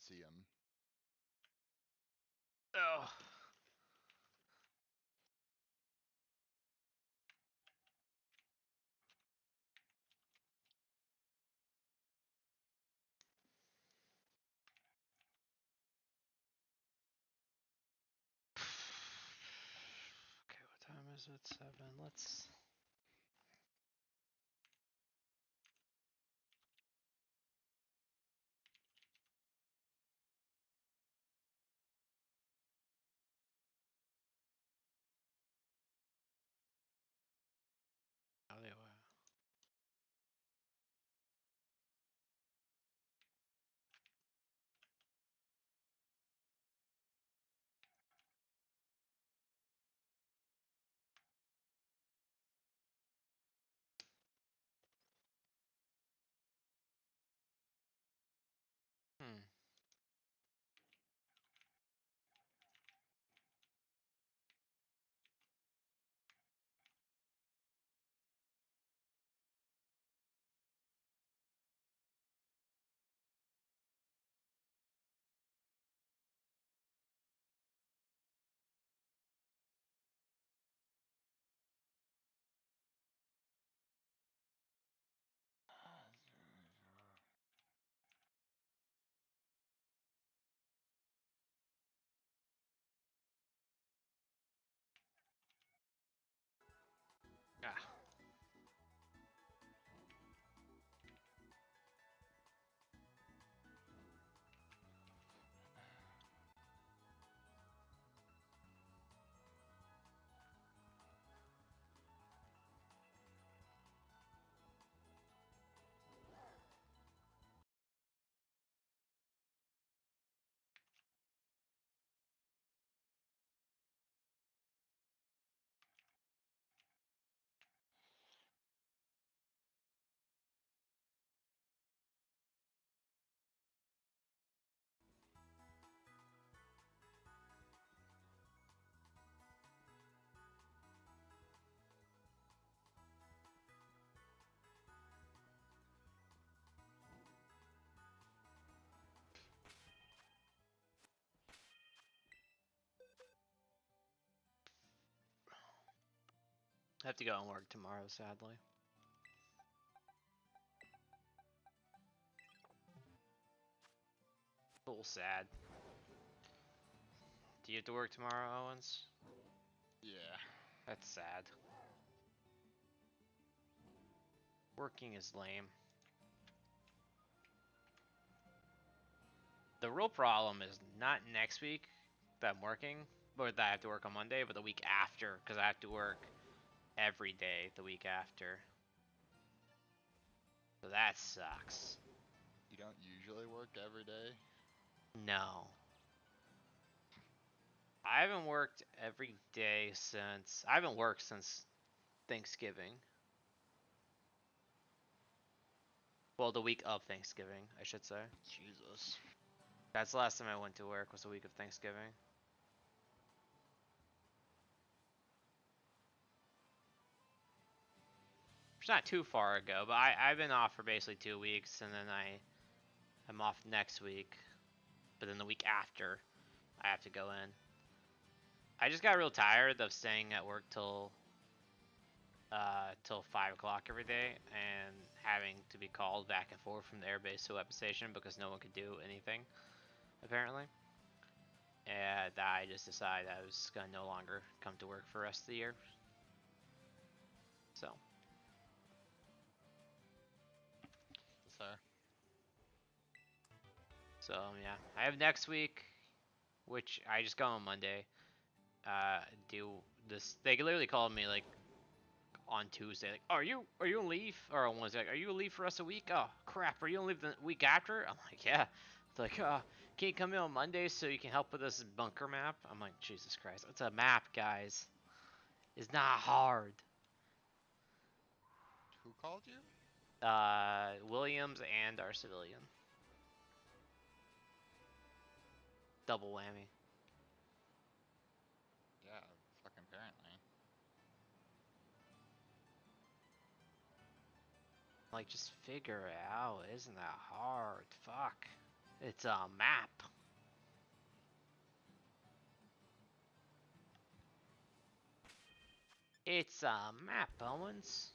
can't see him. Oh. Okay, what time is it? 7. Let's. Anyway. Hmm. Ah. I have to go and work tomorrow, sadly. A little sad. Do you have to work tomorrow, Owens? Yeah. That's sad. Working is lame. The real problem is not next week that I'm working, or that I have to work on Monday, but the week after, because I have to work every day the week after. So that sucks. You don't usually work every day? No. I haven't worked every day since... I haven't worked since Thanksgiving. Well, the week of Thanksgiving, I should say. Jesus. That's the last time I went to work, was the week of Thanksgiving. It's not too far ago, but I've been off for basically 2 weeks, and then I'm off next week. But then the week after, I have to go in. I just got real tired of staying at work till 5 o'clock every day and having to be called back and forth from the airbase to weapon station because no one could do anything, apparently. And I just decided I was gonna no longer come to work for the rest of the year. So. Fair. So yeah, I have next week, which I just go on Monday. Do this. They literally called me like on Tuesday, like, are you on leave? Or on Wednesday, like, are you on leave for us a week? Oh crap, are you on leave the week after? I'm like, yeah. It's like, can you come in on Monday so you can help with this bunker map? I'm like, Jesus Christ, it's a map, guys. It's not hard. Who called you? Williams and our civilian. Double whammy. Yeah, fucking apparently. Like, just figure it out. Isn't that hard? Fuck. It's a map. It's a map, Owens.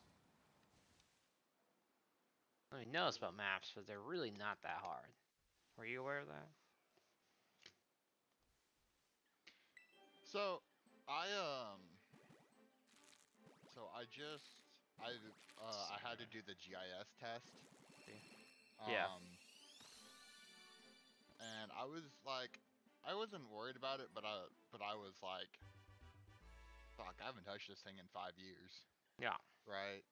I mean, knows about maps, but they're really not that hard. Were you aware of that? So, I so I had to do the GIS test. Yeah. And I was like, I wasn't worried about it, but I was like, fuck, I haven't touched this thing in 5 years, Yeah. right?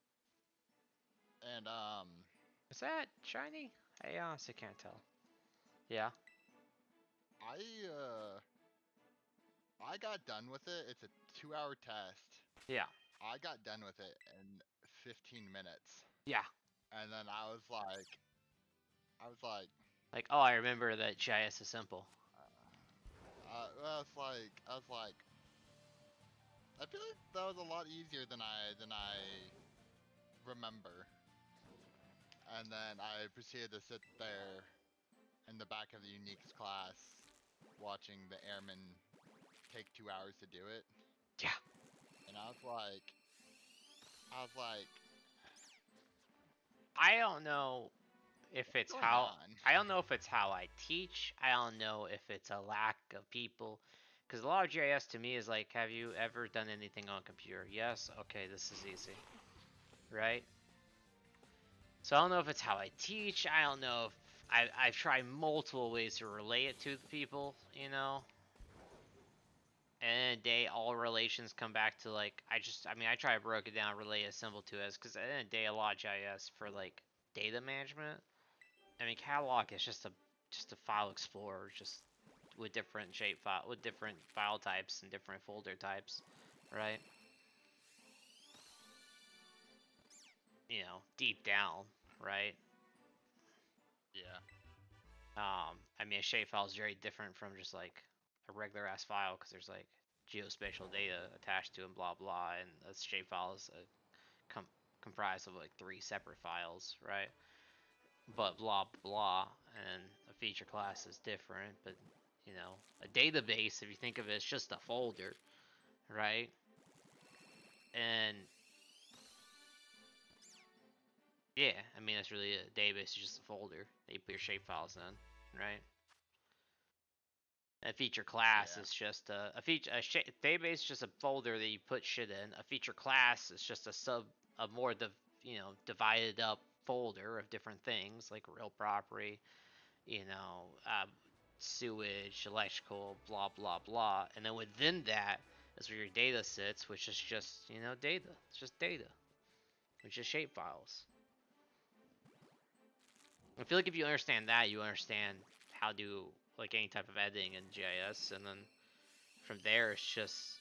And Is that shiny? I honestly can't tell. Yeah. I I got done with it. It's a 2-hour test. Yeah. I got done with it in 15 minutes. Yeah. And then I was Like, oh, I remember that GIS is simple. I was like, I feel like that was a lot easier than I remember. And then I proceeded to sit there in the back of the uniques class, watching the airmen take 2 hours to do it. Yeah. And I was like, I don't know if it's going how on? I don't know if it's how I teach. I don't know if it's a lack of people. Because a lot of GIS to me is like, have you ever done anything on a computer? Yes. Okay, this is easy. Right? So I don't know if it's how I teach. I don't know if I've tried multiple ways to relay it to the people, you know? And the day, all relations come back to like, I try to break it down, relay as simple to as, because at the end of the day, a lot of GIS for like data management. I mean, catalog is just a file explorer, just with different with different file types and different folder types, right? You know, deep down, right? Yeah. I mean, a shapefile is very different from just like a regular ass file because there's like geospatial data attached to it and blah blah, and a shapefile is comprised of like 3 separate files, right? But blah blah, and a feature class is different. But you know, a database, if you think of it, it's just a folder, right? And yeah, I mean that's really a database is just a folder that you put your shapefiles in, right? A feature class Yeah. is just a feature. Database is just a folder that you put shit in. A feature class is just a more divided up folder of different things like real property, you know, sewage, electrical, blah blah blah. And then within that is where your data sits, which is just data. It's just data, which is shape files. I feel like if you understand that, you understand how to do like any type of editing in GIS, and then from there it's just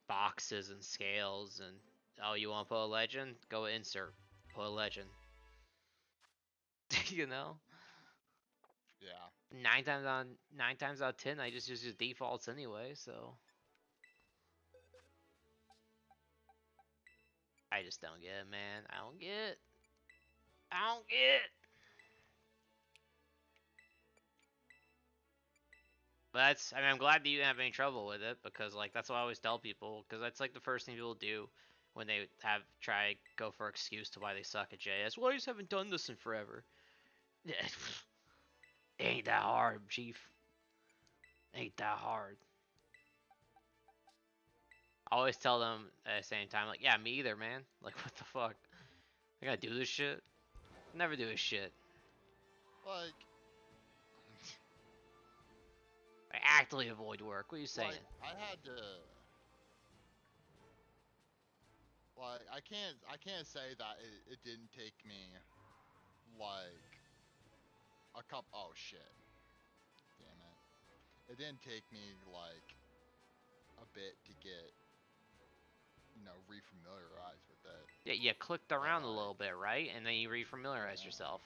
boxes and scales and oh, you want to put a legend? Go insert, put a legend. you know, Yeah. nine times out of 10, I just use the defaults anyway, so I just don't get it, man. I don't get it. I don't get it. But I'm glad that you didn't have any trouble with it because, like, that's what I always tell people because that's like the first thing people do when they go for excuse to why they suck at JS. Well, I just haven't done this in forever. It ain't that hard, chief. Ain't that hard. I always tell them at the same time, like, yeah, me either, man. Like, what the fuck? I gotta do this shit. Never do this shit. Like, I actively avoid work. What are you saying? I had to. Like, I can't say that it didn't take me like a couple. Oh shit! Damn it! It didn't take me like a bit to get refamiliarized with it. Yeah, you clicked But around a little like, bit, right? And then you refamiliarize yeah. yourself.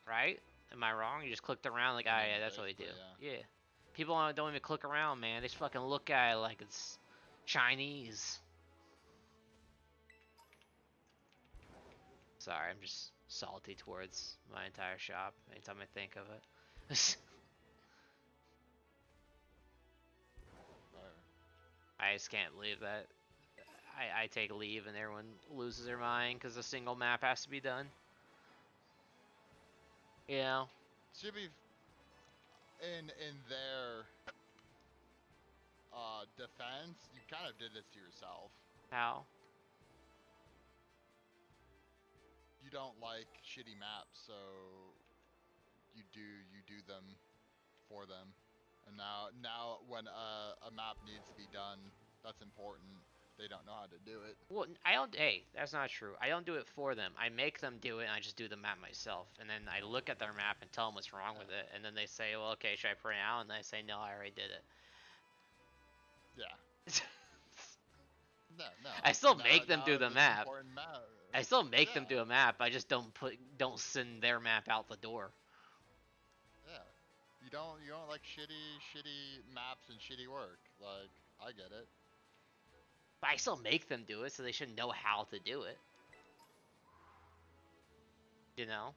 Right? Am I wrong? You just clicked around like, ah, I yeah, mean, that's what we do. basically, yeah. Yeah. People don't even click around, man. They just fucking look at it like it's Chinese. Sorry, I'm just salty towards my entire shop anytime I think of it. I just can't believe that I take leave and everyone loses their mind because a single map has to be done. You know? Should be in their defense. You kind of did this to yourself. How? You don't like shitty maps, so you do them for them. And now when a map needs to be done, that's important. They don't know how to do it. Well, I don't. Hey, that's not true. I don't do it for them. I make them do it, and I just do the map myself. And then I look at their map and tell them what's wrong with it. And then they say, "Well, okay, should I print it out?" And I say, "No, I already did it." Yeah. No. I still make them do the map. Map. I still make them do a map. I just don't send their map out the door. Yeah. You don't like shitty maps and shitty work. Like, I get it. But I still make them do it, so they should know how to do it. You know?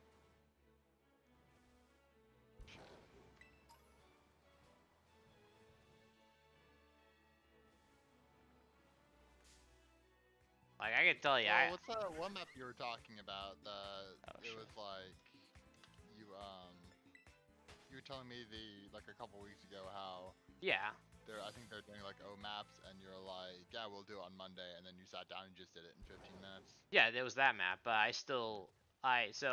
Like, I can tell you, Well, what's that one map you were talking about? It was like you were telling me like a couple weeks ago how yeah. I think they're doing like O maps, and you're like, yeah, we'll do it on Monday, and then you sat down and just did it in 15 minutes. Yeah, there was that map, but so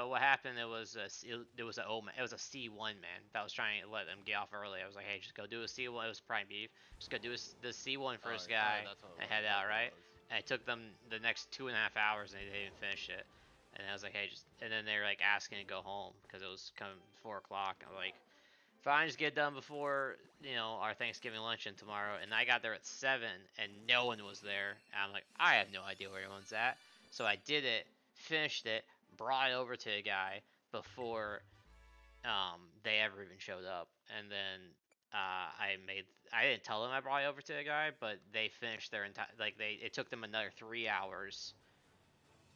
what happened? It was a C1 man that was trying to let them get off early. I was like, hey, just go do a C1. It was prime beef. Just go do the C1 first guy and head out, right? And it took them the next 2.5 hours, and they didn't even finish it. And I was like, hey, and then they were like asking to go home because it was coming 4 o'clock. I'm like, fine, just get done before our Thanksgiving luncheon tomorrow. And I got there at 7, and no one was there. And I'm like, I have no idea where anyone's at. So I did it, finished it, brought it over to a guy before they ever even showed up. And then I didn't tell them I brought it over to a guy, but they finished their entire it took them another 3 hours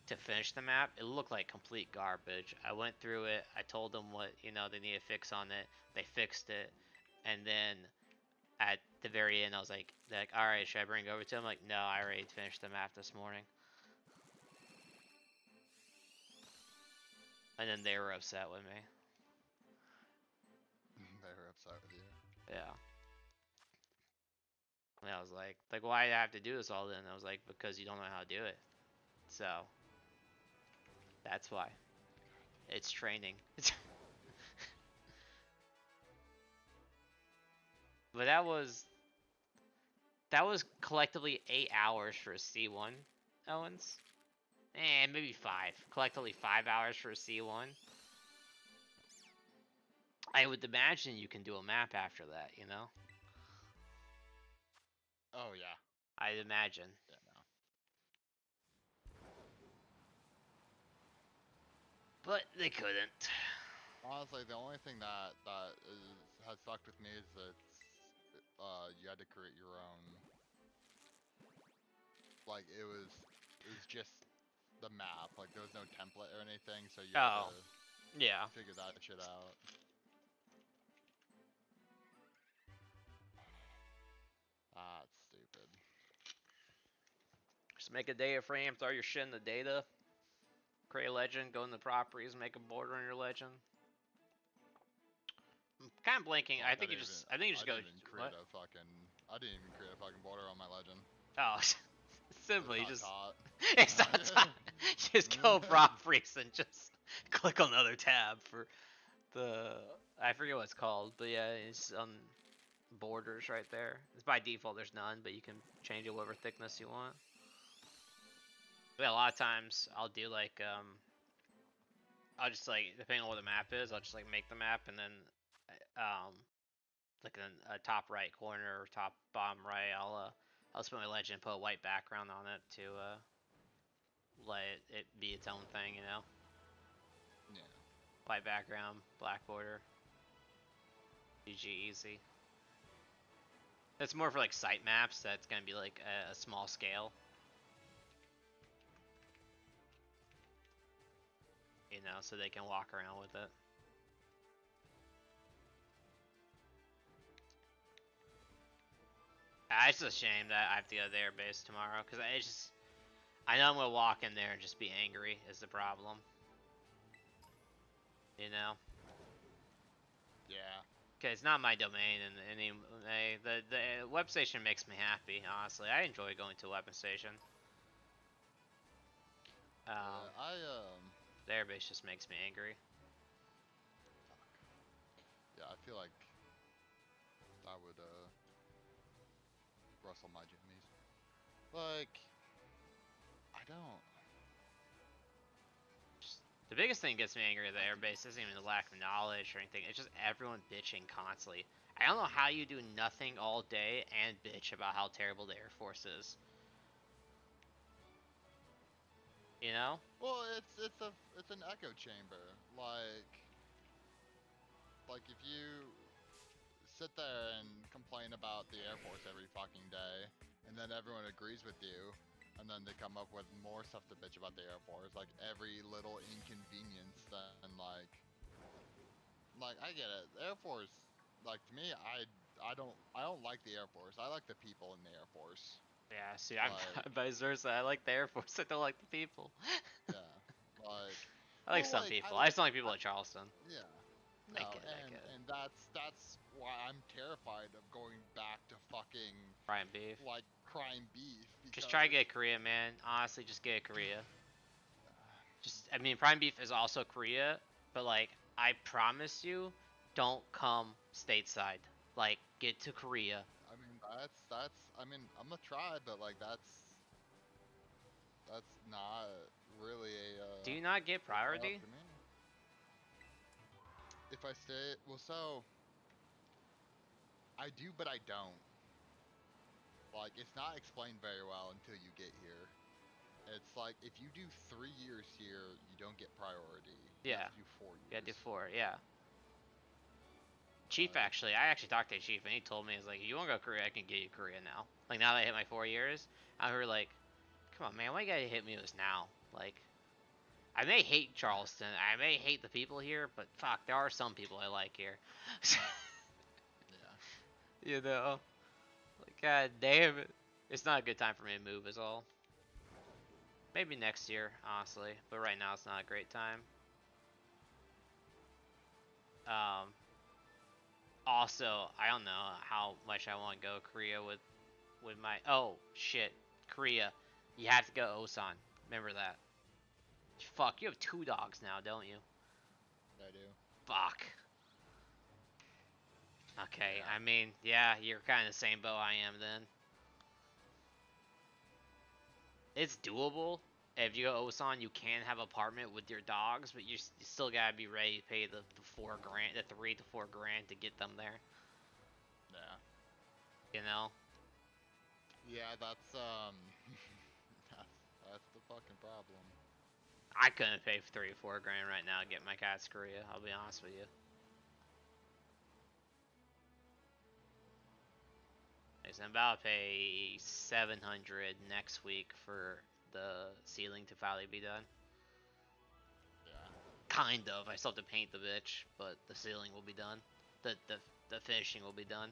to finish the map. It looked like complete garbage. I went through it. I told them what they needed to fix on it. They fixed it, and then at the very end, I was like, they're like, all right, should I bring it over to them? I'm like, no, I already finished the map this morning. And then they were upset with me. They were upset with you. Yeah. And I was like, why do I have to do this all then? I was like, because you don't know how to do it. So that's why. It's training. But that was collectively 8 hours for a C1, Owens. Maybe 5. Collectively 5 hours for a C1. I would imagine you can do a map after that, Oh yeah. I'd imagine. Yeah, no. But they couldn't. Honestly, the only thing that has fucked with me is that you had to create your own. Like it was just the map. Like there was no template or anything, so you had to figure that shit out. That's stupid. Just make a data frame, throw your shit in the data, create a legend, go in the properties, make a border on your legend. I'm kind of blanking. I think you just go. I didn't even create a fucking border on my legend. Oh, simply it's just. Taught. It's not taught. Just go properties and just click on the other tab for the. I forget what it's called, but yeah, it's on borders right there. It's by default. There's none, but you can change it whatever thickness you want. But yeah, a lot of times I'll do I'll just depending on what the map is, I'll just make the map and then like in a top right corner or top bottom right, I'll split my legend and put a white background on it to let it be its own thing, Yeah. White background, black border. GG easy. That's more for site maps. That's gonna be a small scale. so they can walk around with it. It's just a shame that I have to go to the air base tomorrow, because I know I'm gonna walk in there and just be angry is the problem. You know? Yeah. Okay, it's not my domain, and the web station makes me happy. Honestly, I enjoy going to a weapon station. Yeah, The airbase just makes me angry. yeah, I feel like that would rustle my jimmies. Like, I don't. The biggest thing that gets me angry at the airbase isn't even the lack of knowledge or anything. It's just everyone bitching constantly. I don't know how you do nothing all day and bitch about how terrible the Air Force is. You know? Well, it's an echo chamber. Like if you sit there and complain about the Air Force every fucking day, and then everyone agrees with you, and then they come up with more stuff to bitch about the Air Force, like every little inconvenience, then like I get it. The Air Force, like to me, I don't like the Air Force. I like the people in the Air Force. Yeah, see, I'm Like, vice versa. I like the Air Force. I don't like the people. yeah, like, I like well, some like people. I just don't like people at Charleston. yeah. I No, get it, I get it. and that's why I'm terrified of going back to fucking Prime beef. like crime beef because Just try to get Korea, man. Honestly, just get Korea. I mean, Prime beef is also Korea, but like, I promise you, don't come stateside. Like, get to Korea. I mean that's I mean I'm gonna try, but like that's not really Do you not get a priority priority? to me. If I stay, well, so I do, but I don't. Like it's not explained very well until you get here. It's like if you do 3 years here, you don't get priority. You Yeah, have to do 4 years. you got to do 4. Yeah. Chief, Like, I actually talked to Chief, and he told me, he's like, you want to go Korea, I can get you Korea now. Like, now that I hit my 4 years, I heard, like, come on, man, why you gotta hit me with this now? Like, I may hate Charleston, I may hate the people here, but fuck, there are some people I like here. yeah. You know? Like, god damn it. It's not a good time for me to move, is all. Maybe next year, honestly, but right now it's not a great time. Um, Also, I don't know how much I want to go Korea with my. Oh shit, Korea. You have to go Osan. Remember that. Fuck, you have 2 dogs now, don't you? I do. Fuck. Okay, Yeah. I mean, yeah, you're kind of the same boat I am then. It's doable. If you go Osan, you can have an apartment with your dogs, but you still gotta be ready to pay the 4 grand, the 3 to 4 grand to get them there. Yeah. You know? Yeah, that's that's the fucking problem. I couldn't pay 3 or 4 grand right now to get my cats Korea. I'll be honest with you. I'm about to pay 700 next week for the ceiling to finally be done. Yeah. Kind of. I still have to paint the bitch, but the ceiling will be done. The finishing will be done.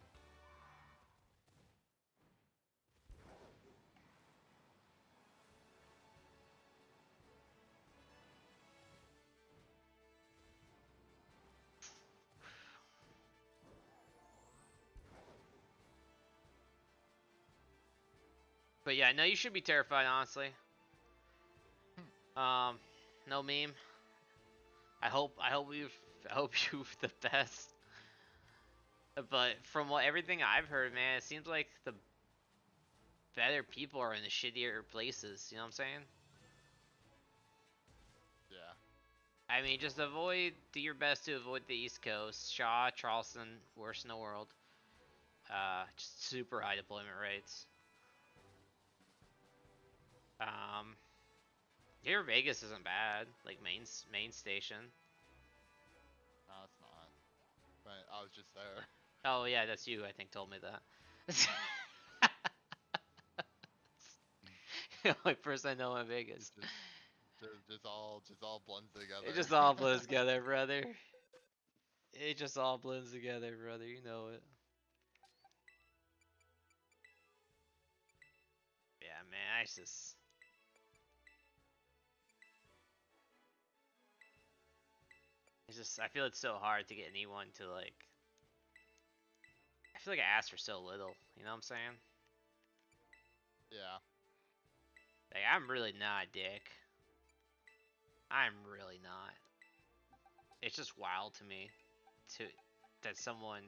But yeah, no, you should be terrified, honestly. No meme. I hope you the best. But from everything I've heard, man, it seems like the better people are in the shittier places. You know what I'm saying? Yeah. I mean, just do your best to avoid the East Coast. Shaw, Charleston, worst in the world. Just super high deployment rates. Um, here Vegas isn't bad. Like main station. No, it's not. But I was just there. Oh yeah, that's you. I think told me that. The only person I know in It's Vegas. just just all blends It together. just all blends together, brother. It just all blends together, brother. You know it. Yeah, man. I feel it's so hard to get anyone to like. I feel like I ask for so little. You know what I'm saying? Yeah. Like I'm really not, dick. I'm really not. It's just wild to me, to that someone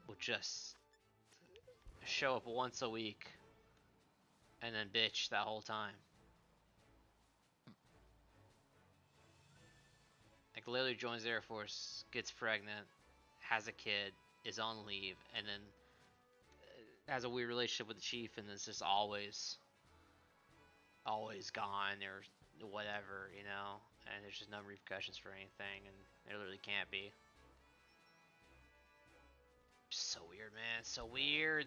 will just show up once a week and then bitch that whole time. Like literally joins the Air Force, gets pregnant, has a kid, is on leave, and then has a weird relationship with the chief, and is just always gone or whatever, you know. And there's just no repercussions for anything, and there literally can't be. Just so weird, man. It's so weird.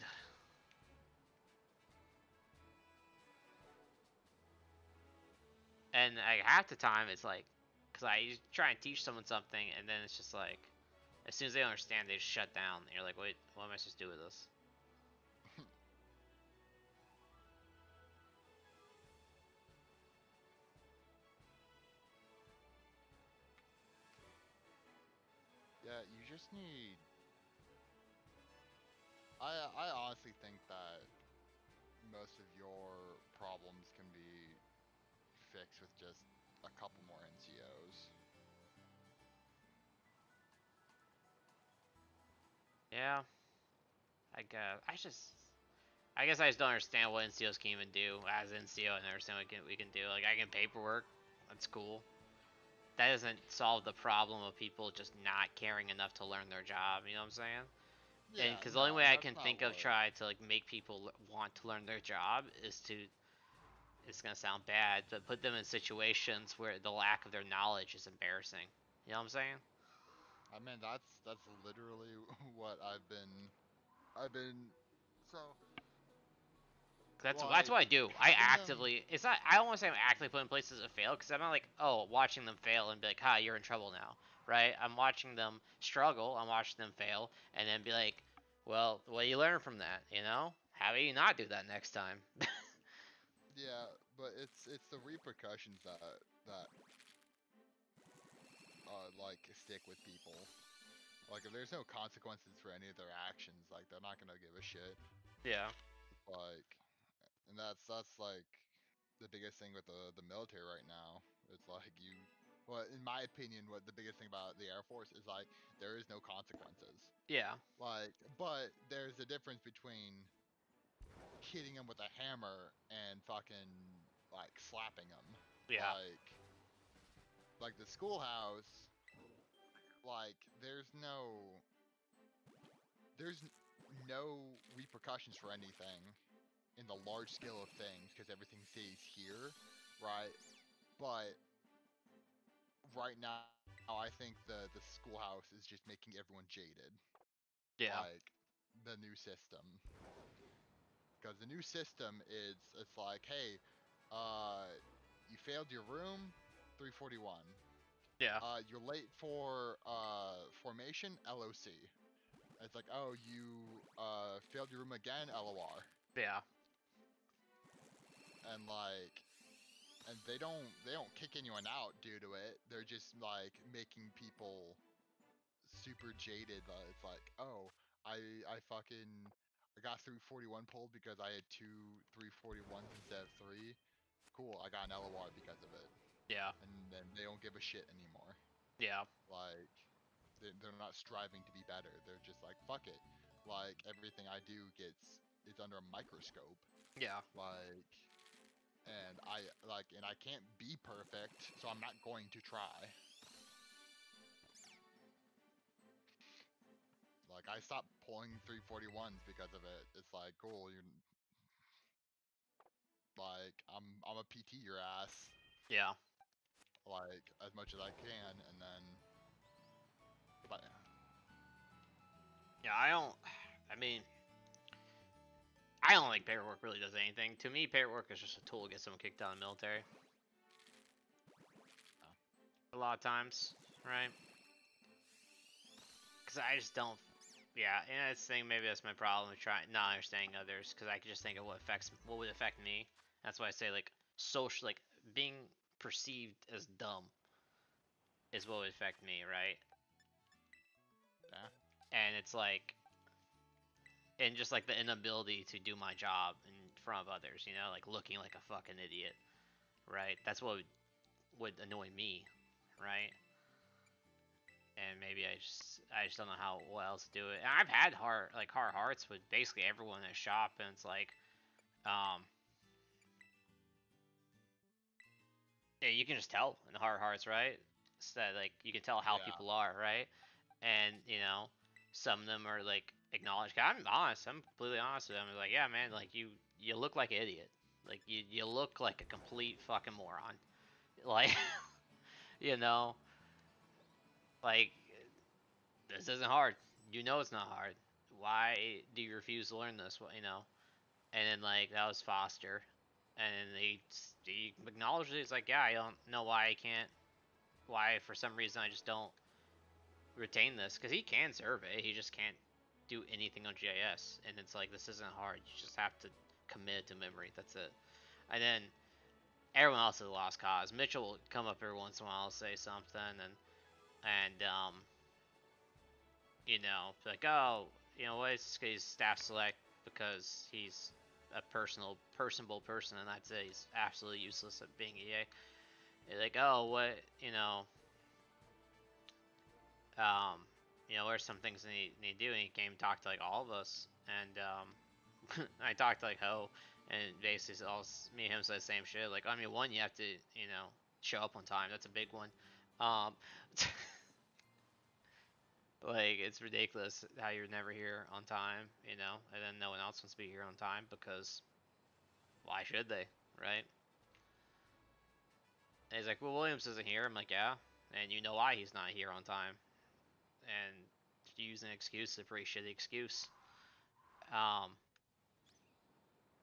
And like half the time, it's like, cause I try and teach someone something, and then it's just like, as soon as they understand, they just shut down. And you're like, wait, what am I supposed to do with this? Yeah, you just need. I honestly think that most of your problems can be fixed with just a couple more NCOs. Yeah, I guess I just don't understand what NCOs can even do. As NCO, I understand what we can do. Like I can paperwork, that's cool. That doesn't solve the problem of people just not caring enough to learn their job. You know what I'm saying? And Yeah, because the only no, way and I that's can not think of what. try to like make people want to learn their job is to, it's gonna sound bad, but put them in situations where the lack of their knowledge is embarrassing. You know what I'm saying? I mean, that's literally what I've been. So That's like what I do. I having them. actively. It's not. I don't want to say I'm actively putting places to fail because I'm not like, oh, watching them fail and be like, "Ha, you're in trouble now," right? I'm watching them struggle. I'm watching them fail, and then be like, "Well, what do you learn from that? You know, how do you not do that next time?" Yeah, but it's the repercussions that like stick with people. Like if there's no consequences for any of their actions, like they're not gonna give a shit. Yeah. Like, and that's like the biggest thing with the military right now. It's like well, in my opinion, what the biggest thing about the Air Force is like there is no consequences. Yeah. Like, but there's a difference between hitting them with a hammer and fucking like slapping them. Yeah. Like the schoolhouse, like there's no repercussions for anything in the large scale of things because everything stays here, right? But right now, I think the schoolhouse is just making everyone jaded, Yeah. like the new system, because the new system is it's like, hey, uh, you failed your room, 341. Yeah. You're late for formation, LOC. It's like, oh, you failed your room again, LOR. Yeah. And like, and they don't kick anyone out due to it. They're just like making people super jaded. It's like, oh, I fucking I got 341 pulled because I had two 341s instead of three. Cool, I got an LOR because of it. Yeah. And then they don't give a shit anymore. Yeah. Like they're not striving to be better. They're just like, fuck it. Like everything I do gets is under a microscope. Yeah. Like and I can't be perfect, so I'm not going to try. Like I stopped pulling 341s because of it. It's like, cool, you like I'm a PT your ass Yeah. like as much as I can, and then but Yeah. I don't. I mean, I don't think paperwork really does anything. To me, paperwork is just a tool to get someone kicked out of the military. A lot of times, right? Because I just don't. Yeah, and that's the thing. Maybe that's my problem with trying not understanding others. Because I could just think of what would affect me. That's why I say like social, like being perceived as dumb is what would affect me, right? Yeah. And it's like, and just like the inability to do my job in front of others, you know, like looking like a fucking idiot, right? That's what would annoy me, right? And maybe I just don't know how what else to do it. And I've had hard hearts with basically everyone in the shop, and it's like, um, yeah, you can just tell in the hard hearts, right? So that, like you can tell how Yeah. people are, right? And you know, some of them are like acknowledged. I'm honest. I'm completely honest with them. It's like, yeah, man, like you look like an idiot. Like you look like a complete fucking moron. Like you know, like this isn't hard. You know it's not hard. Why do you refuse to learn this? You know, and then like that was Foster, and they acknowledged it. It's like, yeah, I don't know why I can't. Why for some reason I just don't retain this because he can survey. He just can't do anything on GIS, and it's like this isn't hard. You just have to commit to memory. That's it. And then everyone else is a lost cause. Mitchell will come up every once in a while, say something, and you know, like, oh, you know, what is he's staff select because he's a personable person, and that's it. He's absolutely useless at being EA. They're like, oh, what, um, what are some things they need to do? And he came and talked to like all of us, and I talked to like Ho, and basically all me and him said the same shit. Like, I mean, one, you have to, show up on time. That's a big one. Um, Like it's ridiculous how you're never here on time, and then no one else wants to be here on time because why should they, right? And he's like, well, Williams isn't here. I'm like, yeah, and you know why he's not here on time, and using an excuse is a pretty shitty excuse. Um,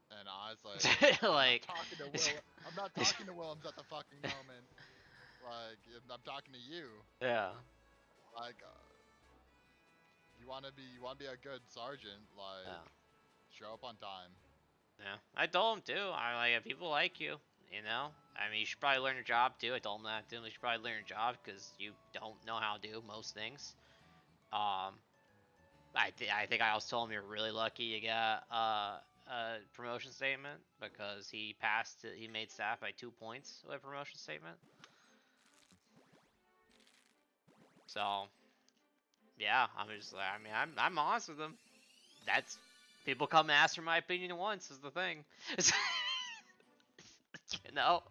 And I was like, I'm not like, talking to Will. I'm not talking to Willems at the fucking moment. Like, I'm talking to you. yeah, Like, you want to be a good sergeant. Like, yeah, show up on time. yeah. I told him too. I like if people like you, I mean, you should probably learn your job too. I told him that too. You should probably learn your job because you don't know how to do most things. Um, I think I also told him you're really lucky you got a promotion statement because he passed. He made staff by 2 points with a promotion statement. So yeah, I'm just like, I mean, I'm honest with him. That's people come and ask for my opinion once is the thing. you know,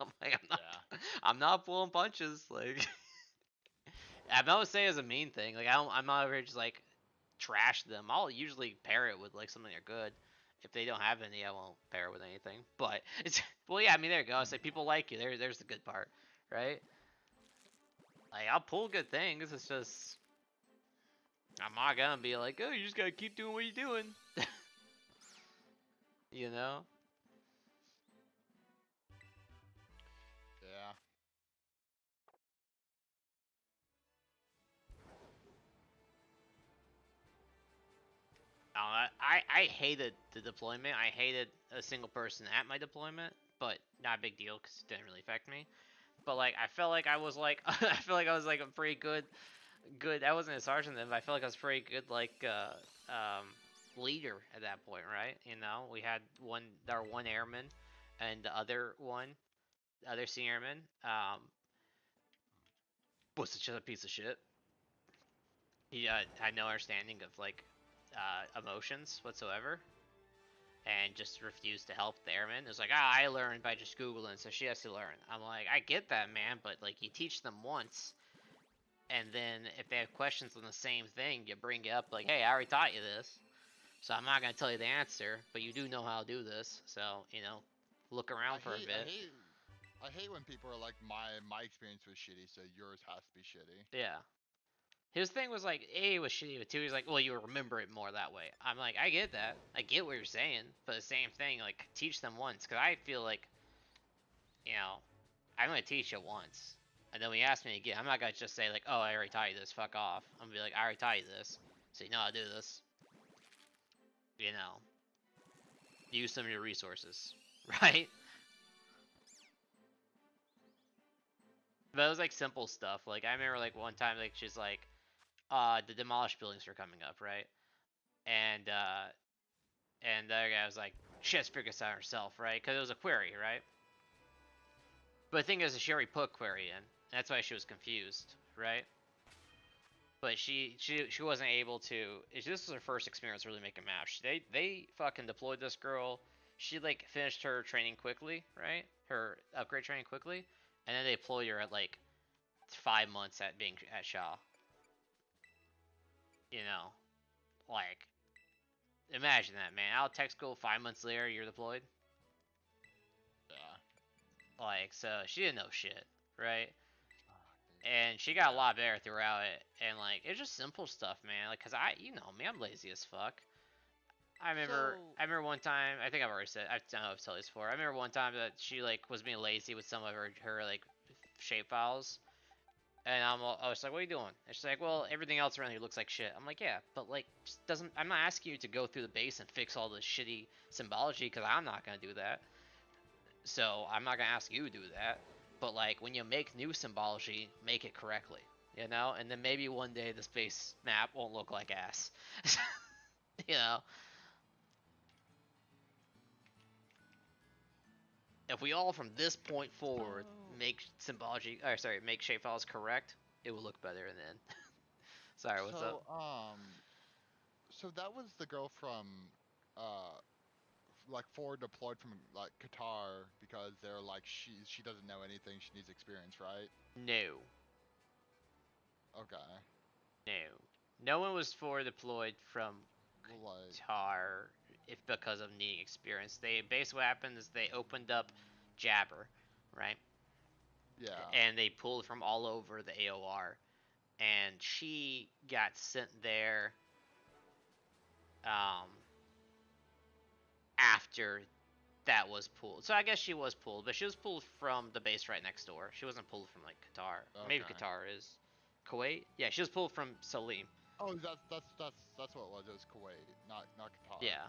I'm like Yeah. I'm not pulling punches. Like I'm not saying it's a mean thing. Like I'm not ever just like trash them. I'll usually pair it with like something they're good. If they don't have any, I won't pair it with anything. But it's well, yeah. I mean, there you go. It's like people like you. There's the good part, right? Like I'll pull good things. It's just I'm not gonna be like, oh, you just gotta keep doing what you're doing. you know? Yeah. I hated the deployment. I hated a single person at my deployment, but not a big deal because it didn't really affect me. But like I felt like I was like I feel like I was like a pretty good. I wasn't a sergeant then, but I felt like I was pretty good leader at that point, right? We had our one airman, and the other senior airman, was such a piece of shit. He had no understanding of like emotions whatsoever, and just refused to help the airman. It was like, I learned by just googling, so she has to learn. I'm like, I get that, man, but like you teach them once, and then if they have questions on the same thing, you bring it up like, hey, I already taught you this, so I'm not gonna tell you the answer, but you do know how to do this, so look around for a bit. I hate when people are like, my experience was shitty, so yours has to be shitty. Yeah, His thing was like, A was shitty, but 2, he's like, well, you remember it more that way. I'm like, I get that. I get what you're saying. But the same thing, like, teach them once. Because I feel like, you know, I'm going to teach you once. And then when you ask me again, I'm not going to just say, like, oh, I already taught you this. Fuck off. I'm going to be like, I already taught you this. So you know how to do this. You know. Use some of your resources. Right? But it was like simple stuff. Like, I remember, like, one time, like, she's like, the demolished buildings are coming up, right? And the other guy was like, she has to figure this out herself, right? Because it was a query, right? But the thing is, she already put query in. That's why she was confused, right? But she wasn't able to. This was her first experience really making maps. They fucking deployed this girl. She like finished her training quickly, right? Her upgrade training quickly, and then they deployed her at like 5 months at being at Shaw. You know, like imagine that, man. Out of tech school, 5 months later, you're deployed. Yeah. Like, so she didn't know shit, right? And she got a lot better throughout it. And like, it's just simple stuff, man. Like, cause you know me, I'm lazy as fuck. I remember one time. I think I've already said. I don't know if I've told this before. I remember one time that she like was being lazy with some of her like shape files, and I was like, "What are you doing?" And she's like, "Well, everything else around here looks like shit." I'm like, "Yeah, but like, just doesn't. I'm not asking you to go through the base and fix all the shitty symbology because I'm not gonna do that. So I'm not gonna ask you to do that. But like, when you make new symbology, make it correctly, you know. And then maybe one day the space map won't look like ass, you know." If we all from this point forward make symbology, or sorry, make shapefiles correct, it will look better. And then, sorry, what's up? So that was the girl from, uh, like forward deployed from like Qatar because they're like she doesn't know anything. She needs experience, right? No, Okay. no, no one was forward deployed from Well, like, Qatar if because of needing experience. They basically what happened is they opened up Jabber, right? yeah. And they pulled from all over the AOR, and she got sent there um, after that was pulled. So I guess she was pulled, but she was pulled from the base right next door. She wasn't pulled from like Qatar. Maybe Okay. Qatar is Kuwait. Yeah, she was pulled from Salim. Oh, that's what it was. It was Kuwait, not Qatar. Yeah,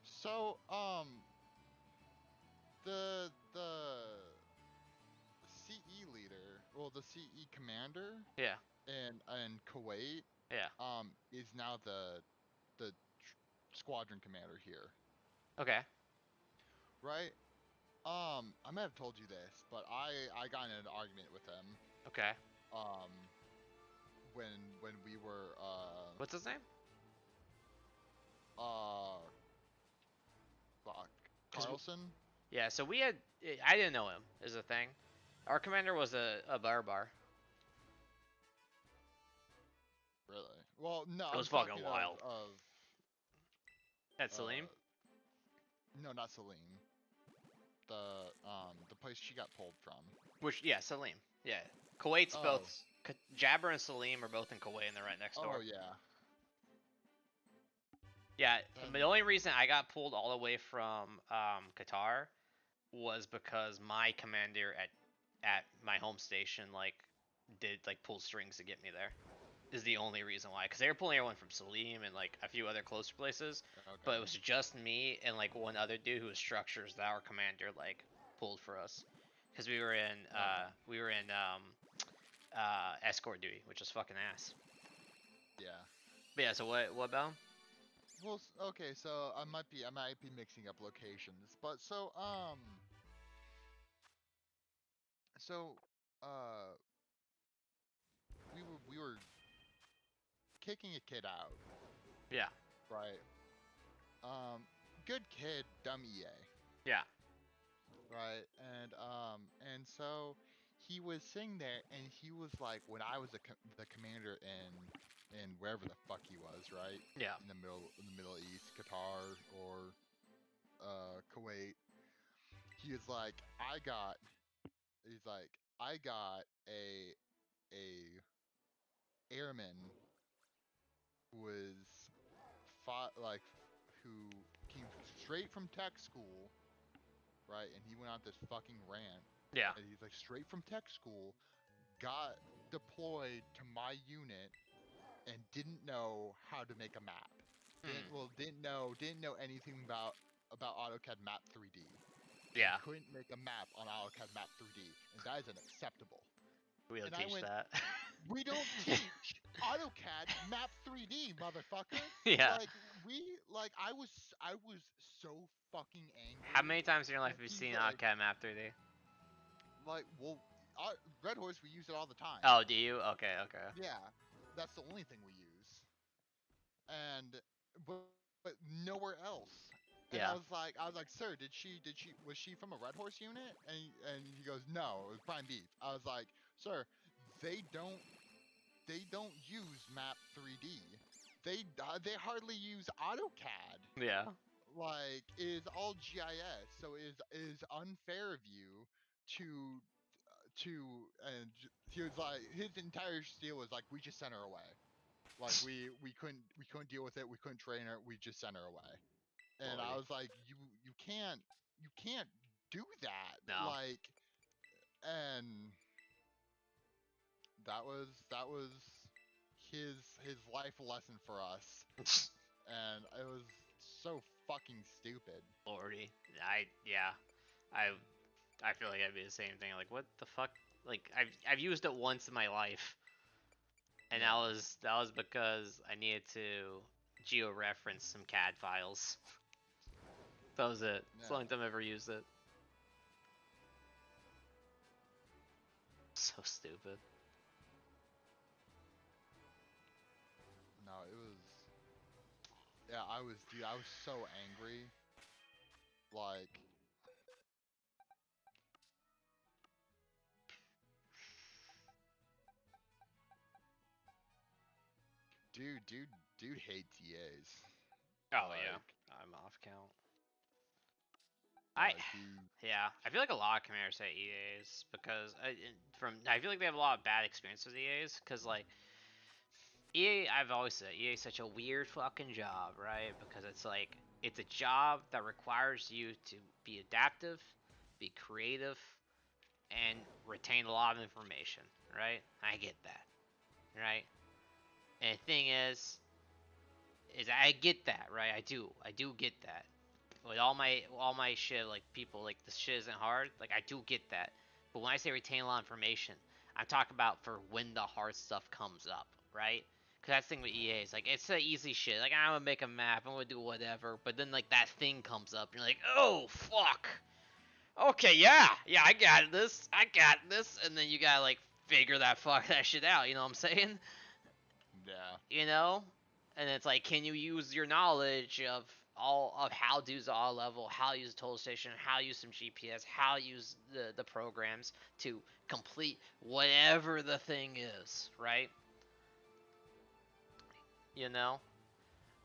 So, the CE leader, well, the CE commander yeah, in Kuwait, yeah. is now the squadron commander here, Okay, right? I may have told you this, but I got in an argument with him, okay. um, when we were What's his name? uh fuck Cause Carlson. yeah, so we had. I didn't know him. Is a thing. Our commander was a barbar. Really? Well, no, It I'm was fucking talking wild. of At Salim. uh no, not Celine. The place she got pulled from. Which yeah, Salim. Yeah, Kuwait's Oh. both. Jabber and Salim are both in Kuwait, and they're right next door. Oh yeah. Yeah, Then the only reason I got pulled all the way from Qatar was because my commander at my home station like did like pull strings to get me there. Is the only reason why, because they were pulling everyone from Salim and like a few other closer places, but it was okay. just me and like one other dude who was structures that our commander like pulled for us, because Okay. we were in escort duty, which is fucking ass. Yeah. But yeah, so what about him? Well, okay, so I might be mixing up locations, but so uh we were kicking a kid out, Yeah, right? Um, good kid, dumb EA, yeah, right? And so he was sitting there, and he was like, when I was the commander in wherever the fuck he was, right? yeah. In the Middle East, Qatar or Kuwait. He was like, he's like, I got a airman was who came straight from tech school, right? And he went on this fucking rant. Yeah. And he's like straight from tech school, got deployed to my unit, and didn't know how to make a map. Didn't know anything about AutoCAD Map 3D. Yeah. Couldn't make a map on AutoCAD Map 3D, and that is unacceptable. We don't And I teach went, that. we don't teach AutoCAD Map 3D, motherfucker. Yeah. I was so fucking angry. How many times in your life have you He's seen like, AutoCAD Map 3D? well, Red Horse, we use it all the time. Oh, do you? Okay, okay. Yeah, that's the only thing we use. And but nowhere else. And Yeah. I was like, sir, was she from a Red Horse unit? And he goes, no, it was Prime Beef. I was like, sir, they don't use Map 3D. They hardly use AutoCAD. Yeah. Like, it is all GIS, so it is unfair of you to and he was like, his entire spiel was like, we just sent her away. Like we couldn't deal with it. We couldn't train her. We just sent her away. And I Lordy. was like, you can't do that. No. Like, and that was his life lesson for us. And it was so fucking stupid. Lordy. Yeah. I feel like I'd be the same thing. Like, what the fuck? Like, I've used it once in my life, and Yeah. that was because I needed to geo-reference some CAD files. That was it. It's the Yeah. only time I ever used it. So stupid. No, it was. Yeah, I was so angry. Like, dude hates EAs. Oh Like, yeah, I'm off count. I dude. Yeah, I feel like a lot of commanders hate EAs because I feel like they have a lot of bad experiences with EAs because like EA, I've always said EA is such a weird fucking job, right? Because it's like it's a job that requires you to be adaptive, be creative, and retain a lot of information, right? I get that, right? And the thing is I get that, right? I do get that. With all my shit, like people, like this shit isn't hard. Like I do get that, but when I say retain a lot of information, I'm talking about for when the hard stuff comes up, right? Cause that's the thing with EA is like it's the easy shit. Like I'm gonna make a map, I'm gonna do whatever, but then like that thing comes up, and you're like, oh fuck. Okay, yeah, I got this, and then you gotta like figure that shit out. You know what I'm saying? Yeah. You know, and it's like, can you use your knowledge of all of how to use the auto level, how to use the total station, how to use some GPS, how to use the programs to complete whatever the thing is, right? You know,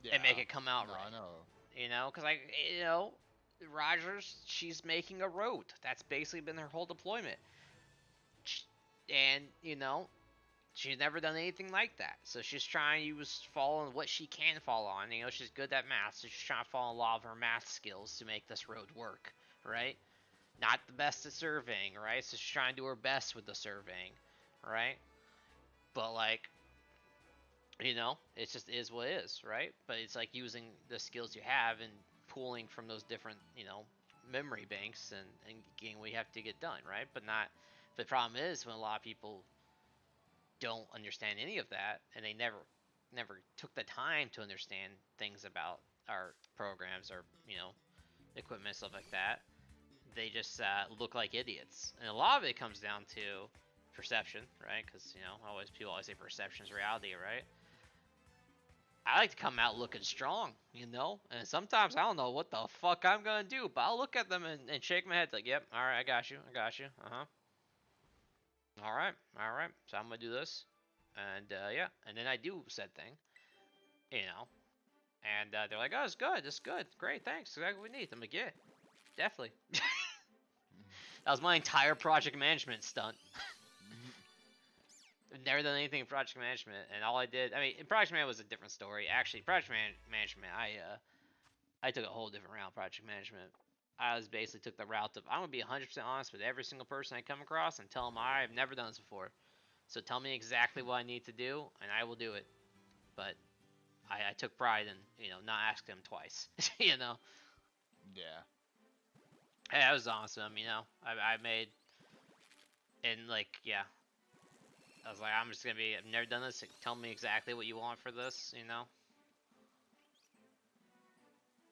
Yeah. and make it come out No, I right. know. You know, because Rogers, she's making a road. That's basically been her whole deployment, and she's never done anything like that. So she's trying to fall on what she can fall on. She's good at math, so she's trying to fall on a lot of her math skills to make this road work, right? Not the best at surveying, right? So she's trying to do her best with the surveying, right? But it just is what it is, right? But it's like using the skills you have and pooling from those different, memory banks and getting what you have to get done, right? But not. The problem is when a lot of people don't understand any of that, and they never took the time to understand things about our programs or equipment, stuff like that. They just look like idiots, and a lot of it comes down to perception, right? Because people always say perception is reality, right? I like to come out looking strong, and sometimes I don't know what the fuck I'm gonna do, but I'll look at them and shake my head like, yep, all right, I got you, uh-huh. All right. So I'm gonna do this, and yeah, and then I do said thing, you know, and they're like, "Oh, it's good, great, thanks, exactly what we need." I'm like, "Yeah, definitely." That was my entire project management stunt. I've never done anything in project management, and all I did, I mean, in project management was a different story. Actually, management, I took a whole different route. Project management, I was basically took the route of I'm gonna be 100% honest with every single person I come across and tell them I've never done this before. So tell me exactly what I need to do, and I will do it. But I took pride in not asking them twice. you know, Yeah. hey, that was awesome. I made and like yeah, I was like I'm just gonna be I've never done this. Tell me exactly what you want for this.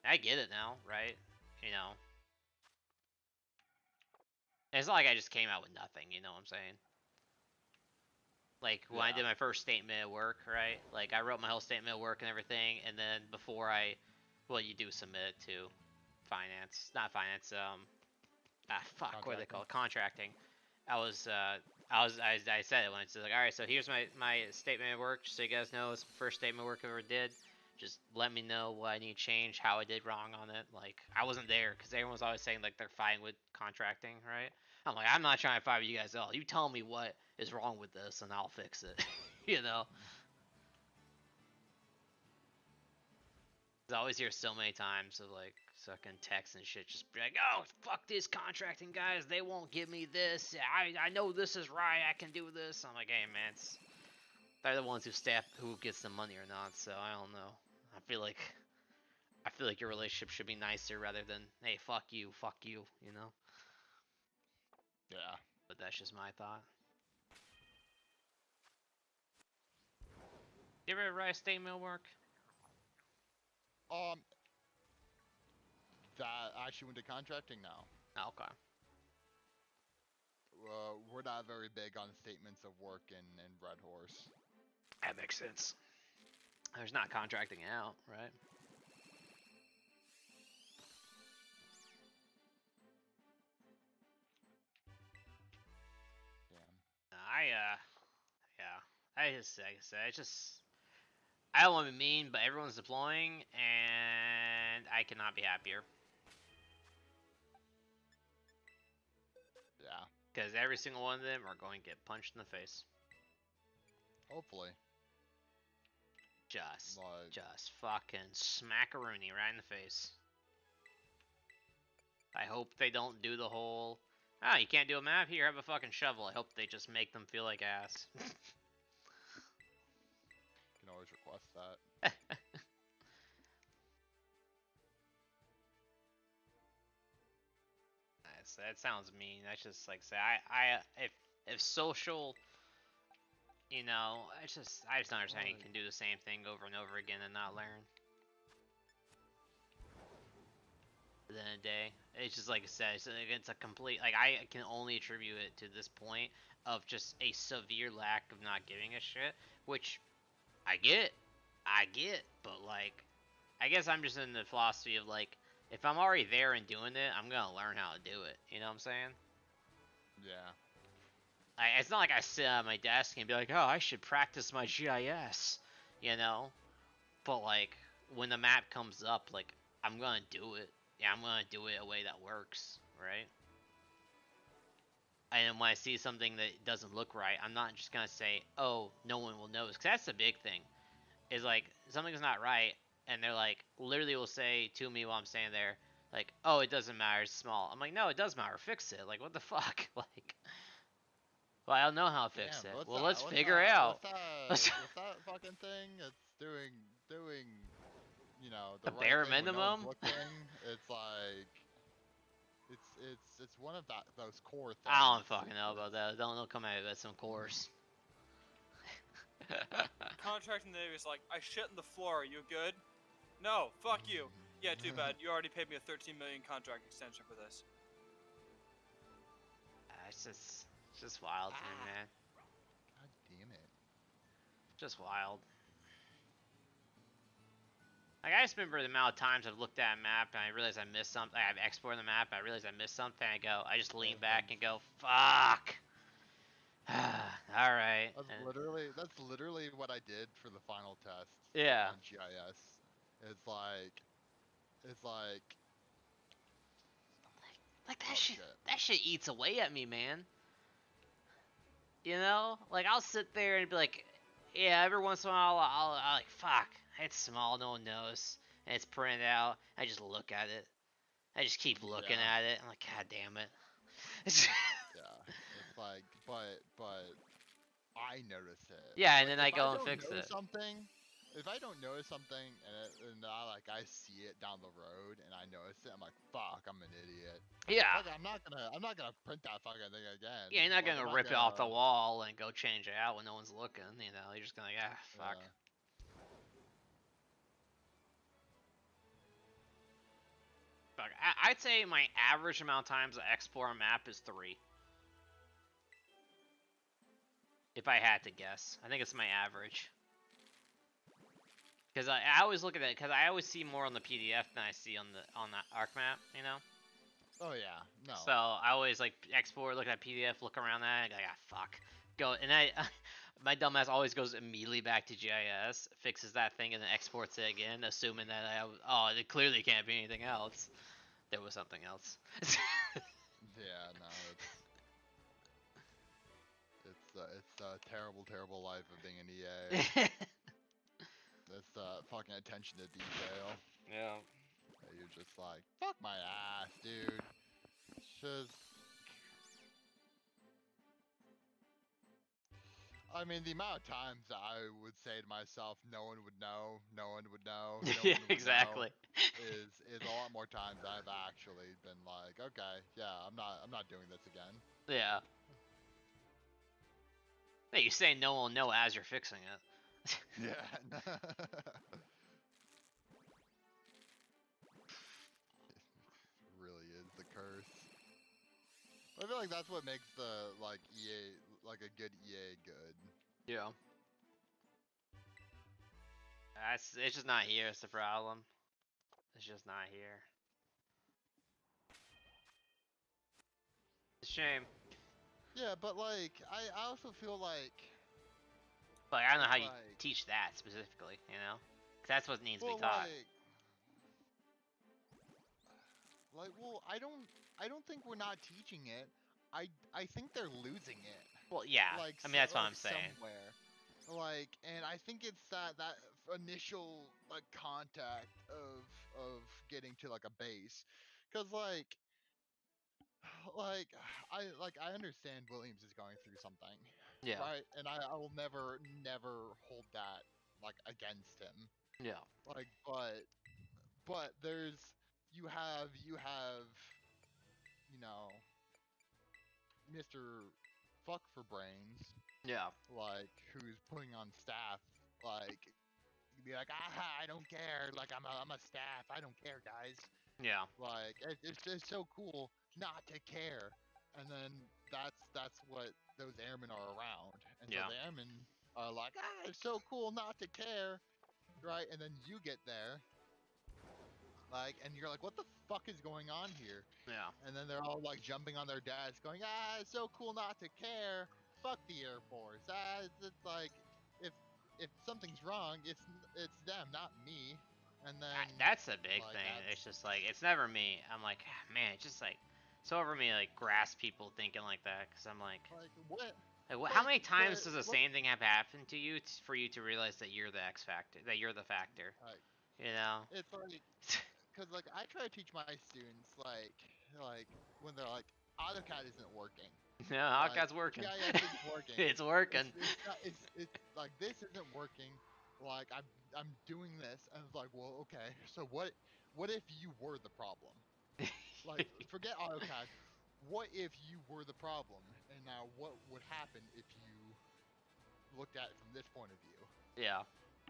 I get it now, right? You know, and it's not like I just came out with nothing. You know what I'm saying? Like when I did Yeah. my first statement of work, right? Like I wrote my whole statement of work and everything, and then before well, you do submit it to finance, not finance. Fuck, what do they call it? Contracting. I said it when it's like, all right, so here's my statement of work, just so you guys know, it's the first statement of work I ever did. Just let me know what I need to change, how I did wrong on it. Like I wasn't there because everyone was always saying like they're fine with contracting, right? I'm like, I'm not trying to fight with you guys at all. You tell me what is wrong with this, and I'll fix it. you know. I always hear so many times of like sucking texts and shit, just be like, "Oh, fuck these contracting guys! They won't give me this. I know this is right. I can do this." I'm like, "Hey, man, they're the ones who gets the money or not." So I don't know. I feel like your relationship should be nicer rather than, "Hey, fuck you, fuck you," you know. Yeah. But that's just my thought. You ever write a statement of work? Um, that actually went to contracting now. Oh, okay. We're not very big on statements of work in Red Horse. That makes sense. There's not contracting out, right? Yeah. Yeah. Like I said, I don't want to be mean, but everyone's deploying, and I cannot be happier. Yeah. Because every single one of them are going to get punched in the face. Hopefully. Just fucking smackaroonie right in the face. I hope they don't do the whole, you can't do a map? Here, have a fucking shovel. I hope they just make them feel like ass. You can always request that. That sounds mean. That's just like say if social, I just don't understand how you can do the same thing over and over again and not learn. At the end of the day, it's just like I said, it's a complete, like I can only attribute it to this point of just a severe lack of not giving a shit, which I get, but like I guess I'm just in the philosophy of like, if I'm already there and doing it, I'm gonna learn how to do it. You know what I'm saying? Yeah. It's not like I sit at my desk and be like, oh, I should practice my GIS, you know? But like, when the map comes up, like, I'm gonna do it. Yeah, I'm gonna do it a way that works, right? And when I see something that doesn't look right, I'm not just gonna say, oh, no one will notice. Because that's the big thing. Is like, something's not right, and they're like, literally will say to me while I'm standing there, like, oh, it doesn't matter, it's small. I'm like, no, it does matter, fix it. Like, what the fuck? Like, well, I don't know how to fix Damn. it. What's Well, that? let's figure it out. What's that fucking thing? It's doing. The The right bare thing when no one's minimum? looking. It's like. It's one of those core I things. don't fucking know about that. Don't come at me with some course. Contracting the Navy is like, I shit on the floor, are you good? No, fuck you. Yeah, too bad. You already paid me a 13 million contract extension for this. It's just wild to me, man. God damn it. Just wild. Like, I just remember the amount of times I've looked at a map and I realize I missed something. I've exported the map, I realize I missed something. I just lean back and go, fuck. Alright. That's literally what I did for the final test Yeah. on GIS. It's like Like that oh shit. shit. That shit eats away at me, man. You know, like I'll sit there and be like, yeah, every once in a while I'll like, fuck, it's small, no one knows, and it's printed out. I just look at it. I just keep looking Yeah. at it. I'm like, god damn it. Yeah, it's like, but I notice it. Yeah, and Like then I if I go and don't fix notice it. something, if I don't notice something and I see it down the road and I notice it, I'm like, fuck, I'm an idiot. Yeah. Fuck, I'm not gonna print that fucking thing again. Yeah, you're not Like I'm gonna not rip it off the gonna. wall and go change it out when no one's looking. You know, you're just gonna like, ah, fuck. Yeah. Fuck. I'd say my average amount of times I export a map is 3. If I had to guess, I think it's my average. Because I always look at it, because I always see more on the PDF than I see on that ARC map, you know? Oh yeah. No. So I always like export, look at that PDF, look around that, and go, ah, fuck. Go, and my dumbass always goes immediately back to GIS, fixes that thing, and then exports it again, assuming that it clearly can't be anything else. There was something else. Yeah. No. It's a terrible, terrible life of being an EA. It's fucking attention to detail. Yeah. You're just like, fuck my ass, dude. It's just. I mean, the amount of times that I would say to myself, no one would know, no one would know, no Yeah, one would exactly. know, is a lot more times I've actually been like, okay, yeah, I'm not doing this again. Yeah. Hey, you say no one will know as you're fixing it. Yeah. Really is the curse. I feel like that's what makes the like EA like a good EA good. Yeah. It's just not here. It's the problem. It's just not here. It's a shame. Yeah, but like I also feel like But I don't know it's how you like teach that specifically. You know, 'cause that's what needs to well be taught. well I don't think we're not teaching it. I think they're losing it. Well, yeah. Like I mean, that's what like I'm saying. somewhere. Like and I think it's that initial like contact of getting to like a base. Cuz like I understand Williams is going through something, Yeah. right? And I will never hold that like against him. Yeah. Like but there's you have you know Mr. Fuck for Brains Yeah. like who's putting on staff like you'd be like I don't care like I'm a staff I don't care guys Yeah. like it's just so cool not to care and then that's what those airmen are around and so Yeah. the airmen are like it's so cool not to care right and then you get there like and you're like what the fuck is going on here Yeah. and then they're all like jumping on their dads going it's so cool not to care fuck the air force it's like if if something's wrong it's them not me and then That's a big like thing. that's It's just like it's never me. I'm like, ah, man, it's just like so over me like grasp people thinking like that because I'm like, what how many times but does the what same thing have happened to you for you to realize that you're the X factor, that you're the factor? like You know? it's like because like I try to teach my students like when they're like AutoCAD isn't working No, like Hawkeye's working. GIS isn't working It's working. it's like this isn't working like I'm doing this and it's like well okay so what if you were the problem like forget AutoCAD what if you were the problem and now what would happen if you looked at it from this point of view Yeah.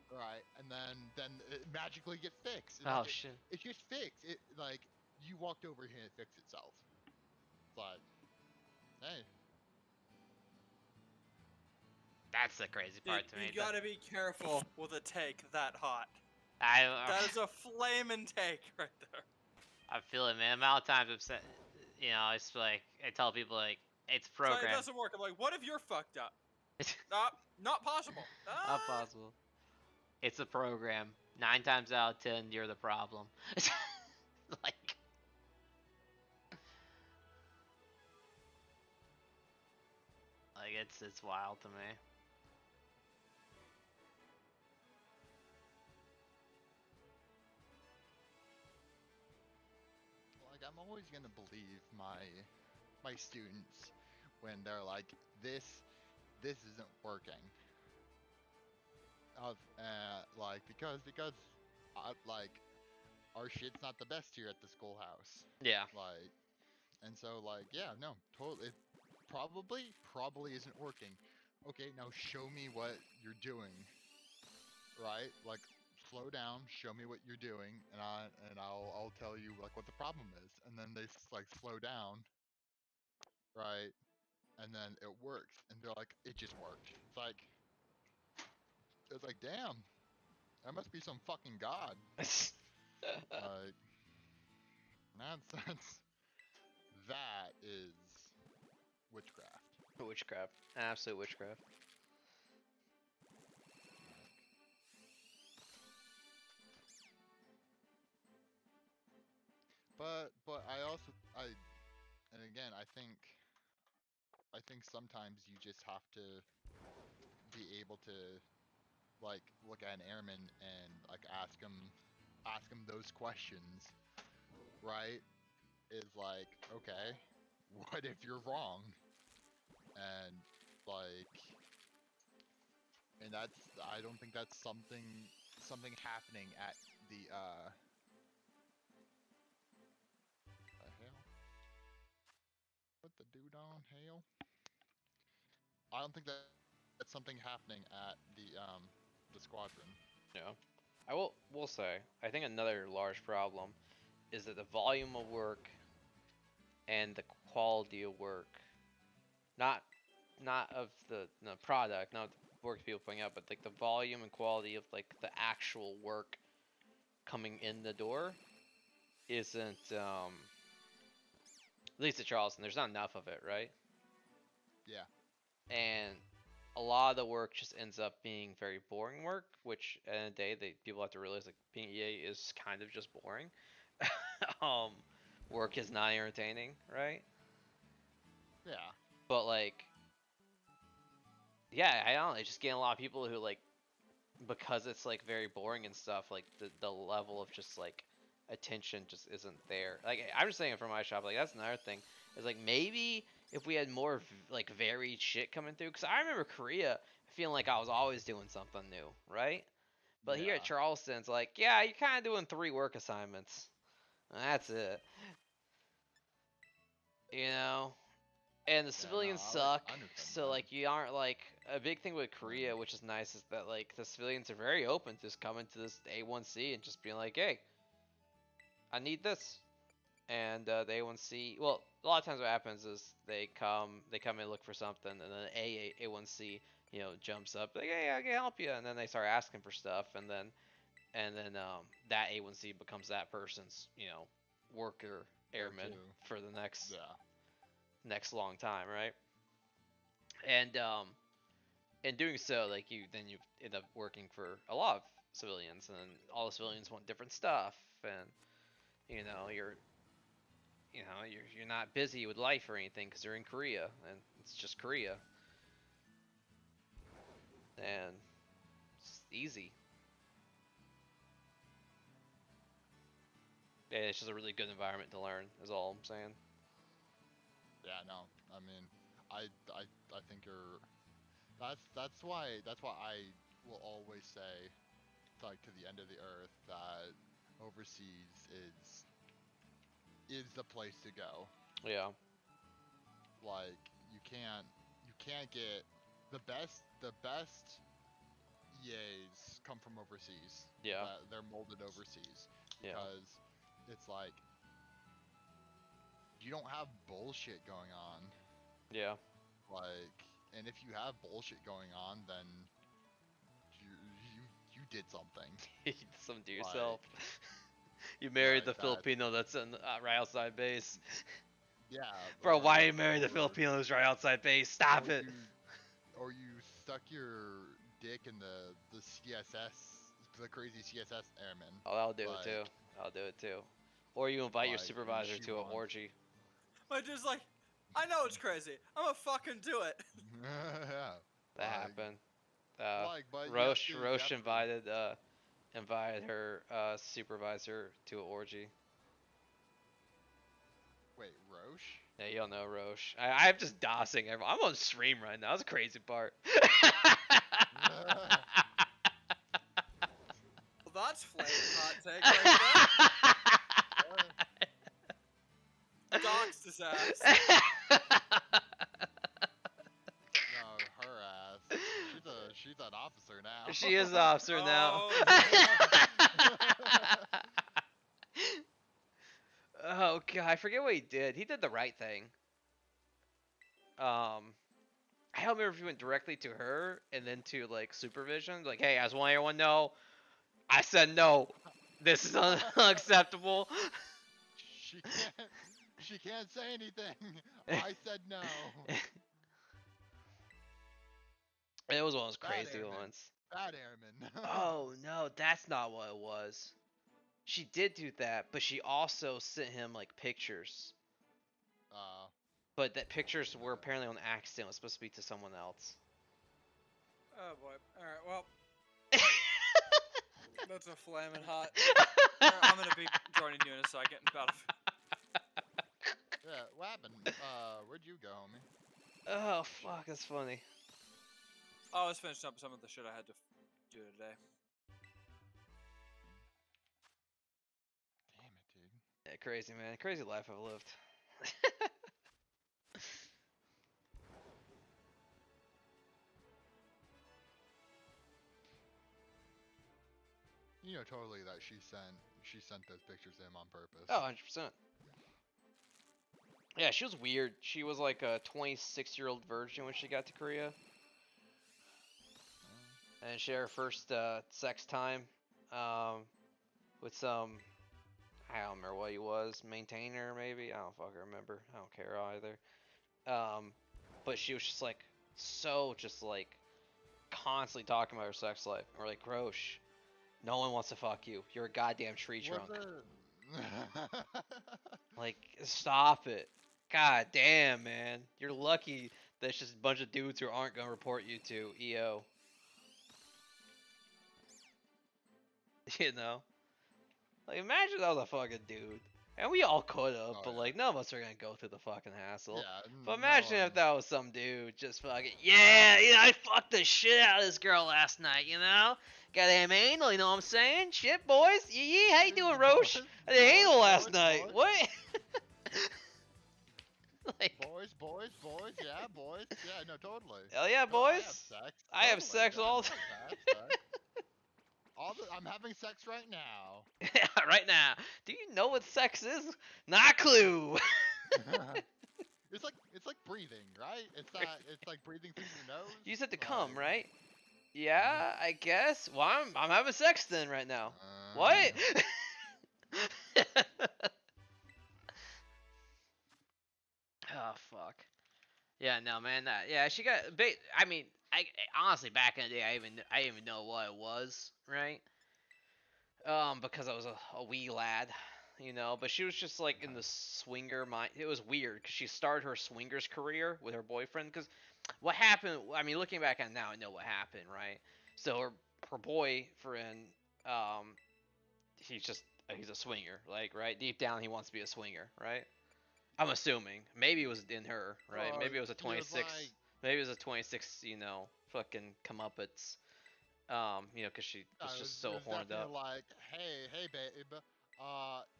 right and then it magically gets fixed Oh like shit. it's just fixed it like you walked over here and it fixed itself it's like hey That's the crazy part to me. You gotta be careful with a take that hot. I That is a flaming take right there. I feel it, man. The amount of times I've said, you know, it's like I tell people like it's So it programmed. doesn't work. I'm like, what if you're fucked up? It's Not possible. not possible. It's a program. 9 times out of 10, you're the problem. Like, it's wild to me. Like, I'm always gonna believe my students when they're like, this isn't working. Like, because like, our shit's not the best here at the schoolhouse. Yeah. Like, and so, like, yeah, no, totally, it probably isn't working. Okay, now show me what you're doing. Right? Like, slow down, show me what you're doing, and I'll tell you like what the problem is. And then they like slow down, right? And then it works, and they're like, it just worked. It's like, damn, that must be some fucking god. Like, that's that is witchcraft. Witchcraft. Absolute witchcraft. But I and again I think sometimes you just have to be able to like look at an airman and like ask him those questions, right? Is like, okay, what if you're wrong? And like, and that's, I don't think that's something happening at the hell? Put the dude on hail? I don't think that's something happening at the squadron. Yeah. I will say, I think another large problem is that the volume of work and the quality of work, not not of the product, not the work people putting out, but like the volume and quality of like the actual work coming in the door isn't at least at Charleston, there's not enough of it, right? Yeah. And a lot of the work just ends up being very boring work, which at the end of the day, people have to realize like being EA is kind of just boring. um, Work is not entertaining, right? Yeah. But like, yeah, I don't know, just getting a lot of people who like, because it's like very boring and stuff, like the level of just like attention just isn't there. Like I'm just saying from my shop, like that's another thing. Is like maybe if we had more like varied shit coming through, because I remember Korea feeling like I was always doing something new, right? But here at Yeah. Charleston, it's like, yeah, you're kind of doing 3 work assignments. That's it. You know? And the Yeah. No, civilians I suck, understand so that. like you aren't like a big thing with Korea, And which is nice, is that like the civilians are very open to just coming to this A1C and just being like, hey, I need this, and the A1C. Well, a lot of times what happens is they come and look for something, and then A1C jumps up like, hey, I can help you, and then they start asking for stuff, and then that A1C becomes that person's worker go airman to. for the Yeah. next long time, right? And in doing so, like you end up working for a lot of civilians, and all the civilians want different stuff, and you know you're you're not busy with life or anything because you're in Korea, and it's just Korea, and it's easy. And it's just a really good environment to learn. Is all I'm saying. Yeah. No. I mean, I think you're. That's why I will always say, like, to the end of the earth, that overseas is the place to go. Yeah, Like, you can't get the best EAs come from overseas. yeah, That they're molded overseas yeah, because it's like you don't have bullshit going on. yeah. Like, and if you have bullshit going on, then you you you did something. Something to yourself. Like, You married like the that. Filipino that's right outside base. Yeah, Bro, why you marry the Filipino who's right outside base? Stop or it. you stuck your dick in the CSS, the crazy CSS airman. Oh, I'll do it too. Like, I'll do it too. Or you invite your and supervisor she to an wants. orgy. My dude's like, I know it's crazy. I'm gonna fucking do it. Yeah. That Like, happened. but Roche you have to. invited her supervisor to an orgy. Wait, Roche? Yeah, you all know Roche. I'm just dossing everyone. I'm on stream right now. That's the crazy part. Well, that's flaming hot take right there. Doxed his ass. No, her ass. She's an officer now. She is an officer now. Oh, Oh god, I forget what he did. He did the right thing. I don't remember if he went directly to her and then to like supervision. Like, hey, I just want everyone to know. I said no. This is unacceptable. She can't. She can't say anything. I said no. It was one of those Bad crazy airman. ones. Bad airman. Oh no, that's not what it was. She did do that, but she also sent him like pictures. But that pictures were apparently on accident. It was supposed to be to someone else. oh boy. Alright, well. That's a flaming hot. I'm gonna be joining you in a second. Yeah, what happened? Where'd you go, homie? Oh fuck, that's funny. Oh, I was finishing up some of the shit I had to do today. Damn it, dude. Yeah, crazy man, crazy life I've lived. You know totally that she sent those pictures to him on purpose. Oh, 100%. Yeah, she was weird. She was like a 26-year-old virgin when she got to Korea. And she had her first sex time with some, I don't remember what he was, maintainer maybe? I don't fucking remember. I don't care either. But she was just like, just like, constantly talking about her sex life. And we're like, Grosh, no one wants to fuck you. You're a goddamn tree trunk. Like, stop it. God damn, man. You're lucky that it's just a bunch of dudes who aren't gonna report you to EO. You know? Like, imagine that was a fucking dude. And we all could have, but like, none of us are gonna go through the fucking hassle. Yeah, But imagine if that was some dude just fucking, yeah, I fucked the shit out of this girl last night, you know? Got them anal, you know what I'm saying? Shit, boys. Yeah, how you doing, Roche? I did anal last night. Boys. What? Like, boys, yeah, boys. Yeah, no, totally. hell yeah, No, boys. I have sex. I have sex all the I'm having sex right now. Yeah, right now. Do you know what sex is? Not a clue. It's like breathing, right? It's like breathing through your nose. You said to come, right? Yeah, I guess. Well, I'm having sex then right now. What? Oh fuck. Yeah, no, man. Yeah, she got. I mean, I honestly back in the day, I didn't even know what it was, right? Because I was a wee lad, you know. But she was just like in the swinger mind. It was weird because she started her swingers career with her boyfriend. Because what happened? I mean, looking back on it now, I know what happened, right? So her boyfriend, he's a swinger, like right deep down he wants to be a swinger, right? I'm assuming. Maybe it was in her, right? Maybe it was a 26. Maybe it was a 26, you know, fucking comeuppance. You know, because she was just so horned up. Like, hey, babe,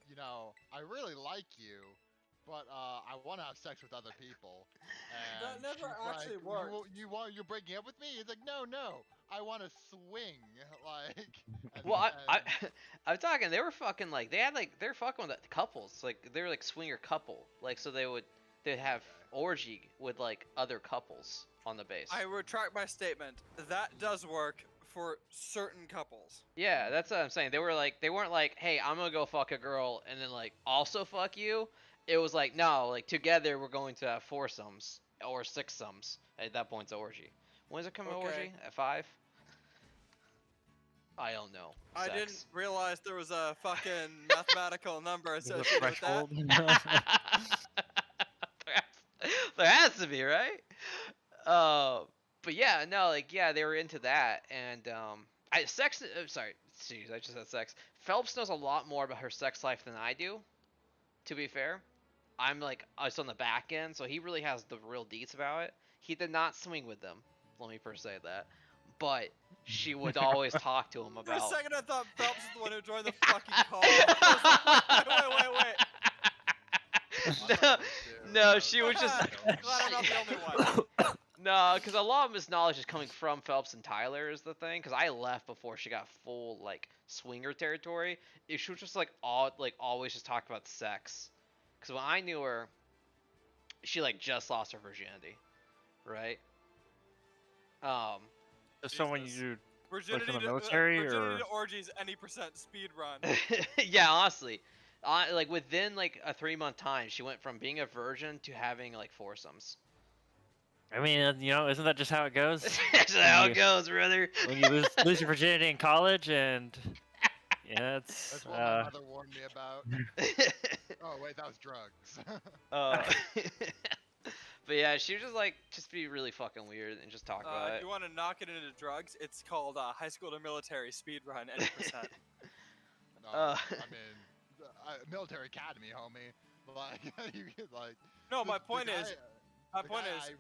you know, I really like you, but I want to have sex with other people. And that never she's actually like, worked. you're breaking up with me? He's like, no, I want to swing, like. Well, I'm talking. They were fucking like they're fucking with couples. Like they were like swinger couple. Like so they'd have orgy with like other couples on the base. I retract my statement. That does work for certain couples. Yeah, that's what I'm saying. They weren't like, hey, I'm gonna go fuck a girl and then like also fuck you. It was like, no, like together we're going to have foursomes or sixsomes. At that point, it's orgy. When does it come to orgy? At 5? I don't know. I Sex. didn't realize there was a fucking mathematical number associated with that. There has to be, right? But yeah, no, like yeah, they were into that, and I sex. Sorry, jeez, I just said sex. Phelps knows a lot more about her sex life than I do. To be fair, I'm like us on the back end, so he really has the real deets about it. He did not swing with them. Let me first say that, but she would always talk to him For a about. second, I thought Phelps was the one who joined the fucking call. I was like, wait. I No, thought it was too. no, she was just. Glad I'm not the only one. No, because a lot of his knowledge is coming from Phelps and Tyler is the thing. Because I left before she got full like swinger territory. She was just like always just talk about sex. Because when I knew her, she like just lost her virginity, right? Just someone Jesus. you Virginity, from the to, military, virginity or- to orgies, any percent speed run. Yeah, honestly, like within like a 3-month time, she went from being a virgin to having like foursomes. I mean, isn't that just how it goes? That's how it goes, brother. When you lose your virginity in college, and yeah, it's That's what my mother warned me about. Oh wait, that was drugs. But yeah, she would just be really fucking weird and just talk about If it. you want to knock it into drugs, it's called high school to military speed run, any percent. No, I mean, military academy, homie. Like, you get like. No, my the point is, guy- the guy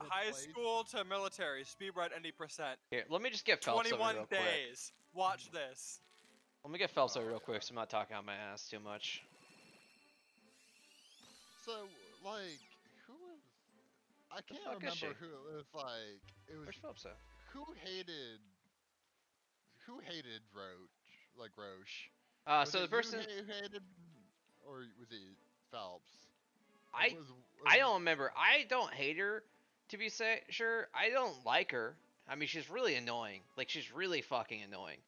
I high replaced- school to military speed run, any percent. Here, let me just get Phelps over 21 real quick. days. Watch this. Let me get Phelps over real quick so I'm not talking on my ass too much. So, like, who was? I can't fuck is remember she? who it was. Like, it was Where's Phelps at? who hated. Who hated Roach? Like Roche. Was So it the person you who hated, or was it Phelps? I don't remember. I don't hate her, to be sure. I don't like her. I mean, she's really annoying. Like, she's really fucking annoying.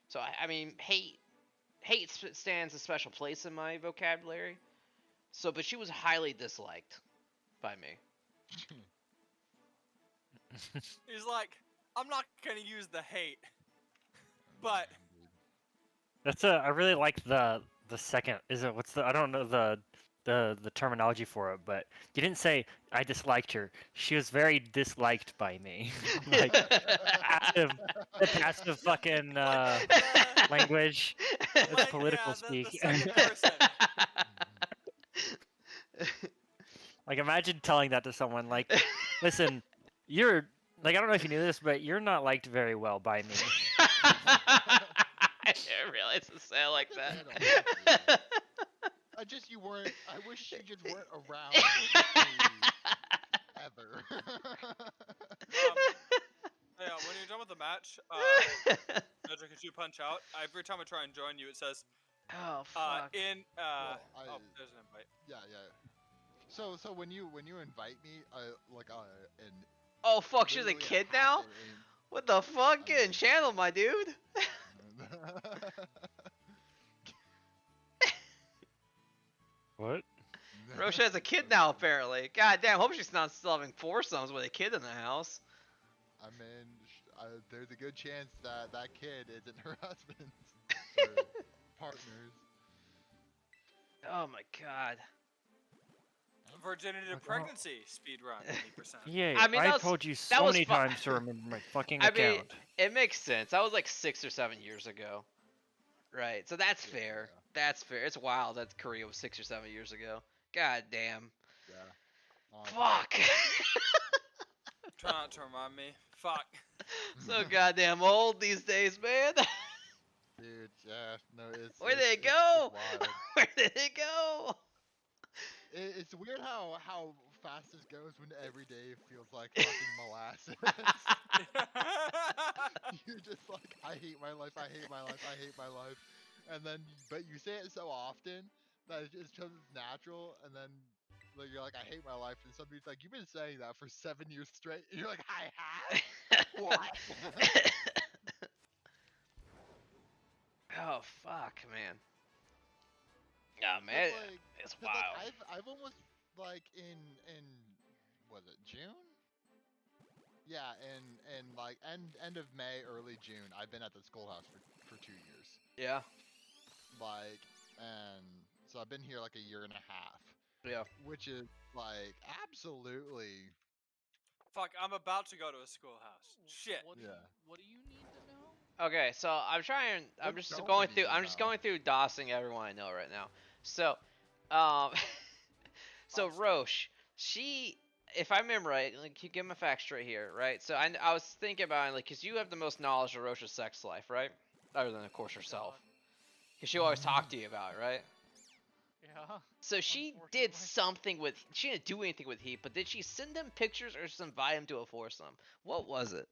So I mean, hate stands a special place in my vocabulary. So, but she was highly disliked by me. He's like, I'm not gonna use the hate, but that's I really like the second. What's the? I don't know the terminology for it, but you didn't say I disliked her. She was very disliked by me. Like passive fucking language. It's like, political yeah, the speak. second person. Like, imagine telling that to someone. Like, listen, you're like, I don't know if you knew this, but you're not liked very well by me. I didn't realize to say it like that. You weren't. I wish you just weren't around ever. Yeah, when you're done with the match, Magic, could you punch out? Every time I try and join you, it says, Oh fuck. oh, there's an invite. Yeah. So when you invite me, and Oh fuck, she's a literally kid half now? it What the fuck? Getting channeled, my dude. What? Roche has a kid now, apparently. God damn, hope she's not still having foursomes with a kid in the house. I mean, there's a good chance that that kid isn't her husband's or partners. Oh my god. Virginity to Like, pregnancy speed run, 80%. Yeah, I mean, that I was- told you that so was many fu- times to remember my fucking I account. mean, it makes sense. That was like 6 or 7 years ago. Right, so that's Yeah, fair. yeah. That's fair. It's wild that Korea was 6 or 7 years ago. God damn. Yeah. Fuck. Try not to remind me. Fuck. So goddamn old these days, man. Dude, yeah, no, it's. Where it's, did it it's go? wild. Where did it go? It's weird how fast this goes when every day feels like fucking molasses. You're just like, I hate my life, I hate my life, I hate my life, and then but you say it so often that it just becomes natural, and then like you're like, I hate my life, and somebody's like, you've been saying that for 7 years straight, and you're like, I have. What? Oh fuck, man. Oh man, it's 'cause, wild. like, I've almost like in was it June? Yeah, in like end of May, early June, I've been at the schoolhouse for 2 years. Yeah, Like, and so I've been here like a year and a half, yeah. which is like absolutely Fuck, I'm about to go to a schoolhouse. Shit. What do Yeah. what do you need to know? Okay, so I'm What just don't going we through. need to I'm just know? going through dossing everyone I know right now. So, um, so Monster. Roche, she, if I remember right, like you give my facts straight here, right? So I was thinking about it, like, cause you have the most knowledge of Roche's sex life, right? Other than of course herself, God. cause she always talked to you about it, right? Yeah. So she did Unfortunately. something with. She didn't do anything with Heat, but did she send him pictures or just invite him to a foursome? What was it?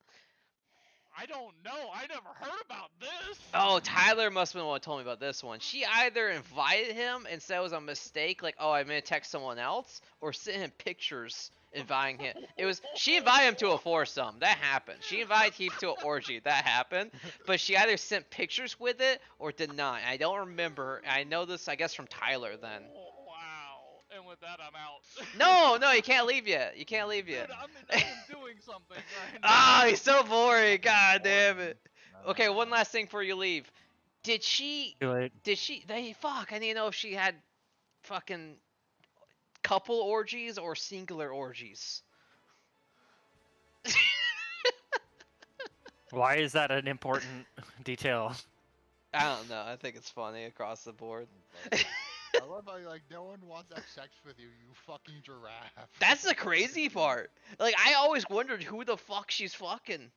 I don't know. I never heard about this. Oh, Tyler must have been the one who told me about this one. She either invited him and said it was a mistake, like, oh, I'm gonna text someone else, or sent him pictures inviting him. It was she invited him to a foursome. That happened. She invited him to an orgy. That happened. But she either sent pictures with it or did not. I don't remember. I know this, I guess, from Tyler then. Oh, wow. And with that, I'm out. No, you can't leave yet. You can't leave yet. Dude, I am doing something right now. Ah, he's so boring. God damn it. No, Okay, no, one no. last thing before you leave. Did she? Do it. Fuck. I need to know if she had fucking couple orgies or singular orgies. Why is that an important detail? I don't know. I think it's funny across the board. I love how you're like, no one wants to have sex with you, you fucking giraffe. That's the crazy part. Like, I always wondered who the fuck she's fucking.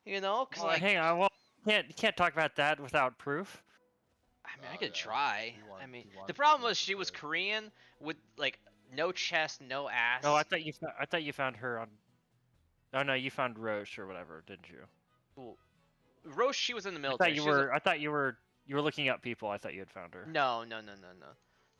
You know? Cause Well, like, hang on. Well, can't talk about that without proof. I mean, I Oh, could yeah. try. You want- I mean, you want- the problem you want was to she was prove. Korean with like no chest, no ass. Oh, I thought you found her on. Oh no, you found Roche or whatever, didn't you? Roche, she was in the I military. thought you She was a- were. I thought you were. You were looking up people. I thought you had found her. No.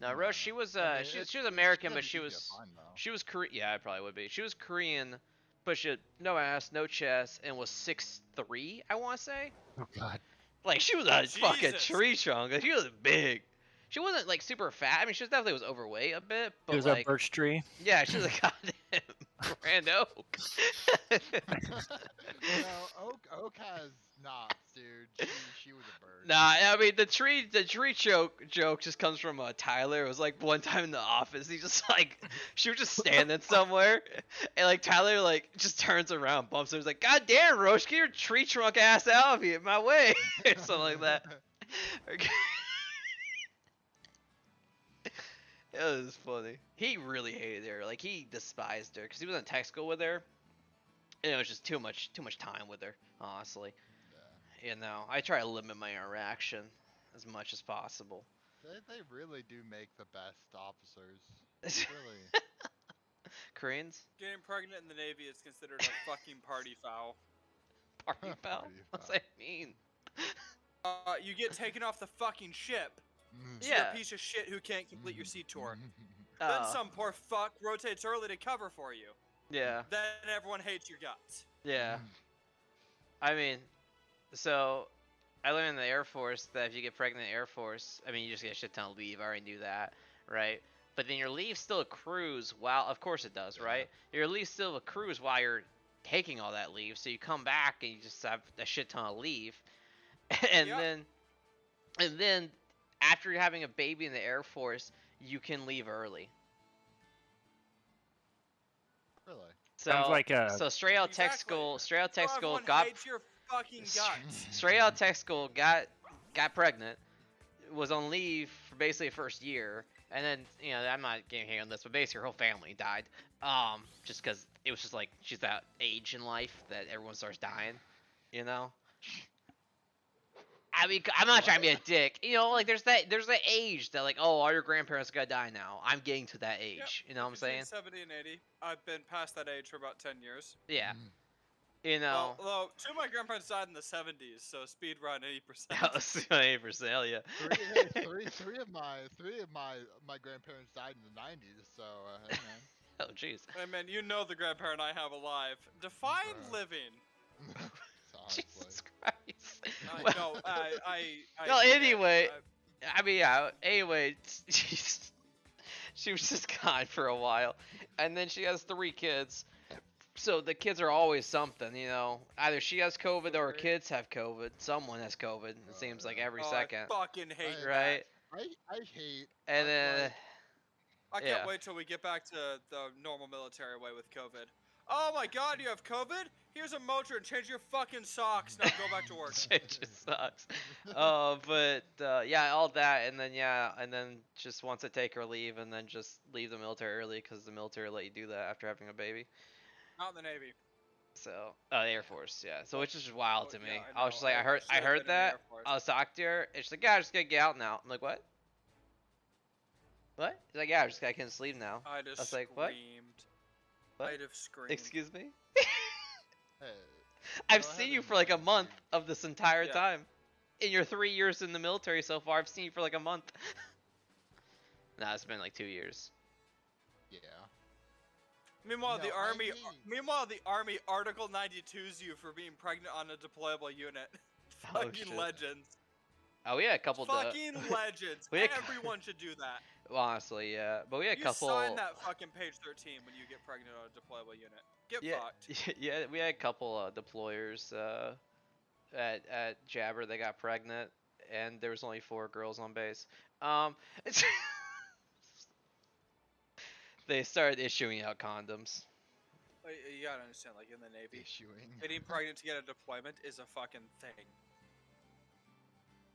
No, Roche, she was I mean, she was American, but it's she easy to was find, though. she was Korean. Yeah, it probably would be. She was Korean, but she had no ass, no chest, and was 6'3", I want to say. Oh god. Like she was a fucking Jesus. tree trunk. Like, she was big. She wasn't like super fat. I mean, she was definitely was overweight a bit, but It was like a birch tree. yeah, she was a goddamn grand oak. No, Oak has knots, dude. She was a bird. Nah, I mean the tree joke just comes from Tyler. It was like one time in the office, he just like she was just standing somewhere, and like Tyler like just turns around, bumps her, he's like, "God damn, Roche, get your tree trunk ass out of here, my way," or something like that. It was funny. He really hated her. Like he despised her because he was in tech school with her, and it was just too much time with her. Honestly. Yeah. You know, I try to limit my interaction as much as possible. They really do make the best officers. Really. Koreans? Getting pregnant in the Navy is considered a fucking party foul. Party foul? Party What's foul. that mean? You get taken off the fucking ship. Mm. So you're Yeah. a piece of shit who can't complete your sea tour. Oh, Then some poor fuck rotates early to cover for you. yeah, Then everyone hates your guts. yeah. I mean, so I learned in the Air Force that if you get pregnant in the Air Force, I mean, you just get a shit ton of leave. I already knew that, right? But then your leave still accrues while, of course it does, Yeah. right? Your leave still accrues while you're taking all that leave. So you come back and you just have a shit ton of leave, and Yep. then after you're having a baby in the Air Force, you can leave early. Really. So, Sounds like a. so straight out tech Exactly. school, straight out So tech school everyone got hates your fucking guts. straight out tech school got pregnant, was on leave for basically the first year, and then I'm not getting hate on this, but basically her whole family died. Just because it was just like she's that age in life that everyone starts dying, you know. I mean, I'm not trying to be a dick, like there's that age that like, oh, all your grandparents are gonna die now. I'm getting to that age, you know what I'm Between saying? 70 and 80. I've been past that age for about 10 years. Yeah, Mm. you know. Although two of my grandparents died in the 70s, so speed run 80%. That was 80%, hell yeah. Three of my grandparents died in the 90s. So hey, man. Oh jeez. Hey man, you know the grandparent I have alive. Define Bruh. living. Honestly. Jesus Christ. No, I No, mean, anyway. I mean, yeah. Anyway, she was just gone for a while, and then she has 3 kids. So the kids are always something, Either she has COVID or her Right. kids have COVID. Someone has COVID. It seems like every oh, second, I fucking hate that. right? I hate. And I- then like, I can't Yeah. wait till we get back to the normal military way with COVID. Oh my God, you have COVID? Here's a motor and change your fucking socks. Now go back to work. Change his socks. Yeah, all that, and then just wants to take her leave, and then just leave the military early because the military let you do that after having a baby. Not in the Navy. So, the Air Force, yeah. So which is just wild to me. Yeah, I was just like, I should have heard been in the that. Air Force. I was talking to her, and she's like, yeah, I just gotta get out now. I'm like, what? What? She's like, yeah, I can't sleep now. I'd have I was screamed. like, what? What? I'd have screamed. Excuse me? Hey, I've go seen ahead you and- for like a and month leave. of this entire Yeah. time. In your 3 years in the military so far, I've seen you for like a month. Nah, it's been like 2 years. Yeah. Meanwhile, No, the I army. hate- Meanwhile, the army Article 92's you for being pregnant on a deployable unit. Oh, Fucking shit. legends. Oh, we had a couple. Fucking legends. We had- Everyone should do that. Honestly, yeah, but we had a You couple. sign that fucking page 13 when you get pregnant on a deployable unit. Get Yeah, fucked. yeah, we had a couple deployers at Jabber. They got pregnant, and there was only 4 girls on base. They started issuing out condoms. You gotta understand, like in the Navy, Issuing. getting pregnant to get a deployment is a fucking thing.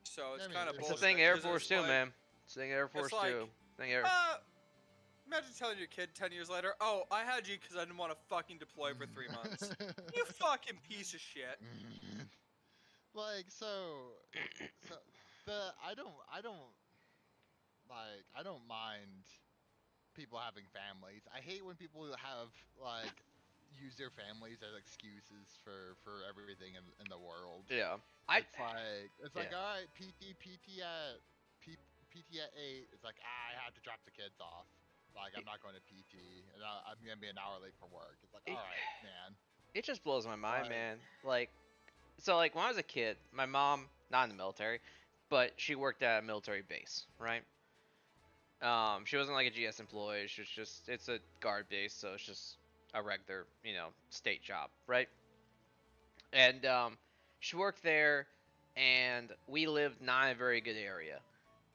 So it's I mean, kind of it's It's a a bullshit. thing Air 'cause Force it's too, like, man. It's a thing Air Force like, too. Thing Air. Imagine telling your kid 10 years later, "Oh, I had you because I didn't want to fucking deploy for 3 months." You fucking piece of shit. Like so I don't mind people having families. I hate when people have like use their families as excuses for everything in the world. Yeah. It's like yeah. all right, PT at PT at 8. It's like I have to drop the kids off. Like I'm not going to PT, and I'm gonna be an hour late for work. It's like all right, man. It just blows my mind, Like- man. Like, so like when I was a kid, my mom, not in the military, but she worked at a military base, right? She wasn't like a GS employee. She was just, it's a guard base, so it's just a regular, state job, right? And she worked there, and we lived not in a very good area.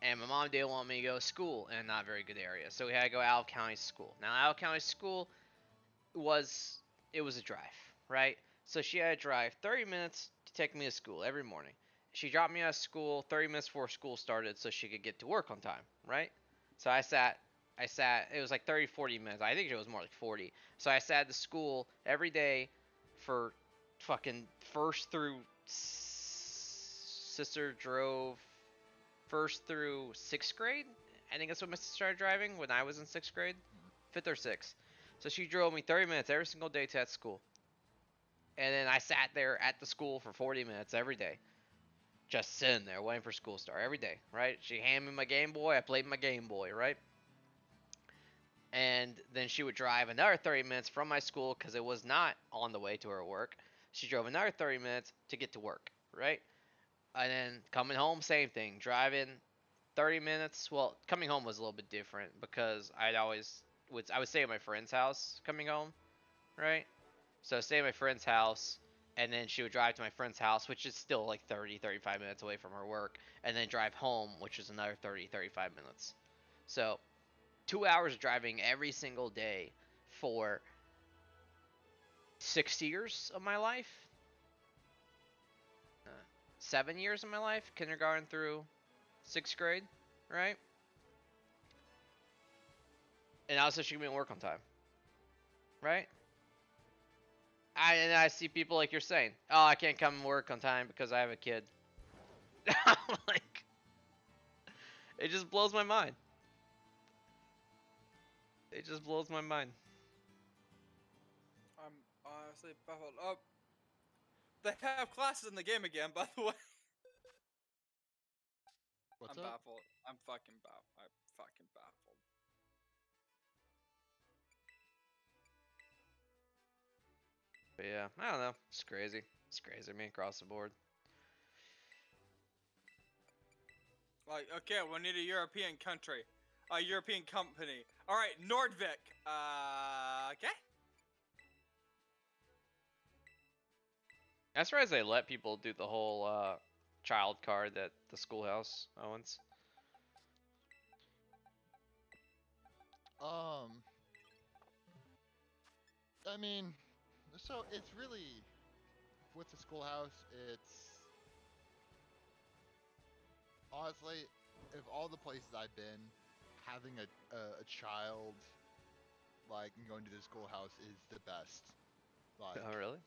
And my mom didn't want me to go to school in a not very good area, so we had to go out of county school. Now, out of county school was a drive, right? So she had to drive 30 minutes to take me to school every morning. She dropped me out of school 30 minutes before school started so she could get to work on time, right? So I sat, it was like 30, 40 minutes. I think it was more like 40. So I sat at the school every day for fucking first through, sister drove first through 6th grade. I think that's when my sister started driving, when I was in 6th grade. 5th or 6th. So she drove me 30 minutes every single day to that school. And then I sat there at the school for 40 minutes every day. Just sitting there waiting for school to start every day, right? She handed me my Game Boy, I played my Game Boy, right? And then she would drive another 30 minutes from my school because it was not on the way to her work. She drove another 30 minutes to get to work, right? And then coming home, same thing. Driving 30 minutes. Well, coming home was a little bit different because I would stay at my friend's house coming home, right? So I'd stay at my friend's house, and then she would drive to my friend's house, which is still like 30, 35 minutes away from her work, and then drive home, which is another 30, 35 minutes. So 2 hours of driving every single day for 6 years of my life. 7 years of my life, kindergarten through 6th grade, right? And also she can be at work on time, right? And I see people like you're saying, oh, I can't come and work on time because I have a kid. Like, it just blows my mind. It just blows my mind. I'm honestly baffled. Oh, they have classes in the game again, by the way. What's I'm up? baffled. I'm fucking baffled. I'm fucking baffled. But yeah, I don't know. It's crazy. It's crazy, man, across the board. Like, okay, we need a European country. A European company. Alright, Nordvik. Okay? I'm surprised they let people do the whole child card at the schoolhouse, Owens. I mean, So it's really with the schoolhouse. It's honestly, of all the places I've been, having a child like and going to the schoolhouse is the best. Like, Oh, really?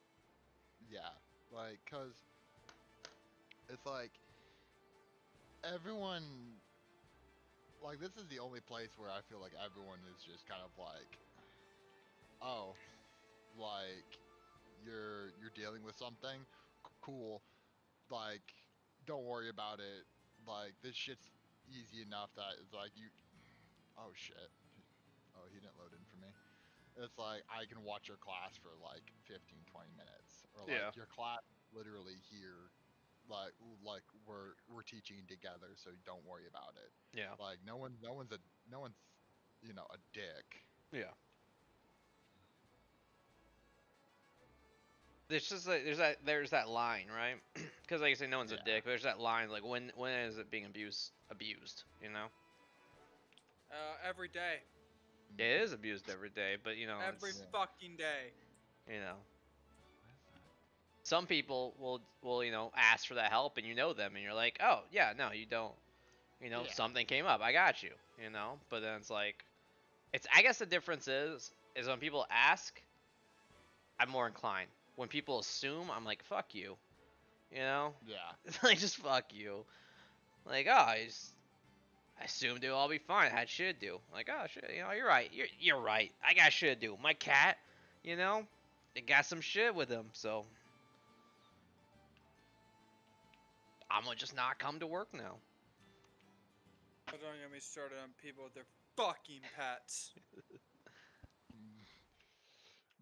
yeah, like, cause it's like everyone. Like, this is the only place where I feel like everyone is just kind of like, oh, like you're dealing with something, cool. Like, don't worry about it. Like, this shit's easy enough that it's like you. Oh shit. Oh, he didn't load in for me. It's like I can watch your class for like 15, 20 minutes, or like Yeah. your class literally here, like we're teaching together, so don't worry about it. Yeah. Like no one's a dick. Yeah. It's just like there's that line, right? Because like I say, no one's a Yeah. dick. But there's that line, like when is it being abused? You know? Every day. Yeah, it is abused every day, but Every it's Yeah. fucking day. you know, What is that? some people will ask for that help, and you know them, and you're like, oh yeah, no, you don't. Yeah. Something came up, I got you. But then it's like, I guess the difference is when people ask, I'm more inclined. When people assume, I'm like, fuck you. Yeah. Like, just fuck you. Like, oh, I assumed it'll all be fine. I had shit to do. Like, oh shit, you're right. You're right. I got shit to do. My cat, it got some shit with him, so I'm gonna just not come to work now. But don't get me started on people with their fucking pets. Mm.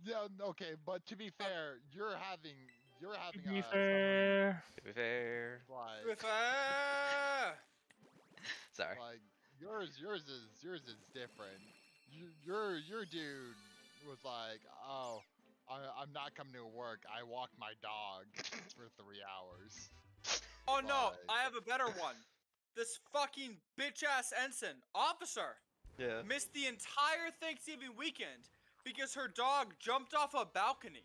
Yeah. Okay, but to be fair, you're To having be someone fair. To be fair. With like Sorry. like yours is different. Your dude was like, oh, I'm not coming to work. I walk my dog for 3 hours. Oh no, Like, I have a better one. This fucking bitch ass ensign officer Yeah. missed the entire Thanksgiving weekend because her dog jumped off a balcony.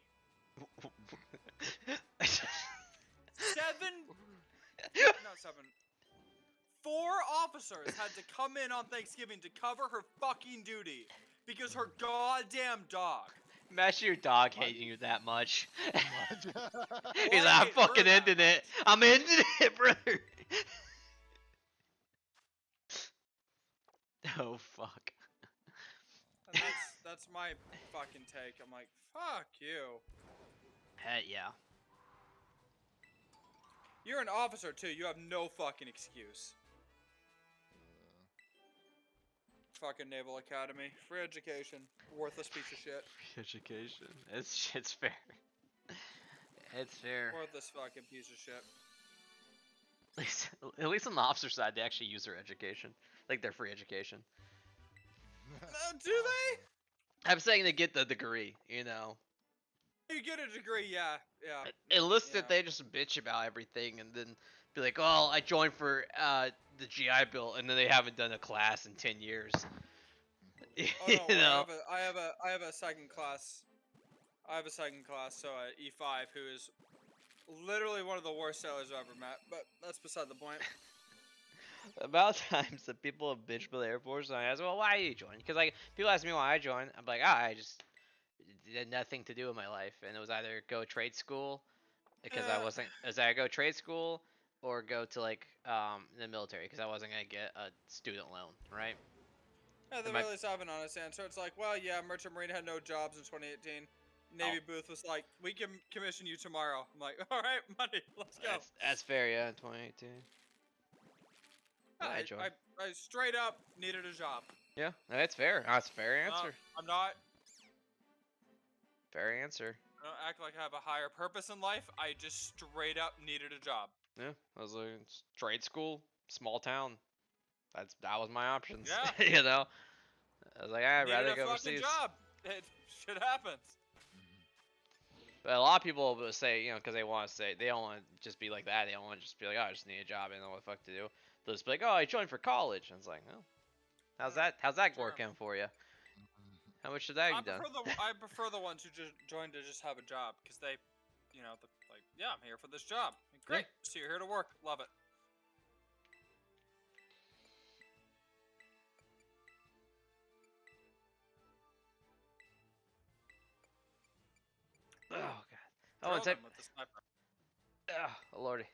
4 officers had to come in on Thanksgiving to cover her fucking duty because her goddamn dog. Imagine your dog Why hating you that much. much. He's Why like, I'm hate her fucking that ending it. much? I'm ending it, brother. Oh fuck. And that's my fucking take. I'm like, fuck you. Heck yeah. You're an officer too. You have no fucking excuse. Fucking Naval Academy. Free education. Worthless piece of shit. Free education. It's fair. It's fair. Worthless fucking piece of shit. At least on the officer side, they actually use their education, like their free education. Do they? I'm saying they get the degree, You get a degree, yeah. Enlisted, yeah. they just bitch about everything and then be like, "Oh, I joined for the GI Bill," and then they haven't done a class in 10 years. Oh no, I have a second class. I have a second class, so E5, who is literally one of the worst sailors I've ever met. But that's beside the point. About times that people have bitched about the Air Force, and I ask, "Well, why you join?" Because like people ask me why I joined, I'm like, I just had nothing to do in my life, and it was either go trade school because I wasn't, it was either go trade school or go to like the military because I wasn't gonna get a student loan, right? Yeah, the Am I- very least I have an honest answer. It's like, well, yeah, Merchant Marine had no jobs in 2018. Navy booth was like, we can commission you tomorrow. I'm like, all right, money, let's go. That's fair, yeah. In 2018. Yeah, I joined. I straight up needed a job. Yeah, that's fair. That's a fair answer. I'm not. Fair answer. I don't act like I have a higher purpose in life. I just straight up needed a job. Yeah, I was like, it's trade school, small town. That was my options. Yeah. I was like, I'd Needed rather a go fucking overseas. job. Shit happens. But a lot of people will say, because they want to say they don't want to just be like that. They don't want to just be like, oh, I just need a job and know what the fuck to do. They'll just be like, oh, I joined for college. And it's like, oh, how's that Sure. working for you? How much of that have you done? I prefer the ones who just join to just have a job, because they, like, yeah, I'm here for this job. Great. So you're here to work. Love it. Oh god. Drill Oh, and them with the sniper. oh lordy.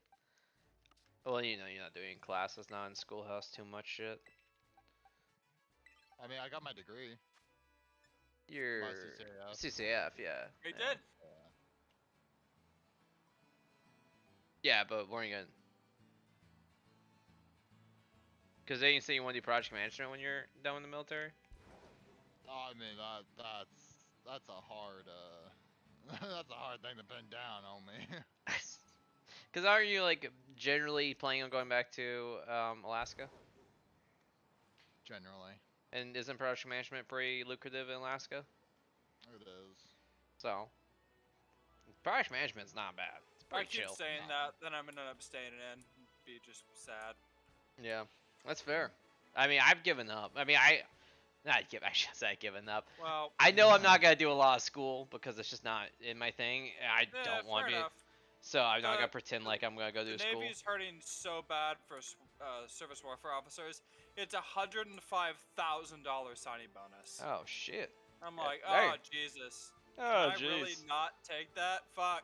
Well, you know, you're not doing classes now in schoolhouse. Too much shit. I mean, I got my degree. You're My CCAF. CCF, yeah. They yeah. did. Yeah, but weren't you gonna? Because they didn't say you want to do project management when you're done with the military. Oh, I mean, that's a hard that's a hard thing to pin down on me. Because aren't you like generally planning on going back to Alaska? Generally, And isn't project management pretty lucrative in Alaska? it is. So, project management's not bad. It's I pretty keep chill. saying that, then I'm gonna end up staying in. Be just sad. Yeah, that's fair. I mean, I've given up. I mean, I shouldn't say I've given up. Well, I know I'm not gonna do a lot of school because it's just not in my thing. I yeah, don't want fair to be. enough. So I'm not The- gonna pretend like I'm gonna go do The school. Navy's hurting so bad for service warfare officers. It's $105,000 signing bonus. Oh shit. I'm yeah, like, there. oh Jesus. Oh Can I really not take that? Fuck.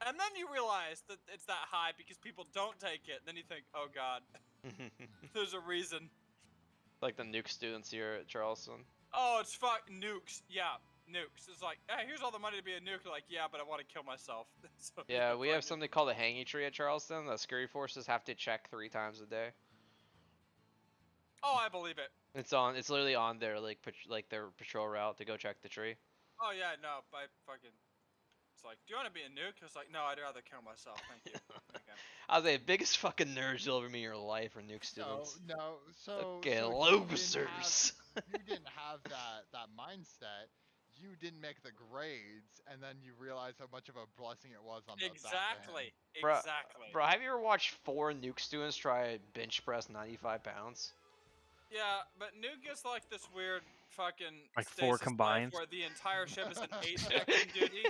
And then you realize that it's that high because people don't take it. Then you think, oh god, there's a reason. Like the nuke students here at Charleston. Oh, it's fuck nukes. Yeah, nukes. It's like, hey, here's all the money to be a nuke. You're like, yeah, but I want to kill myself. So Yeah, we have fucking- something called a hanging tree at Charleston. The security forces have to check 3 times a day. Oh, I believe it. It's literally on their like their patrol route to go check the tree. Oh yeah, no, I fucking. It's like, do you want to be a nuke? I was like, no, I'd rather kill myself. Thank you. Okay. I was like, biggest fucking nerds you'll ever meet in your life are nuke students. No, so Fucking so losers. you didn't have that mindset. You didn't make the grades, and then you realize how much of a blessing it was on the back Exactly. end. Bruh, Exactly. Bro, have you ever watched 4 nuke students try bench press 95 pounds? Yeah, but nuke is like this weird fucking Like 4 stasis life combined? where the entire ship is an 8-section duty,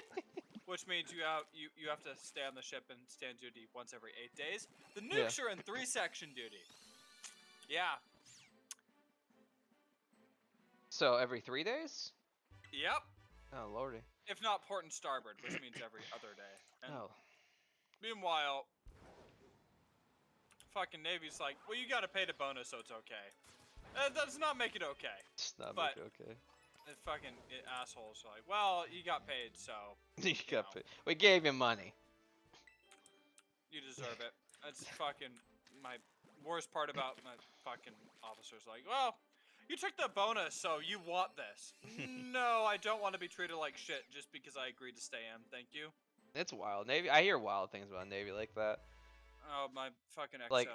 which means you have to stay on the ship and stay on duty once every 8 days. The nukes are in 3-section duty. Yeah. So every 3 days? Yep. Oh lordy. If not port and starboard, which means every other day. And Oh. meanwhile, fucking Navy's like, well, you gotta pay the bonus, so it's okay. That does not make it okay. It's not But- okay. The fucking assholes are like, well, you got paid, so You got paid. We gave you money. you deserve it. That's fucking my worst part about my fucking officers. Like, well, you took the bonus, so you want this. No, I don't want to be treated like shit just because I agreed to stay in. Thank you. It's wild. Navy. I hear wild things about Navy like that. Oh, my fucking XOs. Like,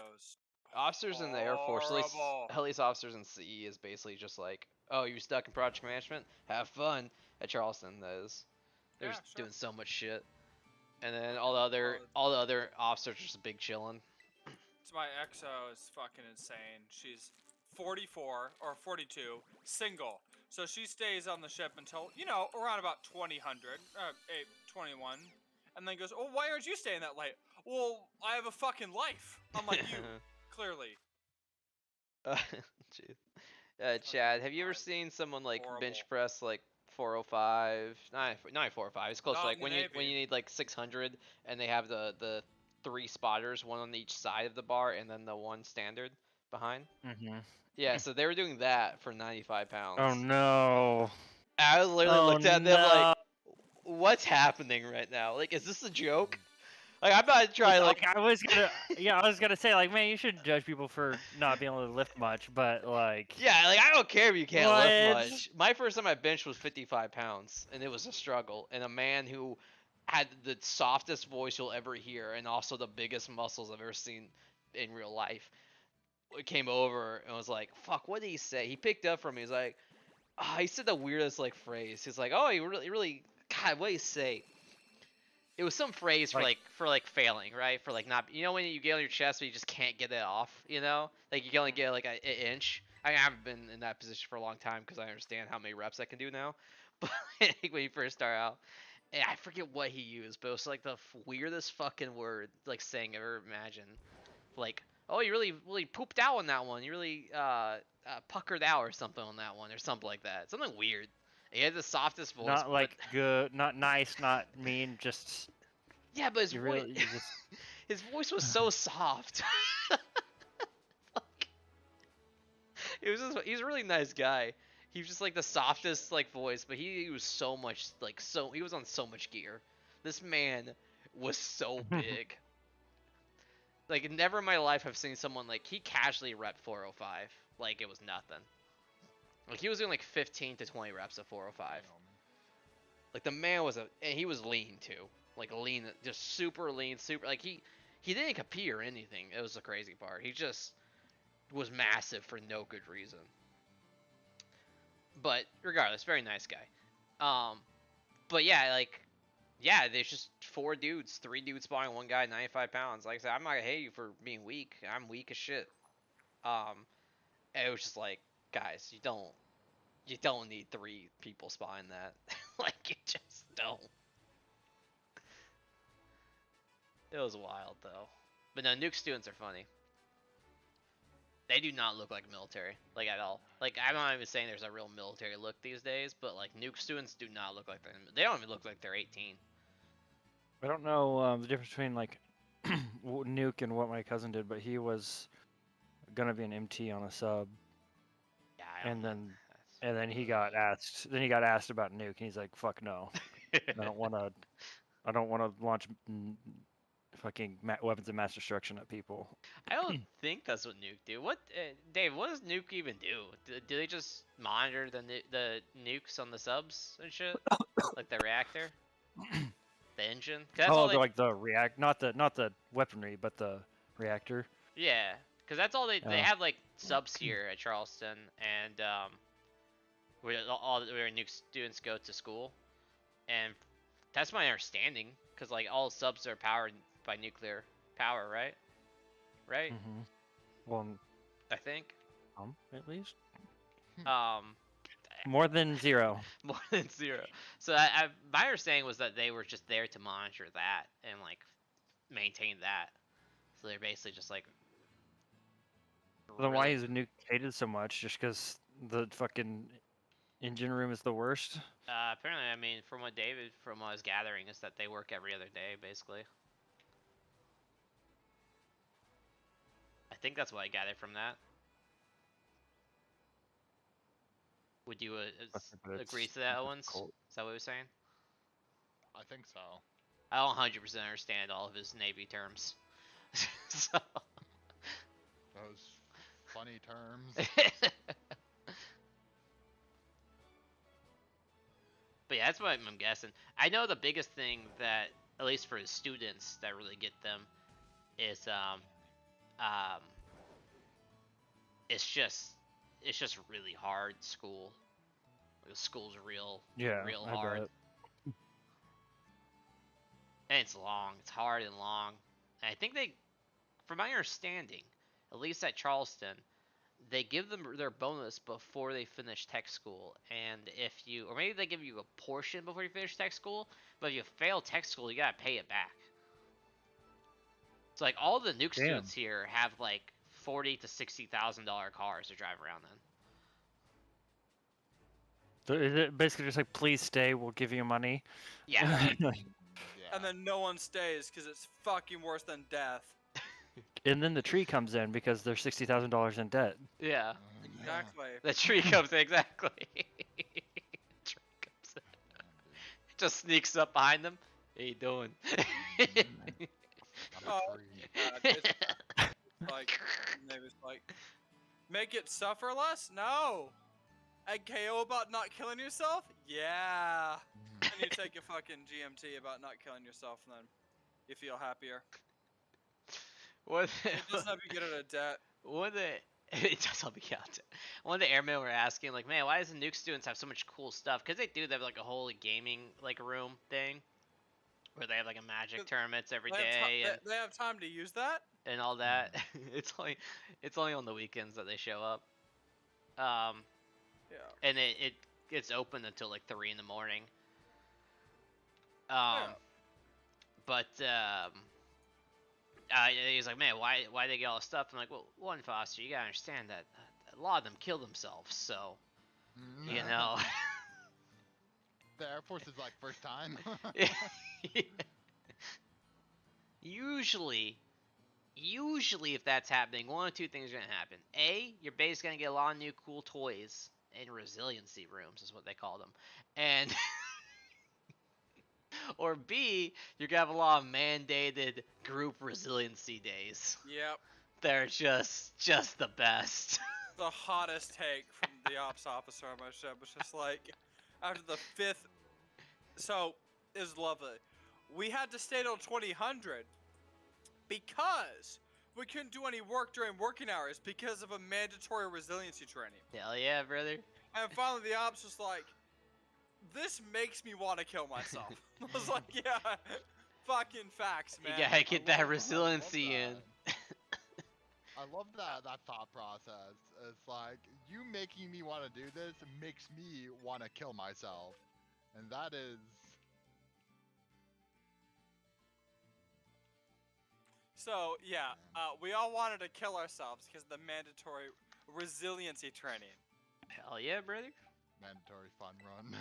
Officers in the Air Force, Horrible. at least officers in CE is basically just like, oh, you're stuck in project management? Have fun. At Charleston, that is. They're Yeah, just sure. doing so much shit. And then all the other officers are just big chilling. So my XO is fucking insane. She's 44 or 42, single. So she stays on the ship until, around about 2000, 21. And then goes, oh, why aren't you staying that late? Well, I have a fucking life. Unlike you, clearly. Jeez. Chad, have you ever God. seen someone like bench Horrible. press like 405? Not 405. It's close. Not To, like in the when you Navy. need like 600, and they have the 3 spotters, one on each side of the bar, and then the one standard behind. Mm-hmm. Yeah, so they were doing that for 95 pounds. Oh no. I literally Oh, looked at them no. like, what's happening right now? Like, is this a joke? Like, I'm not trying to, like... I was gonna say, like, man, you shouldn't judge people for not being able to lift much, but like, Yeah, like, I don't care if you can't lift What? much. My first time I benched was 55 pounds, and it was a struggle. And a man who had the softest voice you'll ever hear, and also the biggest muscles I've ever seen in real life, came over and was like, fuck, what did he say? He picked up from me. He's like, he said the weirdest, like, phrase. He's like, oh, he really, God, what did he say? It was some phrase Like- for failing, right? For like not, when you get on your chest but you just can't get it off, Like you can only get like an inch. I haven't been in that position for a long time because I understand how many reps I can do now. But when you first start out, and I forget what he used, but it was like the weirdest fucking word, like saying I've ever imagined. Like, oh, you really pooped out on that one. You really puckered out or something on that one, or something like that. Something weird. He had the softest voice, Not like good, not nice, not mean. Just yeah, but his you voice, really, you just. his voice was so soft. Like, he's a really nice guy. He was just like the softest like voice, but he was so much like he was on so much gear. This man was so big. Like never in my life have seen someone like he casually rep 405 like it was nothing. Like he was doing like 15 to 20 reps of 405. Like the man was and he was lean too. Like lean, just super lean, super like he didn't compete or anything. It was the crazy part. He just was massive for no good reason. But regardless, very nice guy. But yeah, like yeah, there's just 3 dudes spawning one guy 95 pounds. Like I said, I'm not gonna hate you for being weak. I'm weak as shit. And it was just like, guys, you don't need 3 people spawning that. Like you just don't. It was wild though. But no, nuke students are funny. They do not look like military, like at all. Like I'm not even saying there's a real military look these days, but like nuke students do not look like they don't even look like they're 18. I don't know the difference between like Nuke and what my cousin did, but he was gonna be an MT on a sub, Yeah, I don't and know. then he got asked. Then he got asked about Nuke, and he's like, "Fuck no, I don't want to. I don't want to launch fucking weapons of mass destruction at people." I don't think that's what Nuke do. What, Dave? What does Nuke even do? Do they just monitor the nukes on the subs and shit, like the reactor, the engine? 'Cause that's all they. like the not the weaponry, but the reactor. Yeah, because that's all they Oh. have like subs here at Charleston, and where where nuke students go to school, and that's my understanding. Because like all subs are powered by nuclear power, right? Right? Mm-hmm. Well, I think. at least Um, more than 0. more than 0. So my understanding was that they were just there to monitor that and like maintain that. So they're basically just like. Then why is Nuke hated so much? Just because the fucking engine room is the worst? Apparently, I mean, from what I was gathering, is that they work every other day, basically. I think that's what I gathered from that. Would you agree to that, Owens? Is that what he was saying? I think so. I don't 100% understand all of his Navy terms. So. Those funny terms. But yeah, that's what I'm guessing. I know the biggest thing that, at least for the students, that really get them is it's just really hard school. The school's real hard. Bet. And it's long. It's hard and long. And I think they, from my understanding, at least at Charleston, they give them their bonus before they finish tech school. And if you, or maybe they give you a portion before you finish tech school, but if you fail tech school, you gotta pay it back. So like all the nuke students here have like $40,000 to $60,000 cars to drive around in. So is it basically just like, please stay, we'll give you money? Yeah. Yeah. And then no one stays because it's fucking worse than death. And then the tree comes in because they're $60,000 in debt. Yeah. Exactly. The tree comes in, exactly. Tree comes in. Just sneaks up behind them. How you doing? I'm Oh, a tree. Like, they was like, make it suffer less? No. And KO about not killing yourself? Yeah. And you take a fucking GMT about not killing yourself, and then you feel happier. What? It doesn't help you get out of debt. It does help me out. One of the airmen were asking, like, man, why does the nuke students have so much cool stuff? Because they do. They have like a whole gaming like room thing, where they have like a magic tournaments every day. They have time to use that? And all that. It's only on the weekends that they show up. Um, Yeah. and it's open until like 3 in the morning. Yeah. But he's like, man, why they get all this stuff? I'm like, well, one, Foster, you gotta understand that a lot of them kill themselves, so you know. The Air Force is like first time. Usually, if that's happening, one of two things are gonna happen. A, your base is gonna get a lot of new cool toys and resiliency rooms, is what they call them, and or B, you're gonna have a lot of mandated group resiliency days. Yep. They're just the best. The hottest take from the ops officer on my ship was just like, after the 5th. So, it was lovely. We had to stay till 2000 because we couldn't do any work during working hours because of a mandatory resiliency training. Hell yeah, brother. And finally, the ops was like, this makes me want to kill myself. I was like, yeah, fucking facts, man. You gotta get that love resiliency in. I love that thought process. It's like, you making me want to do this makes me want to kill myself. And that is... So, yeah, we all wanted to kill ourselves because of the mandatory resiliency training. Hell yeah, brother. mandatory fun run.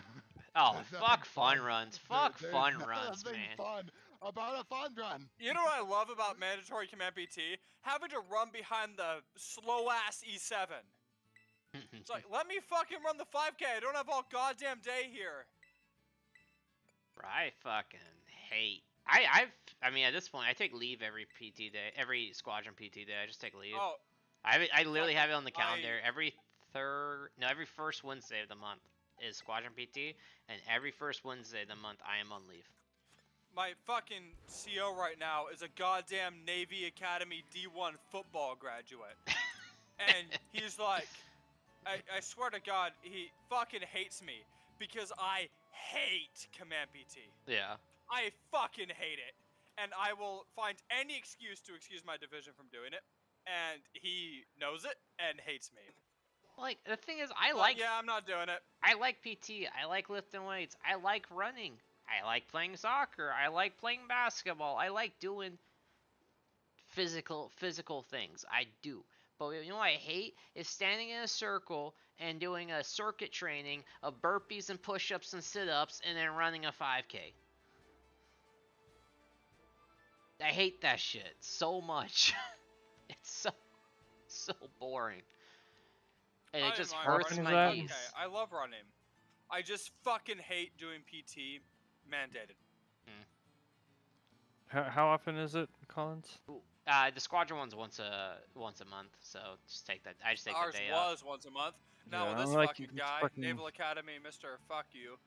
Oh, There's fuck nothing fun runs. Fuck There's fun runs, nothing man. fun about a fun run. You know what I love about mandatory command PT? Having to run behind the slow-ass E7. It's like, let me fucking run the 5K. I don't have all goddamn day here. I fucking hate. I mean, at this point, I take leave every PT day, every squadron PT day. I just take leave. Oh, I literally have it on the I- calendar. Every first Wednesday of the month is squadron PT, and every first Wednesday of the month I am on leave. my fucking CO right now is a goddamn Navy Academy D1 football graduate. And he's like, I swear to God, he fucking hates me because I hate command PT. Yeah. I fucking hate it. And I will find any excuse to excuse my division from doing it. And he knows it and hates me. Like the thing is, But yeah, I'm not doing it. I like PT. I like lifting weights. I like running. I like playing soccer. I like playing basketball. I like doing physical things. I do. But you know what I hate is standing in a circle and doing a circuit training of burpees and push-ups and sit-ups and then running a 5K. I hate that shit so much. It's so boring. And I it just don't mind hurts running my the knees. 5K. I love running. I just fucking hate doing PT mandated. How often is it, Collins? The squadron one's once a month, so just take that. I just take Ours the day off. was once a month. Now Yeah, with this I'm like, fucking it's guy, fucking- Naval Academy, Mr. Fuck You,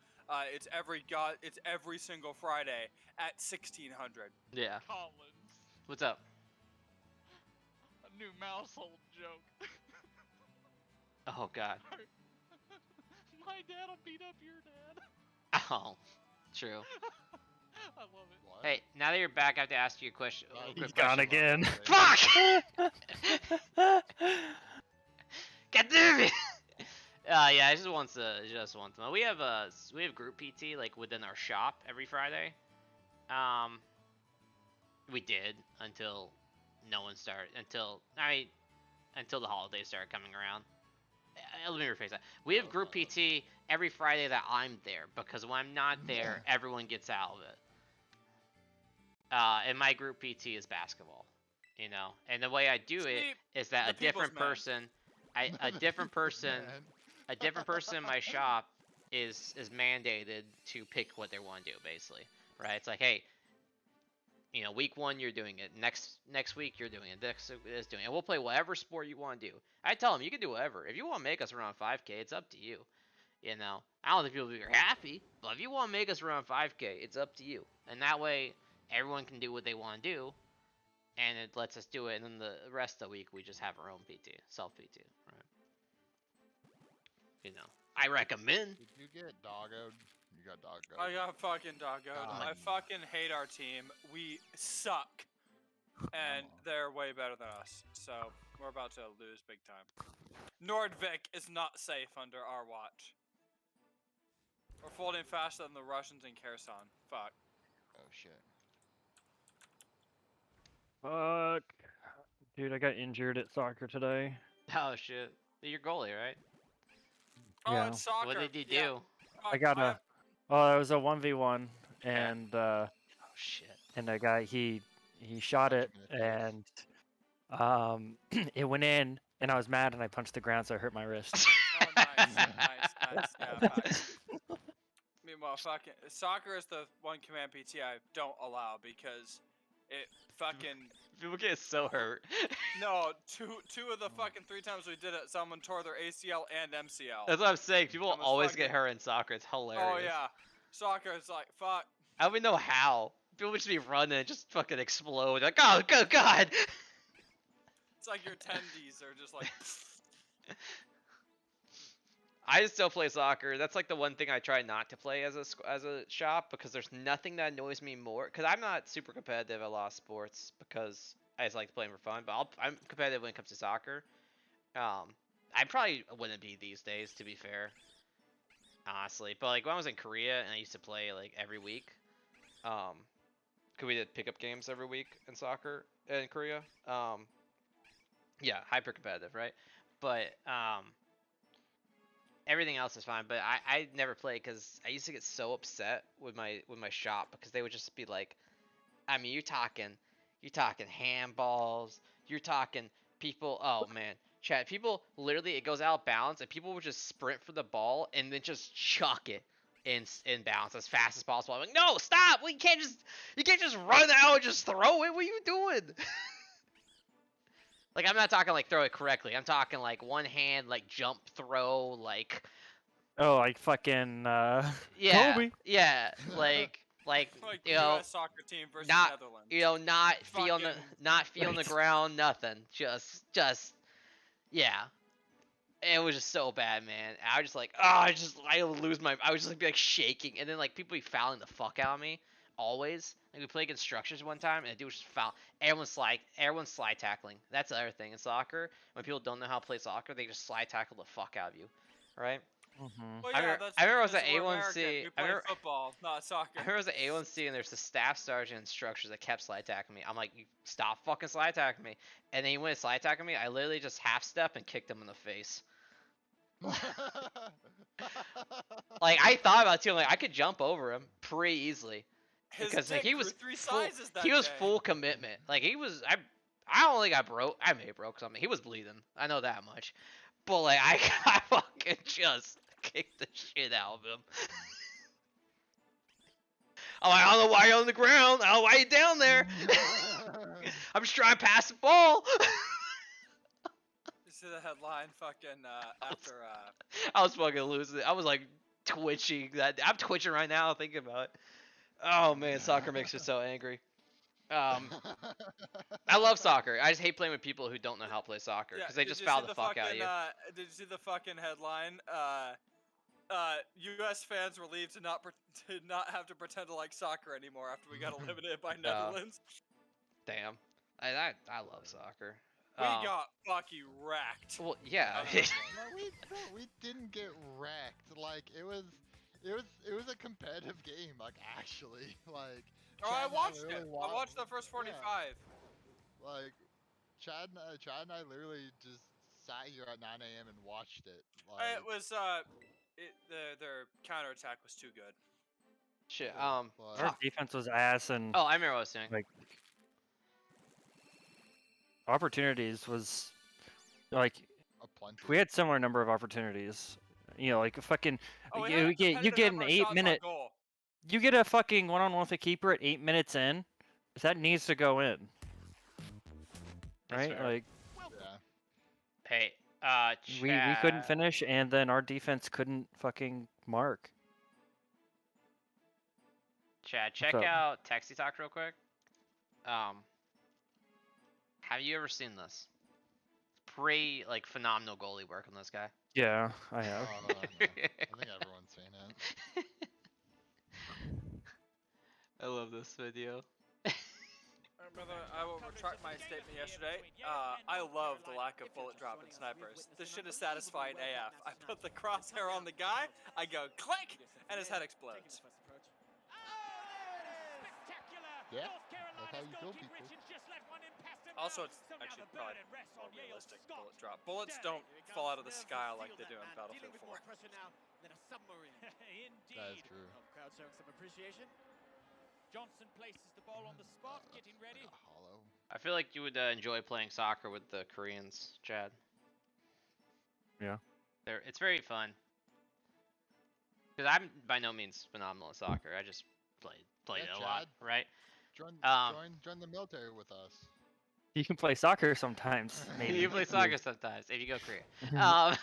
it's every single Friday at 1600. Yeah. Collins, What's up? a new mousehole joke. Oh God. My dad'll beat up your dad. Oh, true. I love it. What? Hey, now that you're back, I have to ask you a question. Yeah, a he's quick He's gone question. again. Fuck! God damn it! Yeah, just once a month. We have group PT like within our shop every Friday. We did until no one started until the holidays started coming around. Let me rephrase that. We have group PT every Friday that I'm there because when I'm not there, everyone gets out of it. And my group PT is basketball, you know. And the way I do it is that the people's man. a different person Man. in my shop is mandated to pick what they want to do, basically, right? It's like, hey, you know, week 1 you're doing it, next week you're doing it, next is doing it, and we'll play whatever sport you want to do. I tell them you can do whatever. If you want to make us run 5K, it's up to you. You know, I don't think people will be happy, but if you want to make us run 5K, it's up to you. And that way, everyone can do what they want to do, and it lets us do it. And then the rest of the week we just have our own PT, self PT, right? You know, I recommend. Did you get doggoed? You got doggoed. I got fucking doggoed. God. I fucking hate our team. We suck. And they're way better than us. So we're about to lose big time. Nordvik is not safe under our watch. We're folding faster than the Russians in Kherson. Fuck. Oh shit. Fuck. Dude, I got injured at soccer today. Oh shit. You're goalie, right? Oh, Yeah. it's soccer. What did you Yeah. do? I got have- Oh, it was a 1v1, and Oh shit. the guy he shot Punch it, him in the face. and it went in, and I was mad, and I punched the ground, so I hurt my wrist. Oh, nice. Yeah, facts. Meanwhile, fucking soccer is the one command PT I don't allow because it fucking People get so hurt. no two of the fucking 3 times we did it, someone tore their ACL and MCL. That's what I'm saying. People That was always get fucking- hurt in soccer. It's hilarious. Oh yeah, soccer is like fuck. I don't even know how. People would just be running and just fucking explode. Like, oh, good God. It's like your tendies are just like. I just don't play soccer. That's like the one thing I try not to play as a shop because there's nothing that annoys me more. Because I'm not super competitive at a lot of sports because I just like to play them for fun. But I'm competitive when it comes to soccer. I probably wouldn't be these days, to be fair. Honestly, but like when I was in Korea and I used to play like every week, cause we did pickup games every week in soccer in Korea. Yeah, hyper competitive, right? But everything else is fine. But I never played because I used to get so upset with my shop because they would just be like, I mean, you're talking handballs, you're talking people. Oh man. Chat, people literally, it goes out of bounds, and people would just sprint for the ball and then just chuck it in bounds as fast as possible. I'm like, no, stop! Well, you can't just run out and just throw it. What are you doing? Like, I'm not talking like throw it correctly. I'm talking like one hand, like jump throw, like Oh, like fucking yeah, Kobe. yeah, like Like you know, U.S. soccer team versus not Netherlands. not feeling the Right. ground, nothing. Just yeah. It was just so bad, man. I was just like, I would lose my, I would just like, be like shaking, and then like people be fouling the fuck out of me, always. Like we played against structures one time, and a dude was just foul. Everyone's slide tackling. That's the other thing in soccer. When people don't know how to play soccer, they just slide tackle the fuck out of you, right? Mm-hmm. Well, I yeah, remember- that's I remember I was because at we're A1C American. We I play remember- football, not soccer. I remember I was at A1C, and there's the staff sergeant in structures that kept slide tackling me. I'm like, you stop fucking slide tackling me. And then he went to slide tackling me. I literally just half step and kicked him in the face. Like I thought about it too. Like I could jump over him pretty easily His because like dick he was grew 3 full, sizes that he was day. full commitment. Like he was. I only got broke. I may have broke something. He was bleeding. I know that much. But like I fucking just kicked the shit out of him. I'm like, I don't know why you're on the ground. I don't know why you're down there. I'm just trying to pass the ball. You see the headline, fucking after I was fucking losing it. I was like twitching. I'm twitching right now thinking about it. Oh man, soccer makes me so angry. I love soccer. I just hate playing with people who don't know how to play soccer because they did just you foul see the fuck out of fucking, you. Did you see the fucking headline? U.S. fans relieved to not have to pretend to like soccer anymore after we got eliminated by Netherlands. Damn. I love soccer. We got fucking wrecked. Well, yeah. No, we didn't get wrecked. Like it was a competitive game. Like actually, like. Oh, I Chad and watched literally it. wa- I watched the first 45. Like, Chad and I literally just sat here at 9 a.m. and watched it. Like, It was their counterattack was too good. Shit. but- Our defense was ass, and Oh, I remember what I was saying. Like- opportunities was like a plenty. we had similar number of opportunities. You know, like fucking Oh, we you had a get competitive an number of 8 shots on minute goal. you get a fucking 1-on-1 with a keeper at 8 minutes in. That needs to go in. That's Right? fair. Like Yeah. Hey, we couldn't Chad- finish, and then our defense couldn't fucking mark. Chad, check up? out Texty Talk real quick. Have you ever seen this? Pretty like phenomenal goalie work on this guy. Yeah, I have. I think everyone's seen it. I love this video. I will retract my statement yesterday. I love the lack of bullet drop in snipers. This shit is satisfying AF. I put the crosshair on the guy, I go click, and his head explodes. Yeah, that's how you kill people. Also, it's actually probably more realistic bullet drop. Bullets don't fall out of the sky like they do in Battlefield 4. That is true. Crowd showing some appreciation. Johnson places the ball on the spot, getting ready. Hollow. I feel like you would enjoy playing soccer with the Koreans, Chad. Yeah. It's very fun. Because I'm by no means phenomenal at soccer. I just played it a lot, Chad. right? Join the military with us. You can play soccer sometimes, maybe. You play soccer sometimes if you go Korea. Yeah.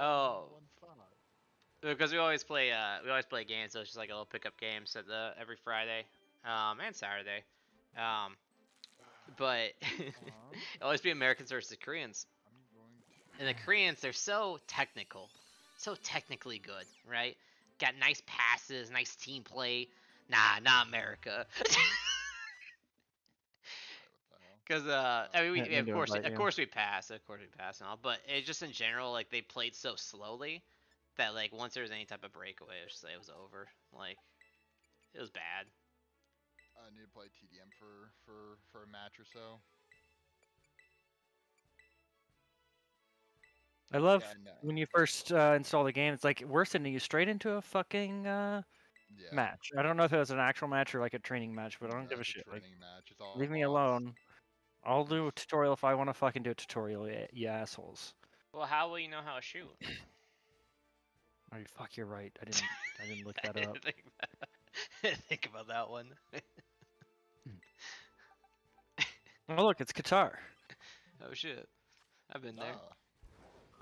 Oh. One spot. Because we always play games, so it's just like a little pickup games at every Friday, and Saturday, but it always be Americans versus Koreans, and the Koreans, they're so technical, so technically good, right? Got nice passes, nice team play. Nah, not America. Because I mean, Yeah, of me course, too, but, of course we pass, and all, but it just in general, like they played so slowly that like once there was any type of breakaway, it was over. Like it was bad. I need to play TDM for a match or so. I love Yeah, no. when you first install the game. It's like we're sending you straight into a fucking Yeah. match. I don't know if it was an actual match or like a training match, but I don't give a It's shit. Like, training match. It's all leave me bots. alone. I'll do a tutorial if I want to fucking do a tutorial, you assholes. Well, how will you know how to shoot? Oh, fuck, you're right. I didn't look that up. Think about that one. Oh look, it's Qatar. Oh shit, I've been there.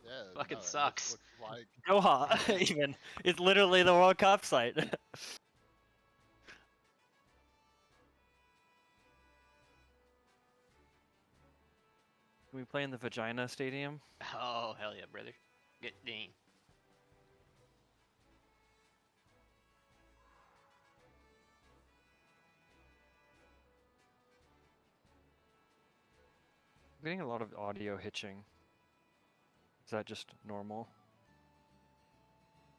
Yeah. Fucking no, it sucks. looks like Doha, even. It's literally the World Cup site. Can we play in the Vagina Stadium? Oh hell yeah, brother. Get dang. I'm getting a lot of audio hitching. Is that just normal?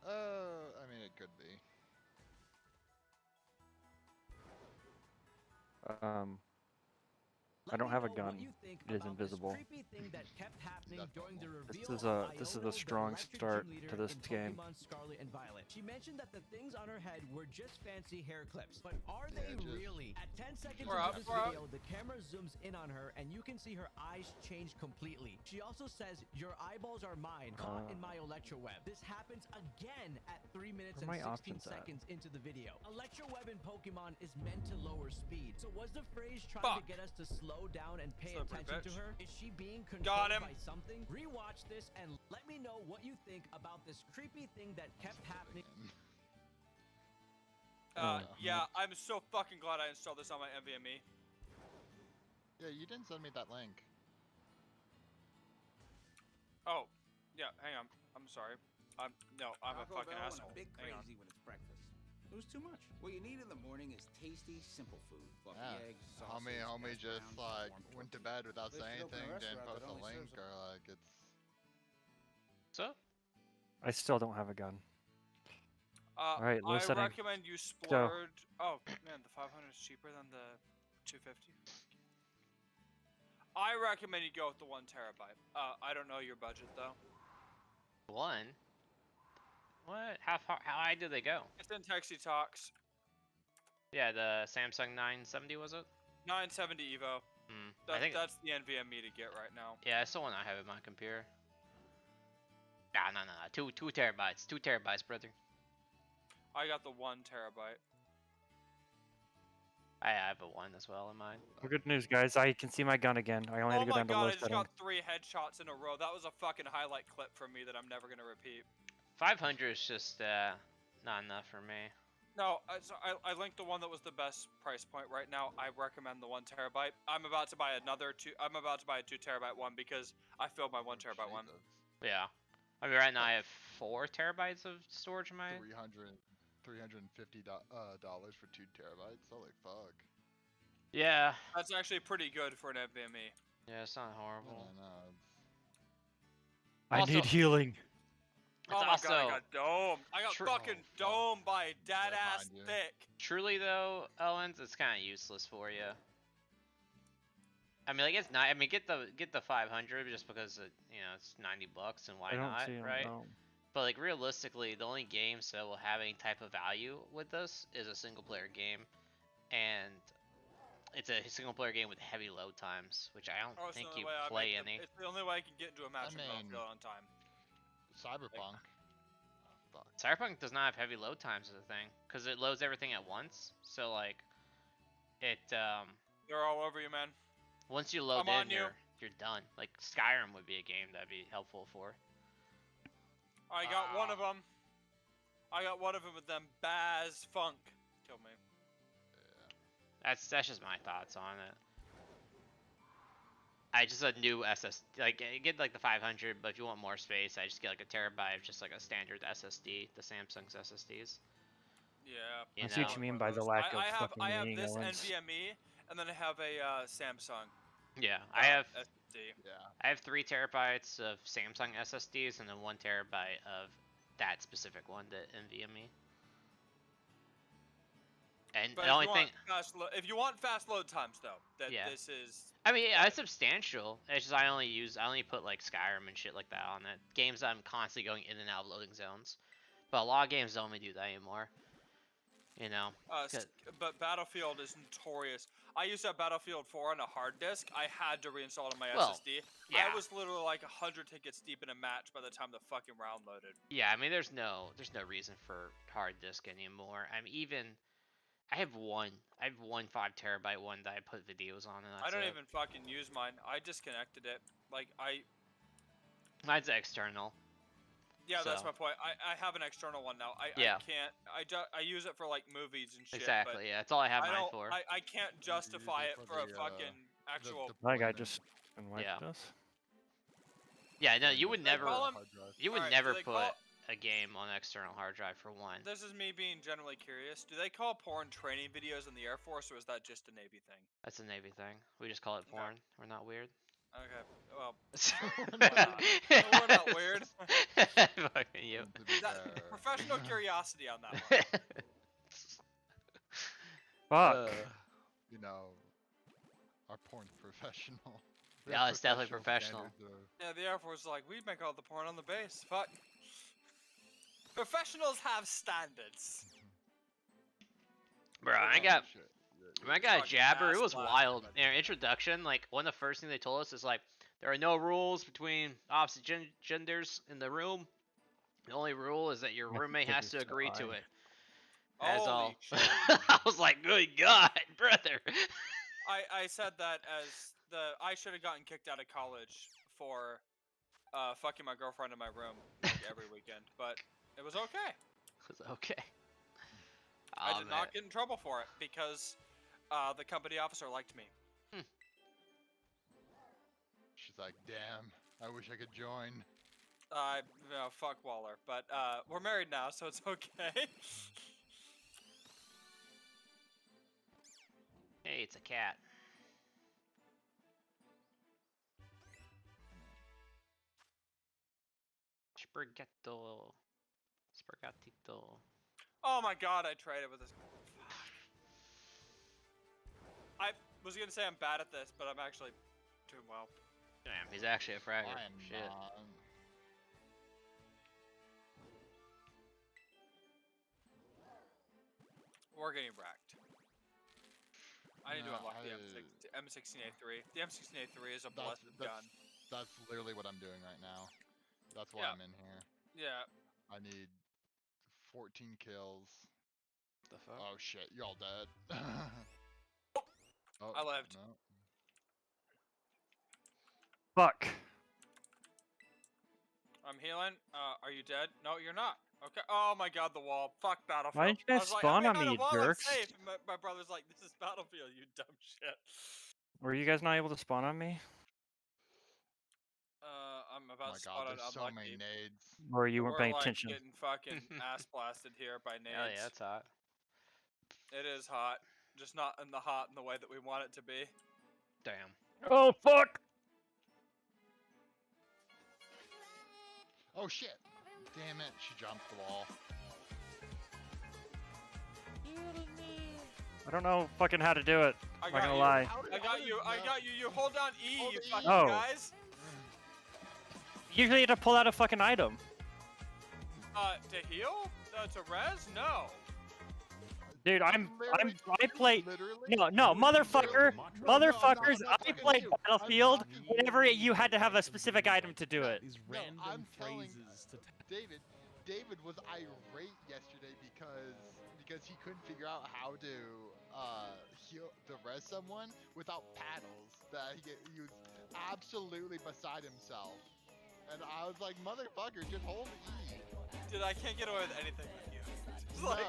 I mean, it could be. I don't have a gun. It is invisible. This is a strong start to this game. Scarlet and Violet. She mentioned that the things on her head were just fancy hair clips, but are they really? At 10 seconds into this video, the camera zooms in on her, and you can see her eyes change completely. She also says, "Your eyeballs are mine, caught in my electroweb." This happens again at 3 minutes and 16 seconds into the video. Electroweb in Pokemon is meant to lower speed. So was the phrase trying to get us to slow down and pay attention to her? Is she being controlled by something? Rewatch this and let me know what you think about this creepy thing that kept happening. Yeah, I'm so fucking glad I installed this on my NVMe. Yeah, you didn't send me that link. Oh, yeah, hang on. I'm sorry. I'm a fucking asshole. A bit Hang on. crazy when it's breakfast. It was too much. What you need in the morning is tasty, simple food. Fluffy eggs, sausage, Homie hash just browns, like warm went to turkey. bed without They saying should open a anything, didn't restaurant post that a only link, serves or like it's. So I still don't have a gun. All right, low I setting. recommend you splurge. Oh man, the 500 is cheaper than the 250. I recommend you go with the 1 terabyte. I don't know your budget though. one. What? How high do they go? It's in Texty Talks. Yeah, the Samsung 970 was it? 970 Evo. I think That's the NVMe to get right now. yeah, that's the one I have in my computer. Nah, no. 2 terabytes. 2 terabytes, brother. I got the 1 terabyte. I have a 1 as well in mine. Well, good news, guys. I can see my gun again. I only had to go down to low I just setting. got 3 headshots in a row. That was a fucking highlight clip for me that I'm never gonna repeat. 500 is just not enough for me. No, I linked the one that was the best price point right now. I recommend the 1 terabyte. I'm about to buy another 2. I'm about to buy a 2 terabyte one because I filled my 1 terabyte one. Yeah. I mean, right now I have 4 terabytes of storage in my. $350 dollars for 2 terabytes. Holy fuck. Yeah. That's actually pretty good for an NVMe. Yeah, it's not horrible. I know. I Also- need healing. It's Oh my also god, I got domed. I got Tr- fucking Oh, fuck. domed by dead Right ass behind you. thick. truly though, Owens, it's kind of useless for you. I mean, like it's not. I mean, get the 500 just because it's $90 and why I don't not, see him. right? No. But like realistically, the only games that will have any type of value with this is a single player game, and it's a single player game with heavy load times, which I don't It's the think only you way I play make any. It's the only way I can get into a match with mean- Battlefield on time. Cyberpunk. Fuck. Cyberpunk does not have heavy load times as a thing, because it loads everything at once. So like, it They're all over you, man. once you load I'm on in, you. you're done. Like Skyrim would be a game that'd be helpful for. I got one of them. I got one of them with them Baz Funk. Killed me. That's just my thoughts on it. I just a new SSD, like get like the 500, but if you want more space, I just get like a terabyte of just like a standard SSD, the Samsung's SSDs. Yeah. I see what you mean One by of the those. lack of I have fucking meaning, this Owens. NVMe, and then I have a Samsung. Yeah, I have SSD. Yeah. I have 3 terabytes of Samsung SSDs and then 1 terabyte of that specific one, the NVMe. And But the if only you thing, want if you want fast load times though, Yeah. this is. I mean, yeah, Right. it's substantial. It's just I only put like Skyrim and shit like that on it. Games that I'm constantly going in and out of loading zones. But a lot of games don't even do that anymore. You know. Good. But Battlefield is notorious. I used to have Battlefield 4 on a hard disk. I had to reinstall it on my Well, SSD. yeah. I was literally like 100 tickets deep in a match by the time the fucking round loaded. Yeah, I mean, there's no reason for hard disk anymore. I mean, I have one 5 terabyte one that I put videos on, and I that's don't it. even fucking use mine. I disconnected it. Like Mine's external. yeah, that's So- my point. I have an external one now. Yeah. I can't. I use it for like movies and shit. Exactly. Yeah, that's all I have But mine for. I can't justify it it for for a the, fucking actual. My guy deployment. just wiped Yeah. us. Yeah, no, you would They never. call 'em- Hard drive. You would Alright, do never they put call- a game on an external hard drive for one. This is me being generally curious. Do they call porn training videos in the Air Force, or is that just a Navy thing? That's a Navy thing. We just call it Okay. porn. We're not weird. Okay. Well, not? We're not weird. Fucking you. To be that, fair. professional curiosity on that one. Fuck. You know, our porn's professional. We Yeah, have it's definitely professional. standards of- Yeah, the Air Force is like, we make all the porn on the base. Fuck. Professionals have standards. Bro, I Oh, got shit. when I got a Fucking jabber, it ass was blast. wild. In our introduction, like one of the first things they told us is like there are no rules between opposite genders in the room. The only rule is that your Have to roommate take has it to to agree to I. it. That's all. Holy shit. I was like, good God, brother. I said that as I should have gotten kicked out of college for fucking my girlfriend in my room like, every weekend, but it was okay. It was okay. I Oh, did man. not get in trouble for it because the company officer liked me. She's like, damn, I wish I could join. Fuck Waller, but we're married now, so it's okay. Hey, it's a cat. Sprigato. Sprigatito. Oh my god, I traded with this. I was gonna say I'm bad at this, but I'm actually doing well. Damn, he's actually a fragger. I am Shit. not. We're getting wrecked. I need to No, unlock the M16A3. The M16A3 is a blessed gun. That's literally what I'm doing right now. That's why Yeah. I'm in here. Yeah. I need 14 kills. The fuck? Oh shit, you're all dead. Oh, I lived. No. Fuck. I'm healing. Are you dead? No, you're not. Okay. Oh my god, the wall. Fuck Battlefield. Why didn't you I guys was like, spawn I'm on behind me, a wall, you I'm jerks? safe. And my brother's like, this is Battlefield, you dumb shit. Were you guys not able to spawn on me? I'm Oh about my to spawn god, on there's so unlucky. many nades. Or you weren't We're paying like attention? getting fucking ass blasted here by nades. Hell yeah, that's hot. It is hot. just not in the hot in the way that we want it to be. Damn. Oh fuck! Oh shit! Damn it! She jumped the wall. I don't know fucking how to do it. I I'm not gonna you. lie. I got you. I got you. You hold down E, Hold you E. fucking Oh. guys. Usually you have to pull out a fucking item. To heal? To res? No. Dude, I play. Literally? No, motherfucker, motherfuckers! no, I fucking played dude, Battlefield I'm whenever you had to have a specific item to do it. These No, random I'm telling phrases to David was irate yesterday because he couldn't figure out how to heal to res someone without paddles. He was absolutely beside himself, and I was like, "Motherfucker, just hold E." Dude, I can't get away with anything with you. It's No, like,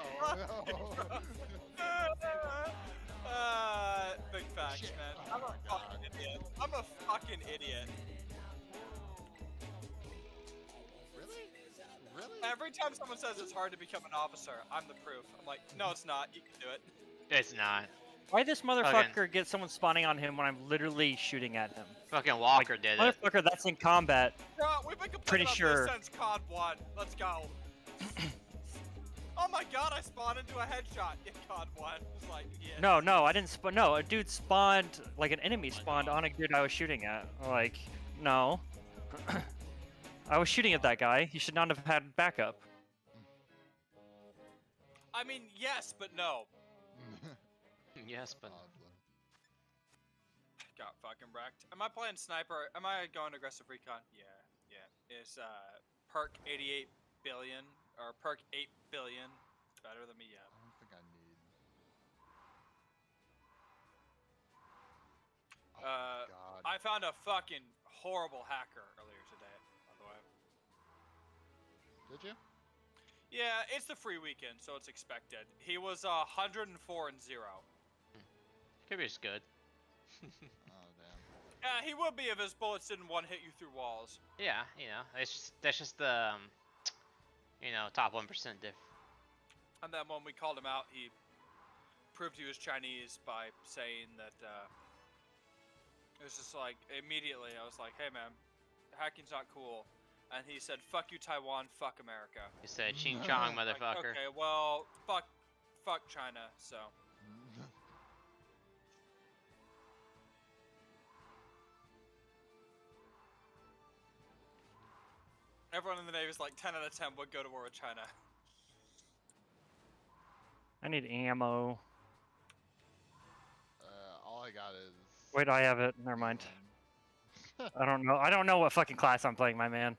big facts, Shit. man. Oh I'm my a fucking idiot. I'm a fucking idiot. Really? Really? Every time someone says it's hard to become an officer, I'm the proof. I'm like, no, it's not. You can do it. It's not. Why this motherfucker get someone spawning on him when I'm literally shooting at him? Fucking Walker did it. Motherfucker, that's in combat. Bro, we've been complaining Pretty about sure. this since COD 1. Let's go. Oh my god, I spawned into a headshot in COD 1. It's like, yeah. No, I didn't spawn. No, a dude spawned, like an enemy spawned on a dude I was shooting at. Like, no. I was shooting at that guy. He should not have had backup. I mean, yes, but no. Yes, but Got fucking wrecked. Am I playing sniper? Am I going aggressive recon? Yeah. Is perk 88 billion or perk 8 billion better than me yet? I don't think I need. God. I found a fucking horrible hacker earlier today, by the way. Did you? Yeah, it's the free weekend, so it's expected. He was 104 and 0. could be just good. Oh damn. Yeah, he would be if his bullets didn't one hit you through walls. Yeah, that's just the top 1% diff. And then when we called him out, he proved he was Chinese by saying that it was just like immediately I was like, hey man, hacking's not cool. And he said, fuck you Taiwan, fuck America. He said, "Ching Chong, Like, motherfucker." okay, well, fuck China, so. Everyone in the Navy is like 10 out of 10 would go to war with China. I need ammo. All I got is. Wait, I have it. Never mind. I don't know what fucking class I'm playing, my man.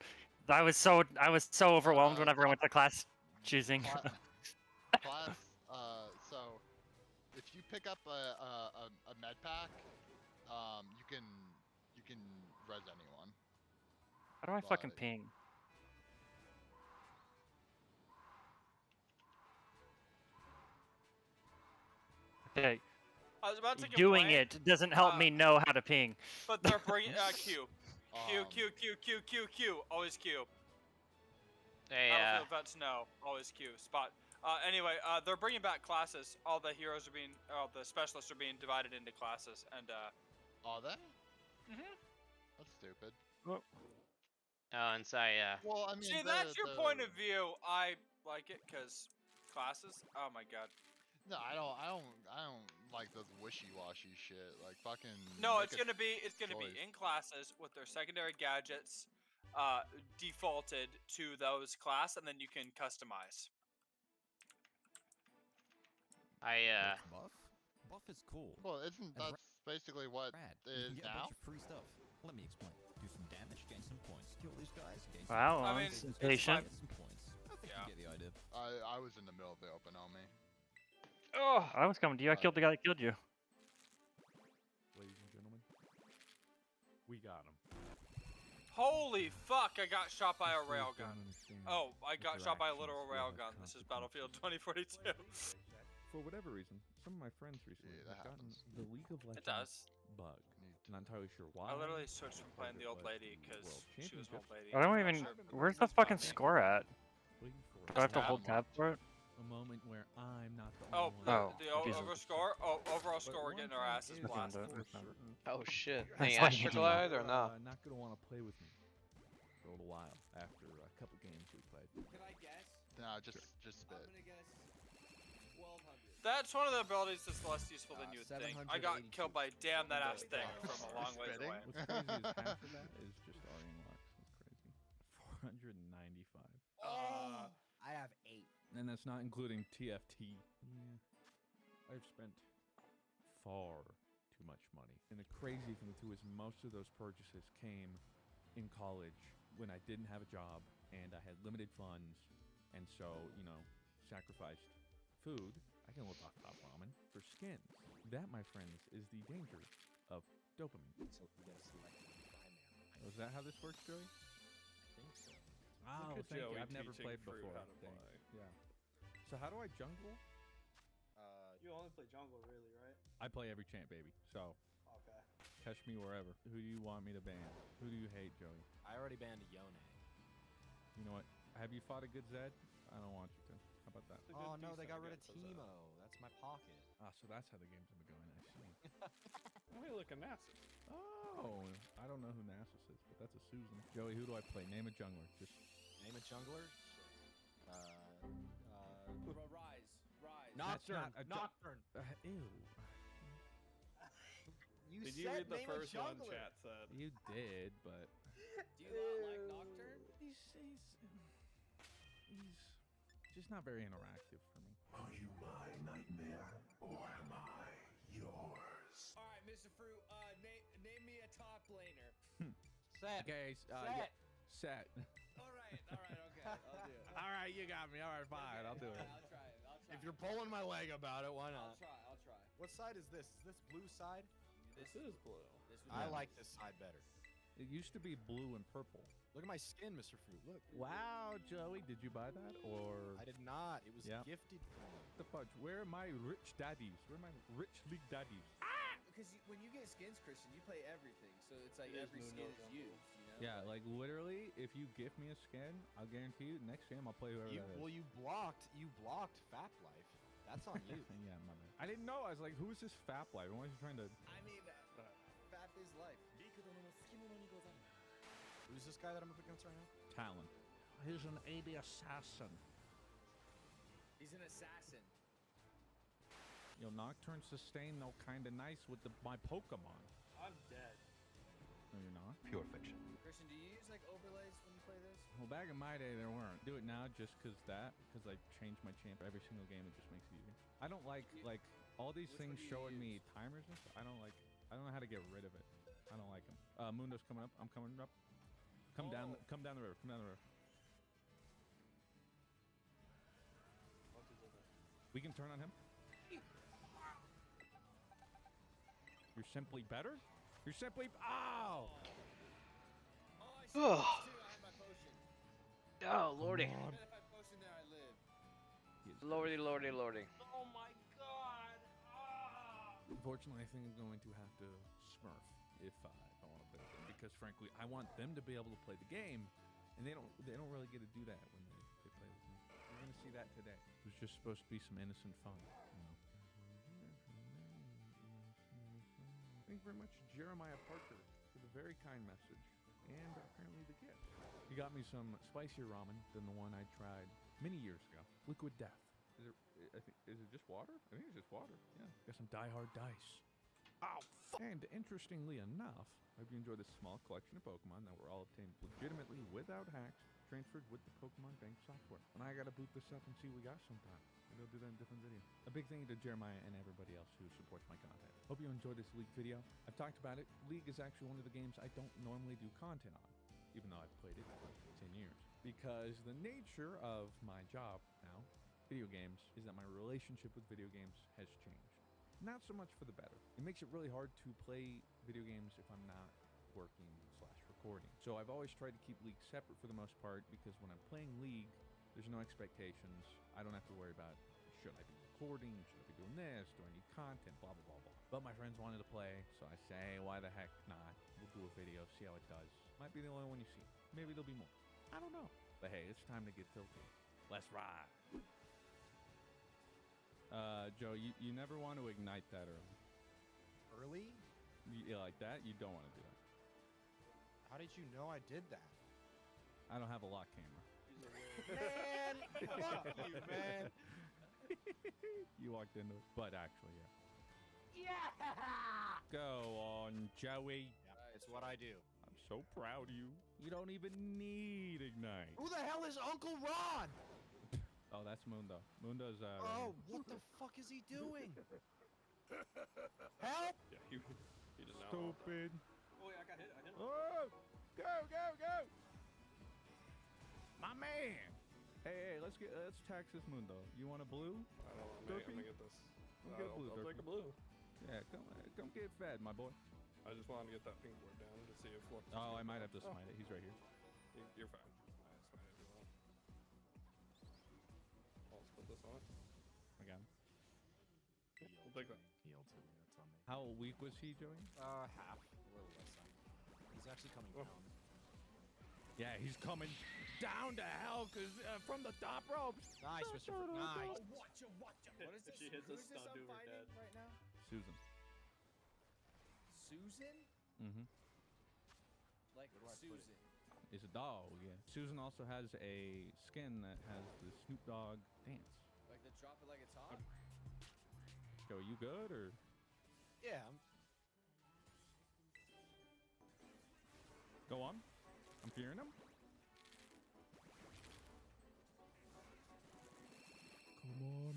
I was so overwhelmed whenever I went to class choosing. Class. So if you pick up a med pack, you can res anyone. How do I fucking But- ping? Okay, I was about to doing complain, it doesn't help me know how to ping. but they're bringing Q. Q, Um, Q, Q, Q, Q, Q. Always Q. Hey, Battlefield vets no. Always Q. Spot. Anyway, they're bringing back classes. All the heroes are being, the specialists are being divided into classes, and Are they? Mhm. That's stupid. oh, and so Well, I mean. see, that's your point of view. I like it because classes. Oh my god. No, I don't like those wishy-washy shit. Like fucking. No, make it's a gonna be choice. in classes with their secondary gadgets, defaulted to those class, and then you can customize. Buff is cool. Well, isn't And that basically what Rad. it You is can get a now? bunch of free stuff. Let me explain. Do some damage, gain some points. Kill these guys, gain some Wow, points. I mean, Gain some it's patient. Get some points. I think Yeah. you get the idea. I was in the middle of the open on me. Oh, I was coming to you. I killed the guy that killed you. Ladies and gentlemen, we got him. Holy fuck! I got shot by a railgun. Oh, I got shot by a literal railgun. This is Battlefield 2042. For whatever reason, some of my friends recently Yeah, that have gotten happens. the League of It Legends does. bug. Not entirely sure why. I literally switched from playing the old but lady the because World she was an old lady. I don't I'm not even. sure. Where's the fucking score at? Waiting for Do I have to tab. hold tab for it? a moment where I'm not the Oh, only the, one. Oh, the Jesus. overall score? Oh, overall But score, we're one getting our thing asses is blasted. for It's not- certain, Oh shit. That's Any why you do Astroglide or you're no? not gonna want to play with me for a little while after a couple games we played. Can I guess? No, just I'm spit. gonna guess 1200. That's one of the abilities that's less useful than you would think. I got 782. killed by a damn that ass thing from a long ways Spitting? away. What's crazy is half of that is just Aryan Lux. That's crazy. 495. I have 8. And that's not including TFT. Yeah. I've spent far too much money. And the crazy thing too is most of those purchases came in college when I didn't have a job and I had limited funds, and so, you know, sacrificed food. I can live off top ramen for skins. That, my friends, is the danger of dopamine. So you gotta select the primary. Oh, is that how this works, Joey? I think so. Oh, at thank you. Joey I've never teaching played Fruit before. how to Thanks. play. Yeah. So how do I jungle? You only play jungle, really, right? I play every champ, baby. So Okay. catch me wherever. Who do you want me to ban? Who do you hate, Joey? I already banned a Yone. You know what? Have you fought a good Zed? I don't want you to. How about that? It's a Oh good no, they decent got rid of against Zed. Teemo. That's my pocket. Ah, so that's how the games have been going. I see. Oh, hey, look, a Nasus. Oh, I don't know who Nasus is, but that's a Susan. Joey, who do I play? Name a jungler. Just Name a jungler. Rise. That's Nocturne. not a ju- Nocturne. ew. You Did you said read the name first a one jungler. chat said? You did, but Do you not like Nocturne? he's just not very interactive for me. Are you my nightmare, or am I yours? All right, Mr. Fruit. Name me a top laner. Set. Okay, Set. set. All right. Okay. I'll do it. All right, you got me. All right, fine. I'll do it. I'll try it. If you're pulling my leg about it, why I'll not? try. What side is this? Is this blue side? This is blue. This I Yeah. like this side better. It used to be blue and purple. Look at my skin, Mr. Fruit. Look. Wow, Joey, did you buy that or I did not. It was Yeah. gifted to me. what the fudge? Where are my rich daddies? Where are my rich league daddies? Because when you get skins, Christian, you play everything. So it's like It is every Moon skin Dog is Jungle. used. You know. Yeah, like literally, if you gift me a skin, I'll guarantee you next game I'll play whoever that is. Well, you blocked Fap Life. That's on you. Yeah, my bad. I didn't know. I was like, who is this Fap Life? Why is he trying to? I mean, Fap is life. Who's this guy that I'm up against right now? Talon. He's an AD assassin. He's an assassin. Yo, Nocturne sustain though kinda nice with my Pokemon. I'm dead. No, you're not. Pure fiction. Christian, do you use like overlays when you play this? Well, back in my day, there weren't. Do it now just because I change my champ every single game. It just makes it easier. I don't like all these Which things one do you showing me use? timers and stuff. I don't know how to get rid of it. I don't like them. Mundo's coming up. I'm coming up. Come down. Oh. Come down the river. Come down the river. We can turn on him. You're simply better. You're simply. Ow! Oh, I see those too. I have my potion. Oh lordy. Come on. And if I potion there, I live. He is Lordy, lordy, lordy. Oh my god. Unfortunately, I think I'm going to have to smurf if I want to play with them because, frankly, I want them to be able to play the game, and they don't really get to do that when they play with me. You're gonna see that today. It was just supposed to be some innocent fun, you know. Thank you very much, Jeremiah Parker, for the very kind message and apparently the gift. You got me some spicier ramen than the one I tried many years ago. Liquid Death. Is it just water? I think it's just water. Yeah. Got some Die Hard dice. Oh, and interestingly enough, I hope you enjoy this small collection of Pokemon that were all obtained legitimately without hacks, transferred with the Pokemon Bank software. And I gotta boot this up and see what we got sometime. Maybe I'll do that in a different video. A big thank you to Jeremiah and everybody else who supports my content. Hope you enjoyed this League video. I've talked about it. League is actually one of the games I don't normally do content on, even though I've played it for 10 years. Because the nature of my job now, video games, is that my relationship with video games has changed. Not so much for the better. It makes it really hard to play video games if I'm not working/recording. So I've always tried to keep League separate for the most part because when I'm playing League, there's no expectations. I don't have to worry about should I be recording, should I be doing this, do I need content, blah, blah, blah, blah. But my friends wanted to play, so I say, why the heck not? We'll do a video, see how it does. Might be the only one you see. Maybe there'll be more. I don't know. But hey, it's time to get tilted. Let's ride. Joe, you never want to ignite that early. Early? Yeah, like that, you don't want to do that. How did you know I did that? I don't have a lock camera. Man, fuck you, man. You walked into it, but actually, yeah. Go on, Joey. Yeah, it's what I do. I'm so proud of you. You don't even need ignite. Who the hell is Uncle Ron? Oh, that's Mundo. Mundo's Oh, what the fuck is he doing? Help! Yeah, he did not. Stupid. Oh, yeah, I got hit. I hit him. Oh, go! My man. Hey, let's tax this Mundo. You want a blue? I don't know. I'm Derpy? gonna get this. We'll get blue, I'll take Derpy. a blue. Yeah, come get fed, my boy. I just wanted to get that pink board down to see if Flux. Oh, I might have to smite it. He's right here. You're fine. I smite it as well. I'll put this on. I got him. I'll take that. Heal to me, that's on me. How weak was he, Joey? Half. A little less than. He's actually coming down. Yeah, he's coming down to hell from the top ropes. Nice, Mr. Nice. Watcha. What is If this? she hits Who a is this stun, I'm dude, we're fighting dead. right now? Susan. Susan? Mm-hmm. Like Where do I put it? Susan. Is a dog, yeah. Susan also has a skin that has the Snoop Dogg dance. Like the drop it like it's hot? Joey, you good, or? Yeah, Go on. I'm fearing him. Come on.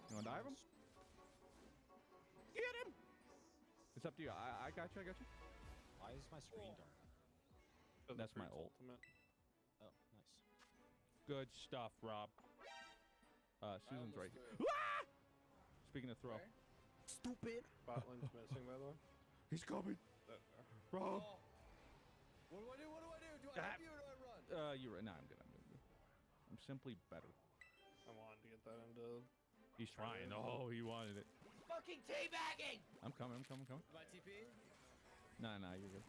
You want to dive him? Get him! It's up to you. I got you. Why is my screen dark? That's my ult. Ultimate. Oh, nice. Good stuff, Rob. Susan's right here. threw it. Ah! Speaking of throw. Where? Stupid. Bot lane's missing, by the way. He's coming. Rob. Oh. What do I do? Do I help you or do I run? You're right. Nah, I'm good. I'm simply better. I wanted to get that into. He's trying. Oh, he wanted it. Fucking teabagging! I'm coming. My TP? Nah, you're good.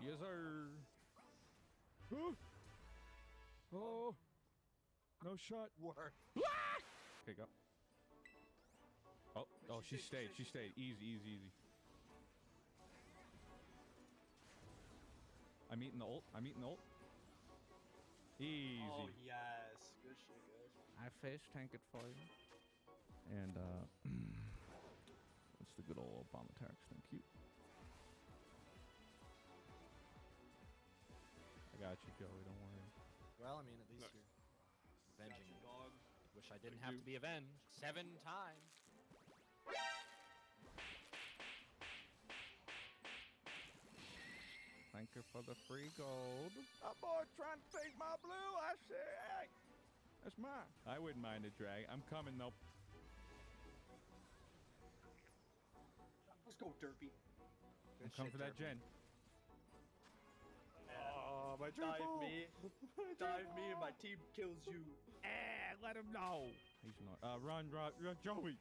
Yes, sir. Oh. No shot. Work. Okay, go. Oh, she stayed. Easy. I'm eating the ult. Easy. Oh, yes. Good shit, guys. I face tank it for you. And, it's the good old bomb attacks. Thank you. I got you, Joey. Don't worry. Well, I mean, at least Nice. you're avenging me. Dog. Wish I didn't Thank have you. to be avenged 7 times. Thank you for the free gold. A boy trying to take my blue. I say, hey, that's mine. I wouldn't mind a drag. I'm coming though. Let's go, Derpy. I'm coming for that gen. Oh, my Dive triple. me. Dive me and my team kills you. Let him know. He's not. Run, Joey.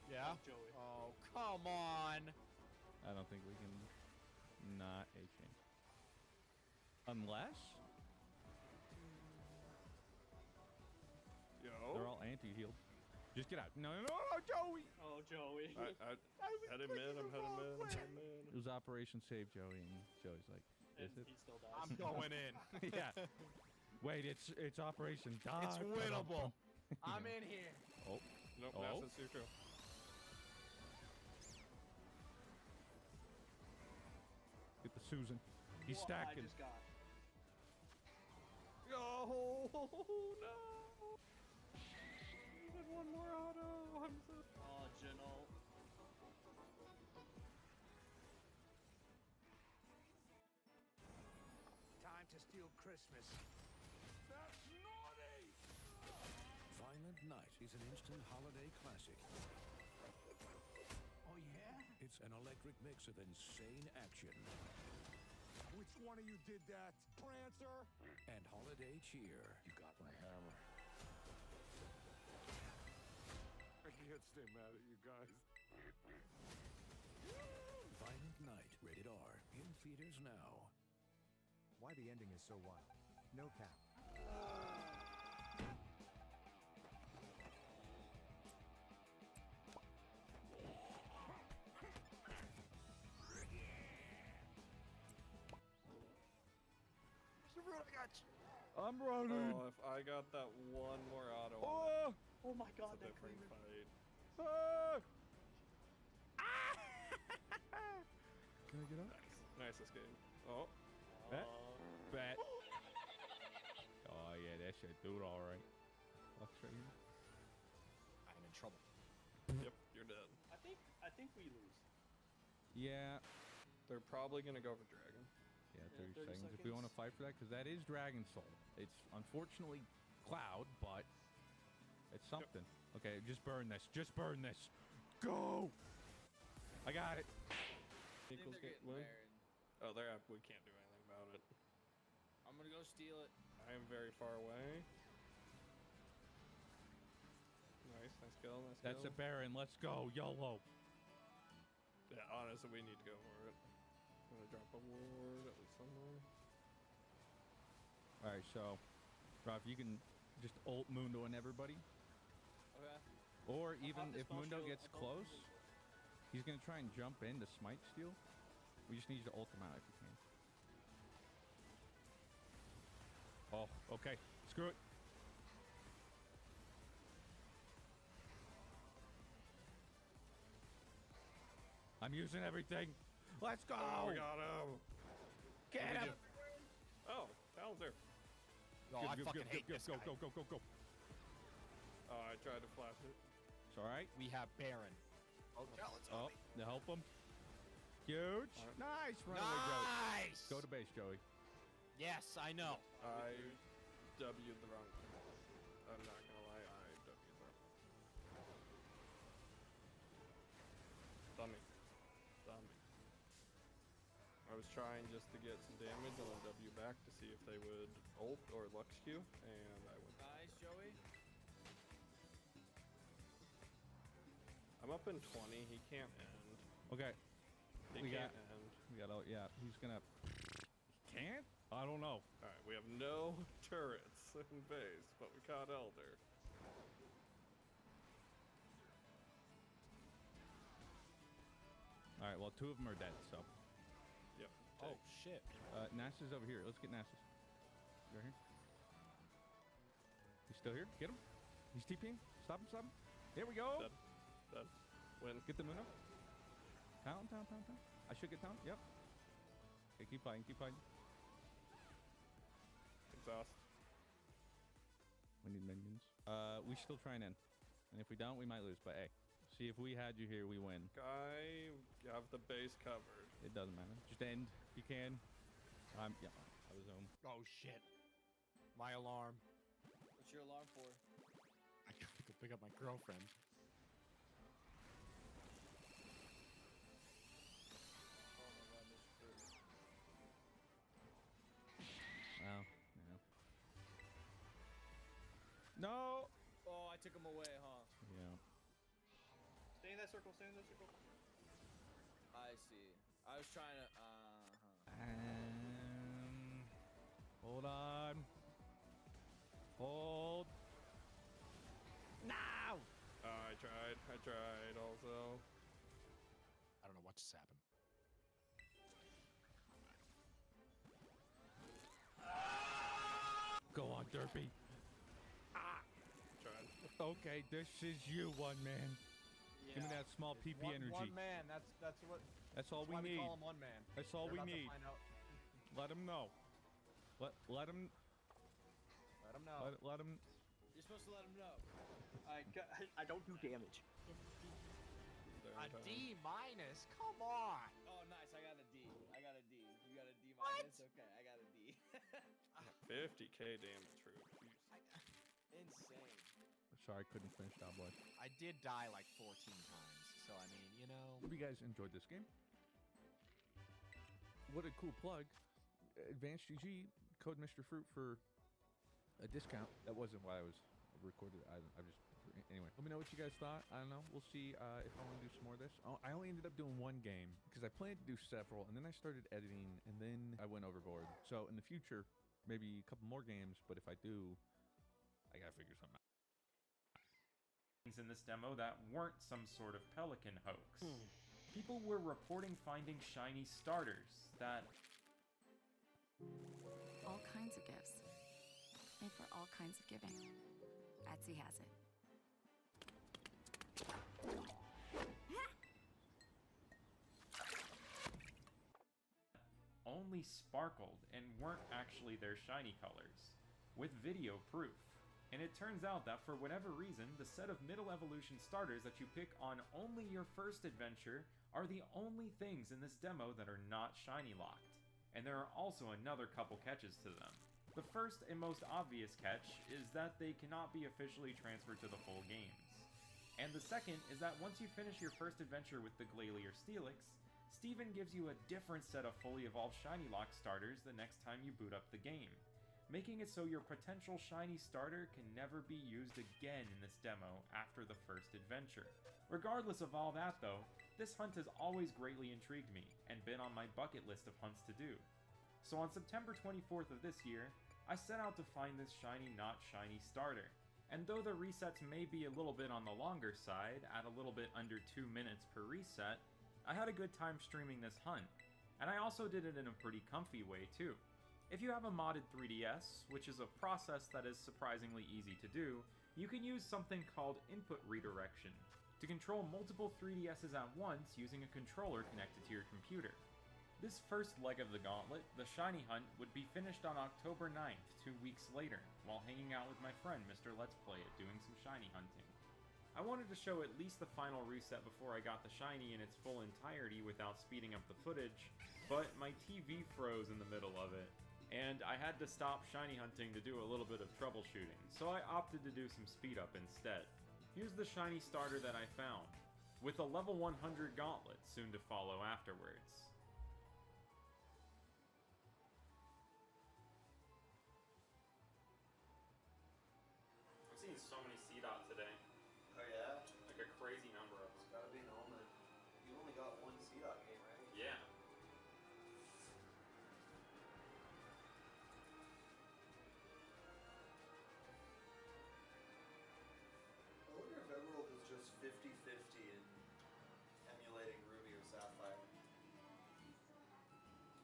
Yeah? Joey. Oh, come on. I don't think we can not a chain. Unless Yo. they're all anti-healed. Just get out. No, Joey. Oh, Joey. I'm heading mid. It was Operation Save Joey, and Joey's like, is And it? he still dies. I'm going in. Yeah. Wait, it's Operation Die. It's winnable. I'm in here. Oh, Nope, Oh. that's a Suko. get the Susan. He's What stacking. I just got. Oh no! Even one more auto. I'm so. Oh, Janelle. Time to steal Christmas. That's naughty! Violent Night is an instant holiday classic. Oh, yeah? It's an electric mix of insane action Which one of you did that? Prancer? and holiday cheer. You got my hammer. I can't stay mad at you guys. Violent Night, rated R, in theaters now. why the ending is so wild. No cap. I'm running. Oh, if I got that one more auto. Oh! Oh my god, It's a that different cleaver. fight. Can I get up? Nice escape. Oh. Bet. Oh yeah, that should do it all right. Luck's right here. I'm in trouble. Yep, you're dead. I think we lose. Yeah. They're probably gonna go for dragon. Yeah, Yeah, 30 30 seconds. If we want to fight for that, because that is Dragon Soul. It's unfortunately Cloud, but it's something. Okay, just burn this. Just burn this. Go! I got it. Equals get win. Oh, they're up. We can't do anything about it. I'm gonna go steal it. I am very far away. Nice kill, nice That's kill. a Baron. Let's go. YOLO. Yeah, honestly, we need to go for it. I'm gonna drop a ward at least somewhere. All right, so, Rob, you can just ult Mundo and everybody. Okay. Or even pop this if spell Mundo shield, gets I'll go close, he's going to try and jump in to smite steal. We just need you to ult him out if you can. Oh, okay. Screw it. I'm using everything. Let's go. Oh, we got him. Get him. Oh, Talon's there. Oh, I fucking hate this go, guy. go, go, go, go. Oh, I tried to flash it. It's all right. We have Baron. Oh, Talon's Oh, on me. to help him. Huge. Nice. Runaway Nice. Joey. Go to base, Joey. Yes, I know. I W'd the wrong thing. I'm not gonna lie, I W'd that. Dummy. I was trying just to get some damage and then W back to see if they would ult or Lux Q, and I would. Nice, Joey. I'm up in 20, he can't end. Okay. He We can't got- end. We got. Yeah. He's gonna. Can't. I don't know. Alright, we have no turrets in base, but we caught Elder. All right. Well, two of them are dead. So. Yep. Oh, shit. Nasa's over here. Let's get Nasa's. Right here. He's still here. Get him. He's TPing. Stop him. Stop him. There we go. Dead. Win. Get the Muno. Town. I should get town. Yep. Okay, keep fighting. Keep fighting. Exhaust. We need minions. We should still try and end. And if we don't, we might lose. But hey, see if we had you here, we win. Guy, have the base covered. It doesn't matter. Just end if you can. Yeah. I was home. Oh, shit. My alarm. What's your alarm for? I gotta go pick up my girlfriend. Oh my god, Mr. Fruit. Well, yeah. No. Oh, I took him away, huh? Yeah. Stay in that circle, stay in that circle. I see. I was trying to, Hold on. Hold. Now. I tried also. I don't know what just happened. Go on, Derpy. Tried. Okay, this is you, one man. Give me that small PP energy. One man. That's what. That's all That's why we need. call him one man. That's all We're we about to need. find out. Let him know. Let him. Let him know. Let him. you're supposed to let him know. I don't do damage. A D minus. Come on. Oh, nice. I got a D. You got a D minus? Okay, I got a D. 50k damage for a piece. Insane. Sorry, I couldn't finish that boy. I did die like 14 times, so I mean, you know. Hope you guys enjoyed this game. What a cool plug. Advanced GG, code Mr. Fruit for a discount. That wasn't why I was recorded. I just anyway. Let me know what you guys thought. I don't know. We'll see if I want to do some more of this. Oh, I only ended up doing one game because I planned to do several, and then I started editing, and then I went overboard. So in the future, maybe a couple more games. But if I do, I gotta figure something out. In this demo that weren't some sort of Pelican hoax. People were reporting finding shiny starters that... All kinds of gifts. Made for all kinds of giving. Etsy has it. Only sparkled and weren't actually their shiny colors, with video proof. And it turns out that for whatever reason, the set of middle evolution starters that you pick on only your first adventure are the only things in this demo that are not shiny locked. And there are also another couple catches to them. The first and most obvious catch is that they cannot be officially transferred to the full games. And the second is that once you finish your first adventure with the Glalie or Steelix, Steven gives you a different set of fully evolved shiny lock starters the next time you boot up the game, making it so your potential shiny starter can never be used again in this demo after the first adventure. Regardless of all that though, this hunt has always greatly intrigued me and been on my bucket list of hunts to do. So on September 24th of this year, I set out to find this shiny not shiny starter. And though the resets may be a little bit on the longer side, at a little bit under 2 minutes per reset, I had a good time streaming this hunt. And I also did it in a pretty comfy way too. If you have a modded 3DS, which is a process that is surprisingly easy to do, you can use something called input redirection to control multiple 3DSs at once using a controller connected to your computer. This first leg of the gauntlet, the shiny hunt, would be finished on October 9th, 2 weeks later, while hanging out with my friend Mr. Let's Play It doing some shiny hunting. I wanted to show at least the final reset before I got the shiny in its full entirety without speeding up the footage, but my TV froze in the middle of it. And I had to stop shiny hunting to do a little bit of troubleshooting, so I opted to do some speed up instead. Here's the shiny starter that I found, with a level 100 gauntlet soon to follow afterwards. I'm seeing so many C-Dot today. Oh yeah? Like a crazy number of them. It's gotta be an omen. You only got one C-Dot game, right? Yeah. I wonder if Emerald is just 50-50 in emulating Ruby or Sapphire.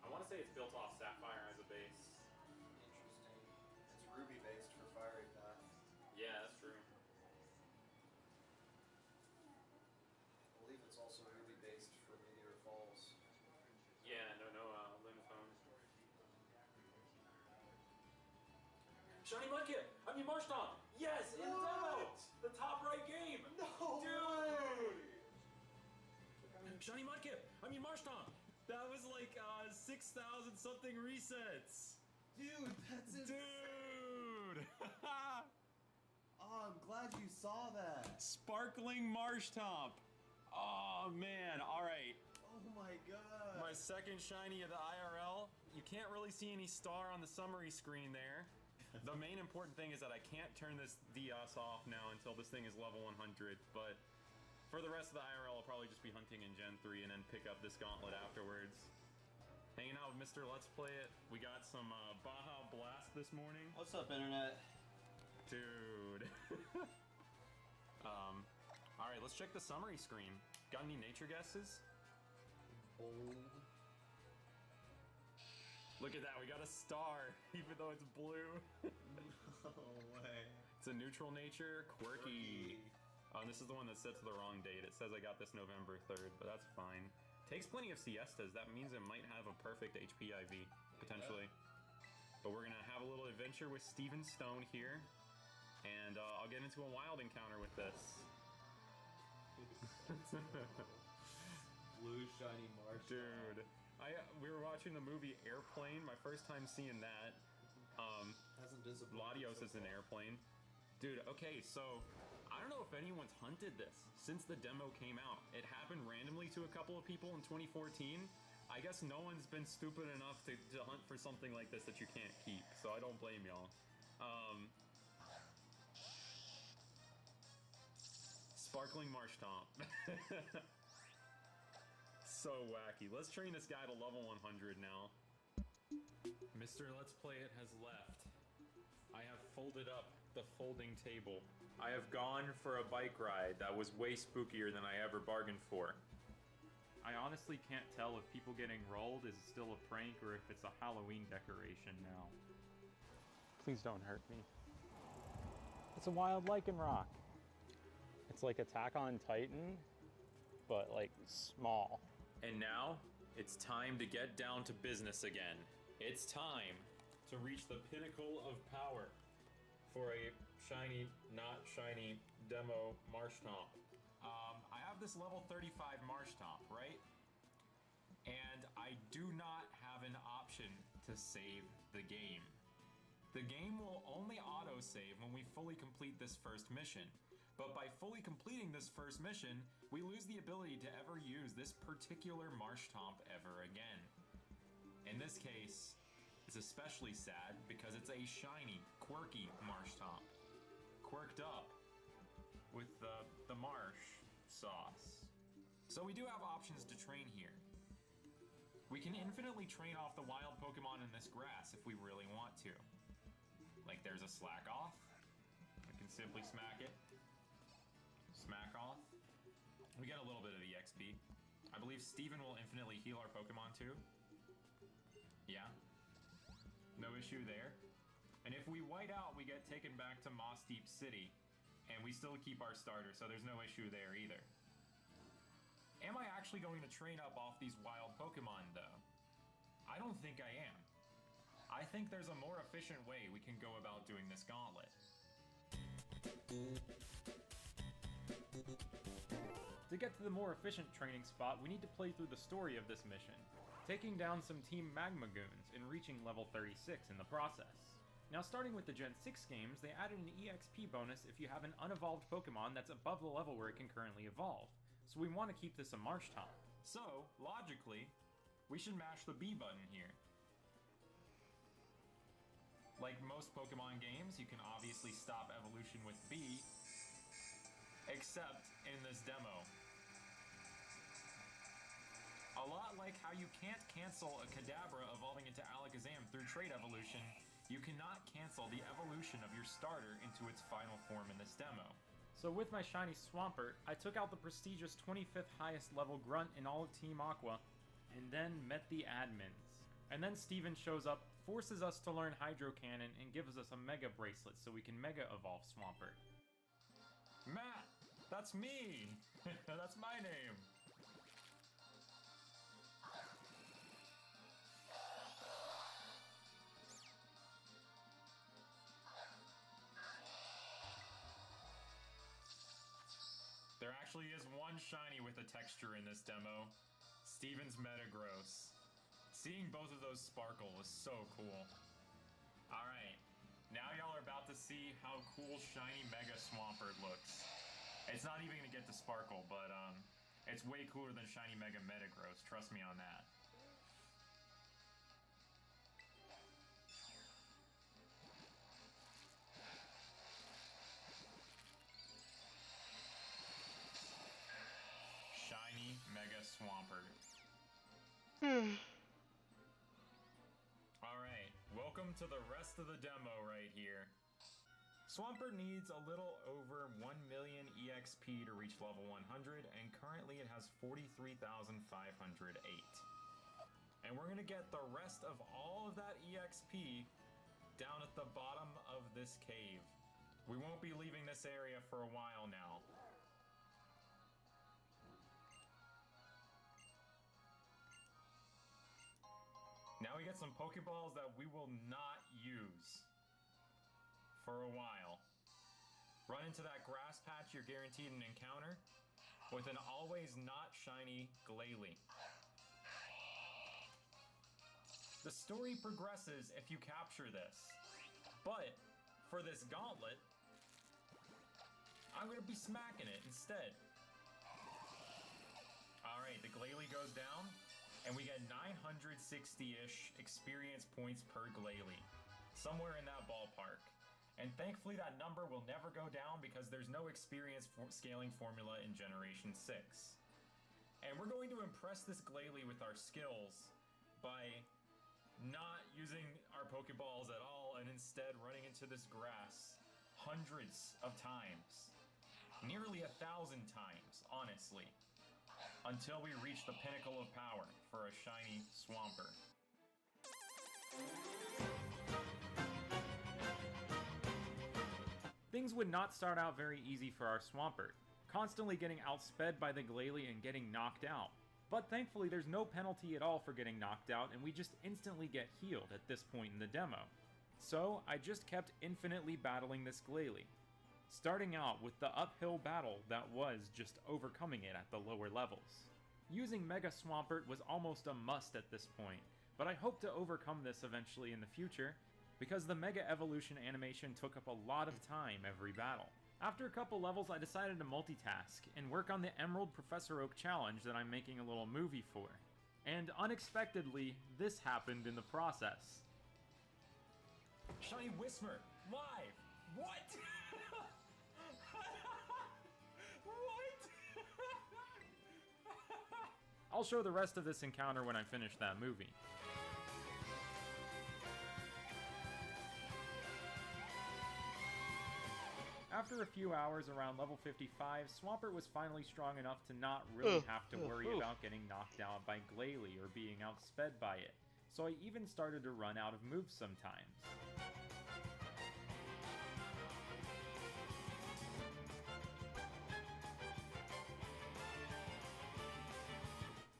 I want to say it's built off Sapphire as a base. Interesting. It's Ruby based for Fiery Path. Yeah, that's true. I believe it's also Ruby based for Meteor Falls. Yeah, no Limphone. Shiny Mudkip! I mean Marshtomp! Yes! In the demo! The top right game! No Dude! Shiny Mudkip! I mean Marshtomp! That was like 6,000 something resets! Dude, that's insane! Dude! Oh, I'm glad you saw that! Sparkling Marshtomp! Oh man, alright. Oh my god! My second shiny of the IRL. You can't really see any star on the summary screen there. The main important thing is that I can't turn this DS off now until this thing is level 100, but for the rest of the IRL, I'll probably just be hunting in Gen 3 and then pick up this gauntlet afterwards. Hanging out with Mr. Let's Play It. We got some Baja Blast this morning. What's up, Internet? Dude. Alright, let's check the summary screen. Got any nature guesses? Bold. Look at that, we got a star, even though it's blue. No way. It's a neutral nature, quirky. Oh, and this is the one that sets the wrong date. It says I got this November 3rd, but that's fine. Takes plenty of siestas. That means it might have a perfect HP IV, potentially. But we're gonna have a little adventure with Steven Stone here. And I'll get into a wild encounter with this. Blue shiny marsh. Dude. We were watching the movie Airplane, my first time seeing that. Hasn't disappointed. Latios is an airplane. Dude, okay, so I don't know if anyone's hunted this since the demo came out. It happened randomly to a couple of people in 2014. I guess no one's been stupid enough to hunt for something like this that you can't keep, so I don't blame y'all. Sparkling Marshtomp. So wacky. Let's train this guy to level 100 now. Mr. Let's Play It has left. I have folded up the folding table. I have gone for a bike ride that was way spookier than I ever bargained for. I honestly can't tell if people getting rolled is still a prank or if it's a Halloween decoration now. Please don't hurt me. It's a wild lichen rock. It's like Attack on Titan, but like small. And now, it's time to get down to business again. It's time to reach the pinnacle of power for a shiny, not shiny demo Marshtomp. I have this level 35 Marshtomp, right? And I do not have an option to save the game. The game will only auto-save when we fully complete this first mission. But by fully completing this first mission, we lose the ability to ever use this particular Marshtomp ever again. In this case, it's especially sad because it's a shiny, quirky Marshtomp. Quirked up with the marsh sauce. So we do have options to train here. We can infinitely train off the wild Pokemon in this grass if we really want to. Like there's a Slack Off. We can simply smack it. Smack Off. We get a little bit of EXP. I believe Steven will infinitely heal our Pokemon too. Yeah. No issue there. And if we white out, we get taken back to Moss Deep City. And we still keep our starter, so there's no issue there either. Am I actually going to train up off these wild Pokemon though? I don't think I am. I think there's a more efficient way we can go about doing this gauntlet. To get to the more efficient training spot, we need to play through the story of this mission, taking down some Team Magma Goons and reaching level 36 in the process. Now starting with the Gen 6 games, they added an EXP bonus if you have an unevolved Pokemon that's above the level where it can currently evolve, so we want to keep this a Marshtomp. So, logically, we should mash the B button here. Like most Pokemon games, you can obviously stop evolution with B, except in this demo. A lot like how you can't cancel a Kadabra evolving into Alakazam through trait evolution, you cannot cancel the evolution of your starter into its final form in this demo. So with my shiny Swampert, I took out the prestigious 25th highest level grunt in all of Team Aqua, and then met the admins. And then Steven shows up, forces us to learn Hydro Cannon, and gives us a Mega Bracelet so we can Mega Evolve Swampert. Matt! That's me! That's my name! There actually is one shiny with a texture in this demo. Steven's Metagross. Seeing both of those sparkle was so cool. Alright, now y'all are about to see how cool shiny Mega Swampert looks. It's not even gonna get to sparkle, but it's way cooler than shiny Mega Metagross, trust me on that. Shiny Mega Swampert. Alright, welcome to the rest of the demo right here. Swampert needs a little over 1 million EXP to reach level 100, and currently it has 43,508. And we're gonna get the rest of all of that EXP down at the bottom of this cave. We won't be leaving this area for a while now. Now we get some Pokeballs that we will not use for a while. Run into that grass patch, you're guaranteed an encounter with an always not shiny Glalie. The story progresses if you capture this, but for this gauntlet, I'm gonna be smacking it instead. Alright, the Glalie goes down, and we get 960-ish experience points per Glalie. Somewhere in that ballpark. And thankfully that number will never go down because there's no experience scaling formula in Generation 6. And we're going to impress this Glalie with our skills by not using our Pokeballs at all and instead running into this grass hundreds of times. Nearly 1,000 times, honestly. Until we reach the pinnacle of power for a shiny Swampert. Things would not start out very easy for our Swampert, constantly getting outsped by the Glalie and getting knocked out. But thankfully there's no penalty at all for getting knocked out and we just instantly get healed at this point in the demo. So I just kept infinitely battling this Glalie, starting out with the uphill battle that was just overcoming it at the lower levels. Using Mega Swampert was almost a must at this point, but I hope to overcome this eventually in the future, because the Mega Evolution animation took up a lot of time every battle. After a couple levels, I decided to multitask and work on the Emerald Professor Oak challenge that I'm making a little movie for. And unexpectedly, this happened in the process. Shiny Whismur, live! What? What? I'll show the rest of this encounter when I finish that movie. After a few hours around level 55, Swampert was finally strong enough to not really have to worry about getting knocked out by Glalie or being outsped by it, so I even started to run out of moves sometimes.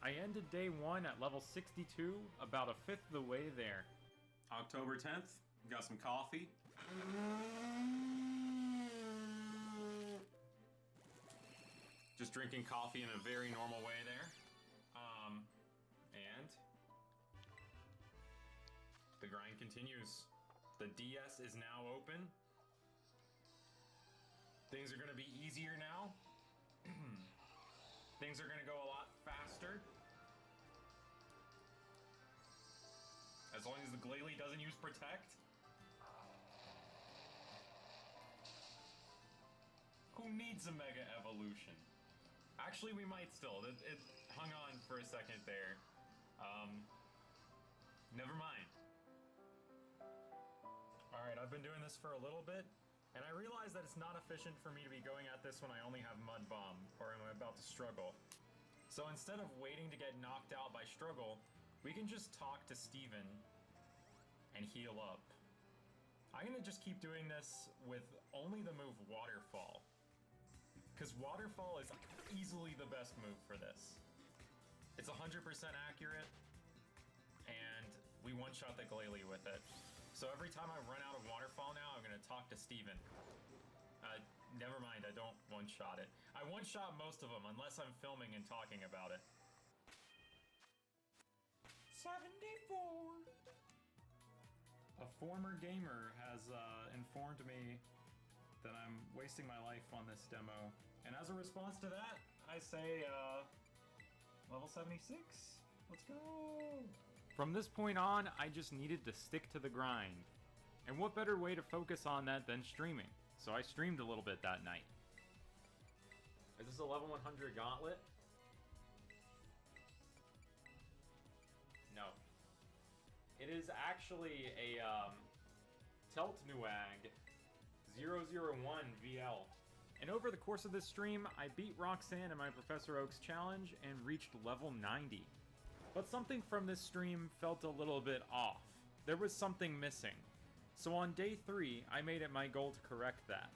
I ended day 1 at level 62, about a fifth of the way there. October 10th, got some coffee. Just drinking coffee in a very normal way there. And the grind continues. The DS is now open. Things are gonna be easier now. Things are gonna go a lot faster. As long as the Glalie doesn't use Protect. Who needs a Mega Evolution? Actually, we might still. It hung on for a second there. Never mind. Alright, I've been doing this for a little bit, and I realize that it's not efficient for me to be going at this when I only have Mud Bomb, or I'm about to struggle. So instead of waiting to get knocked out by struggle, we can just talk to Steven and heal up. I'm gonna just keep doing this with only the move Waterfall, because Waterfall is easily the best move for this. It's 100% accurate, and we one-shot the Glalie with it. So every time I run out of Waterfall now, I'm gonna talk to Steven. Never mind, I don't one-shot it. I one-shot most of them, unless I'm filming and talking about it. 74! A former gamer has informed me that I'm wasting my life on this demo. And as a response to that, I say, level 76. Let's go! From this point on, I just needed to stick to the grind. And what better way to focus on that than streaming? So I streamed a little bit that night. Is this a level 100 gauntlet? No. It is actually a Teltnuag 001 VL. And over the course of this stream, I beat Roxanne in my Professor Oak's challenge and reached level 90. But something from this stream felt a little bit off. There was something missing. So on day 3, I made it my goal to correct that.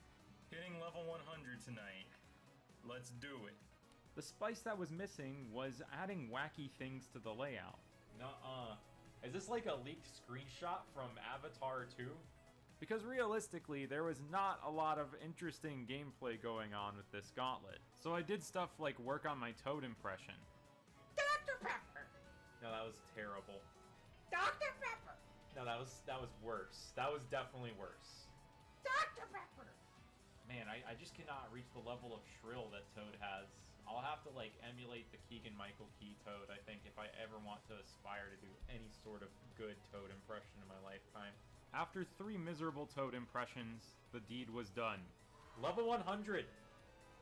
Hitting level 100 tonight. Let's do it. The spice that was missing was adding wacky things to the layout. Nuh-uh. Is this like a leaked screenshot from Avatar 2? Because realistically, there was not a lot of interesting gameplay going on with this gauntlet. So I did stuff like work on my Toad impression. Dr. Pepper! No, that was terrible. Dr. Pepper! No, that was worse. That was definitely worse. Dr. Pepper! Man, I just cannot reach the level of shrill that Toad has. I'll have to like emulate the Keegan-Michael Key Toad, I think, if I ever want to aspire to do any sort of good Toad impression in my lifetime. After 3 miserable Toad impressions, the deed was done. Level 100!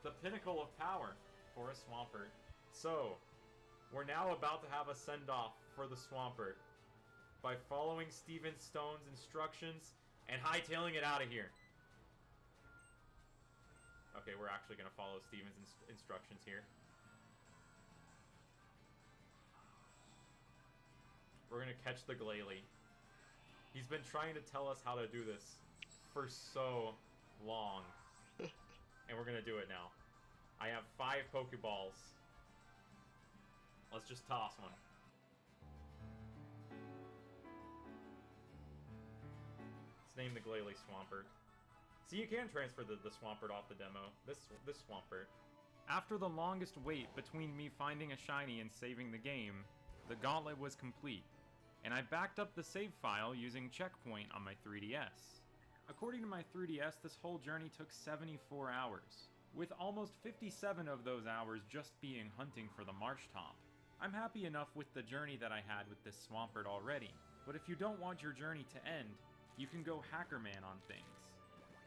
The pinnacle of power for a Swampert. So, we're now about to have a send-off for the Swampert by following Steven Stone's instructions and hightailing it out of here. Okay, we're actually going to follow Steven's instructions here. We're going to catch the Glalie. He's been trying to tell us how to do this for so long. And we're going to do it now. I have 5 Pokeballs. Let's just toss one. Let's name the Glalie Swampert. So you can transfer the Swampert off the demo. This Swampert. After the longest wait between me finding a shiny and saving the game, the gauntlet was complete, and I backed up the save file using Checkpoint on my 3DS. According to my 3DS, this whole journey took 74 hours, with almost 57 of those hours just being hunting for the Marshtomp. I'm happy enough with the journey that I had with this Swampert already, but if you don't want your journey to end, you can go Hackerman on things,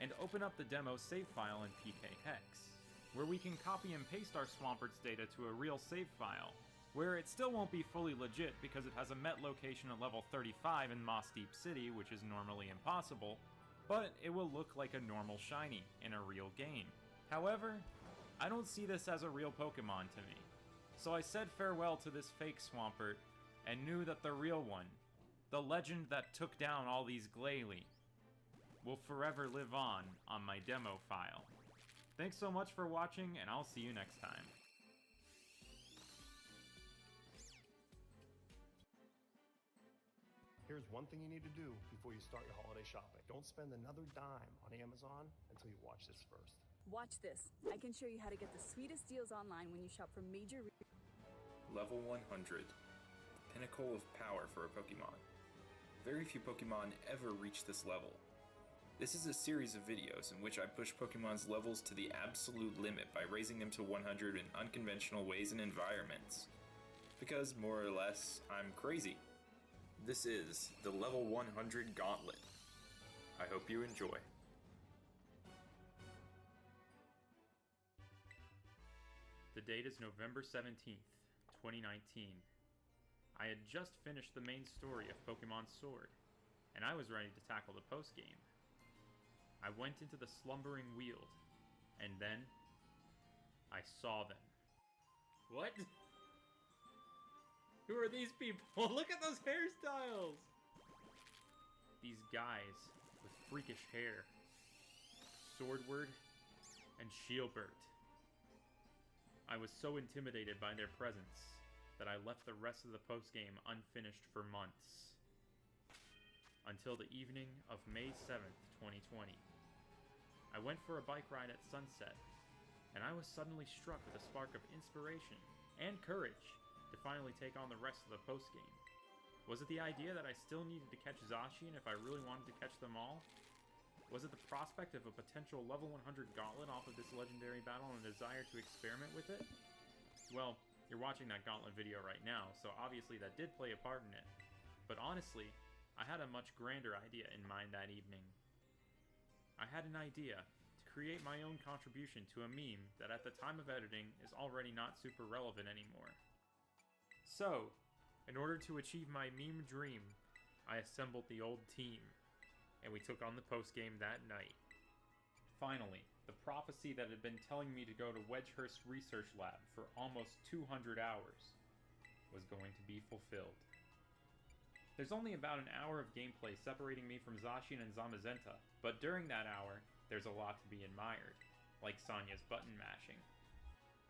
and open up the demo save file in PK Hex, where we can copy and paste our Swampert's data to a real save file, where it still won't be fully legit because it has a met location at level 35 in Moss Deep City, which is normally impossible, but it will look like a normal shiny in a real game. However, I don't see this as a real Pokemon to me, so I said farewell to this fake Swampert and knew that the real one, the legend that took down all these Glalie, will forever live on my demo file. Thanks so much for watching, and I'll see you next time. Here's one thing you need to do before you start your holiday shopping. Don't spend another dime on Amazon until you watch this first. Watch this. I can show you how to get the sweetest deals online when you shop from major... Level 100. The pinnacle of power for a Pokemon. Very few Pokemon ever reach this level. This is a series of videos in which I push Pokemon's levels to the absolute limit by raising them to 100 in unconventional ways and environments. Because, more or less, I'm crazy. This is the Level 100 Gauntlet. I hope you enjoy. The date is November 17th, 2019. I had just finished the main story of Pokemon Sword, and I was ready to tackle the post-game. I went into the Slumbering Weald, and then I saw them. What? Who are these people? Look at those hairstyles! These guys with freakish hair. Swordward and Shieldbert. I was so intimidated by their presence that I left the rest of the postgame unfinished for months. Until the evening of May 7th, 2020. I went for a bike ride at sunset, and I was suddenly struck with a spark of inspiration and courage to finally take on the rest of the postgame. Was it the idea that I still needed to catch Zacian if I really wanted to catch them all? Was it the prospect of a potential level 100 gauntlet off of this legendary battle and a desire to experiment with it? Well, you're watching that gauntlet video right now, so obviously that did play a part in it. But honestly, I had a much grander idea in mind that evening. I had an idea to create my own contribution to a meme that at the time of editing is already not super relevant anymore. So, in order to achieve my meme dream, I assembled the old team, and we took on the postgame that night. Finally, the prophecy that had been telling me to go to Wedgehurst Research Lab for almost 200 hours was going to be fulfilled. There's only about an hour of gameplay separating me from Zacian and Zamazenta, but during that hour, there's a lot to be admired, like Sonya's button mashing.